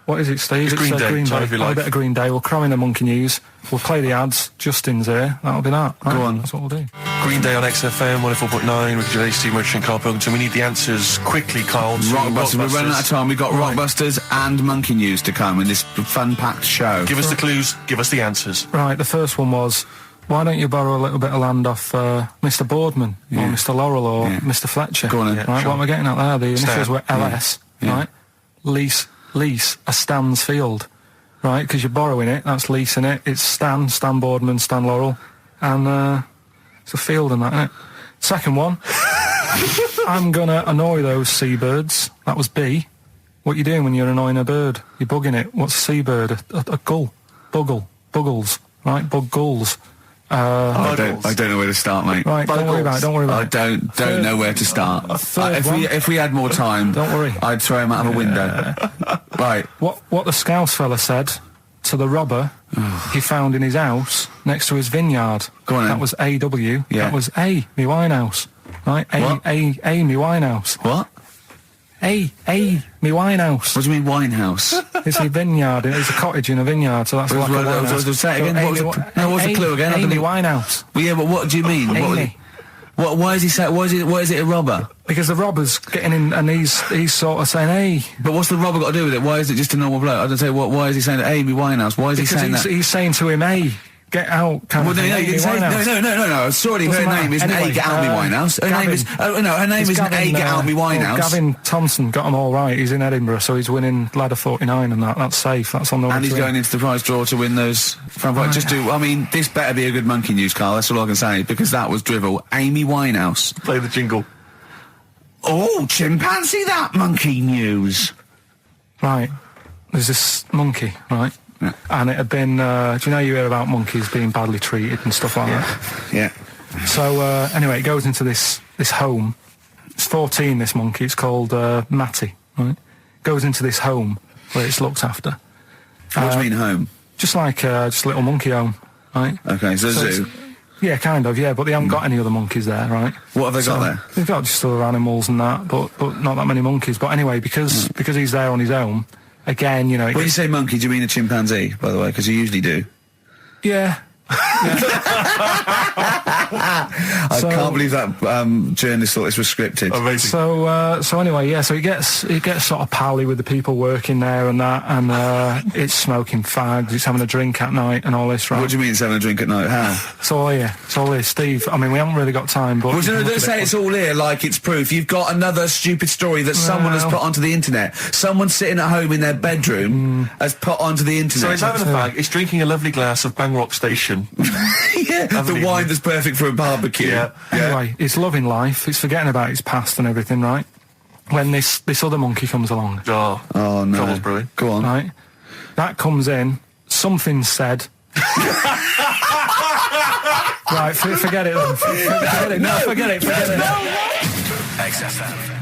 What is it, Steve? It's Green Day. Green Day. If you like. A bit of Green Day. We'll cram in the monkey news. We'll play the ads. Justin's here. That'll be that. Right? Go on. That's what we'll do. Green Day on XFM 104.9 with Gervais, Steve Merchant and Karl Pilkington. We need the answers quickly, Karl. Rockbusters. We're running out of time. We've got Rockbusters and monkey news to come in this fun-packed show. Give us the clues. Give us the answers. Right. The first one was, why don't you borrow a little bit of land off Mr. Boardman or Mr. Laurel or Mr. Fletcher? Go on then. Right. Sure. What am I getting at there? The initials were LS. Right. Lease a Stan's field. Right, because you're borrowing it, that's leasing it. It's Stan Boardman, Stan Laurel, and it's a field and that, isn't it? Second one, I'm gonna annoy those seabirds. That was B. What you doing when you're annoying a bird? You're bugging it. What's a seabird? A gull. Buggles. Right, bug gulls. I don't know where to start, mate. Right, don't worry about it. I don't know where to start. If we had more time, don't worry. I'd throw him out of a window. Right. What the Scouse fella said to the robber he found in his house next to his vineyard. Go on. That was A.W. Yeah. That was A, me Winehouse. Right? A, me Winehouse. What? A, me Winehouse. What do you mean Winehouse? It's a vineyard. It's a cottage in a vineyard, so that's like a winehouse. Say it again. What's the clue again? Amy Winehouse. Well, yeah, but what do you mean? Amy. Why is he saying? Why is it a robber? Because the robber's getting in, and he's sort of saying, "Hey." But what's the robber got to do with it? Why is it just a normal bloke? I don't say. Why is he saying Amy Winehouse? Why is he saying that? He's saying to him, "Hey, get out." No. Surely her name isn't A, get out me Winehouse. Her name is isn't A, get out me Winehouse. Gavin Thompson got them all right. He's in Edinburgh, so he's winning ladder 49, and that's safe. That's on the way. And he's going into the prize draw to win those. This better be a good monkey news, Carl. That's all I can say, because that was drivel. Amy Winehouse. Play the jingle. Oh, chimpanzee, that monkey news. Right. There's this monkey, right? Yeah. And it had been, do you know you hear about monkeys being badly treated and stuff like that? Yeah. So, anyway, it goes into this home. It's 14, this monkey. It's called Matty, right? Goes into this home where it's looked after. What do you mean home? Just like, just a little monkey home, right? Okay, so zoo. Yeah, kind of, yeah, but they haven't got any other monkeys there, right? What have they got there? They've got just other animals and that, but not that many monkeys. But anyway, because he's there on his own, again, you know... When you say monkey, do you mean a chimpanzee, by the way? Because you usually do. Yeah. I can't believe that journalist thought this was scripted. Amazing. So anyway, yeah, so he gets sort of pally with the people working there and that, and it's smoking fags, it's having a drink at night and all this, right? What do you mean it's having a drink at night? How? It's all here, Steve. I mean, we haven't really got time, but... Well, don't say it's all here like it's proof. You've got another stupid story that someone has put onto the internet. Someone sitting at home in their bedroom has put onto the internet. So he's having a fag, he's drinking a lovely glass of Bang Rock Station tradition. The wine that's perfect for a barbecue. Yeah. Anyway, it's loving life. It's forgetting about its past and everything, right? When this other monkey comes along. Oh no. Trouble's brewing. Go on. Right? That comes in, something said. Right, forget it then. Forget it. No, forget it. XFM.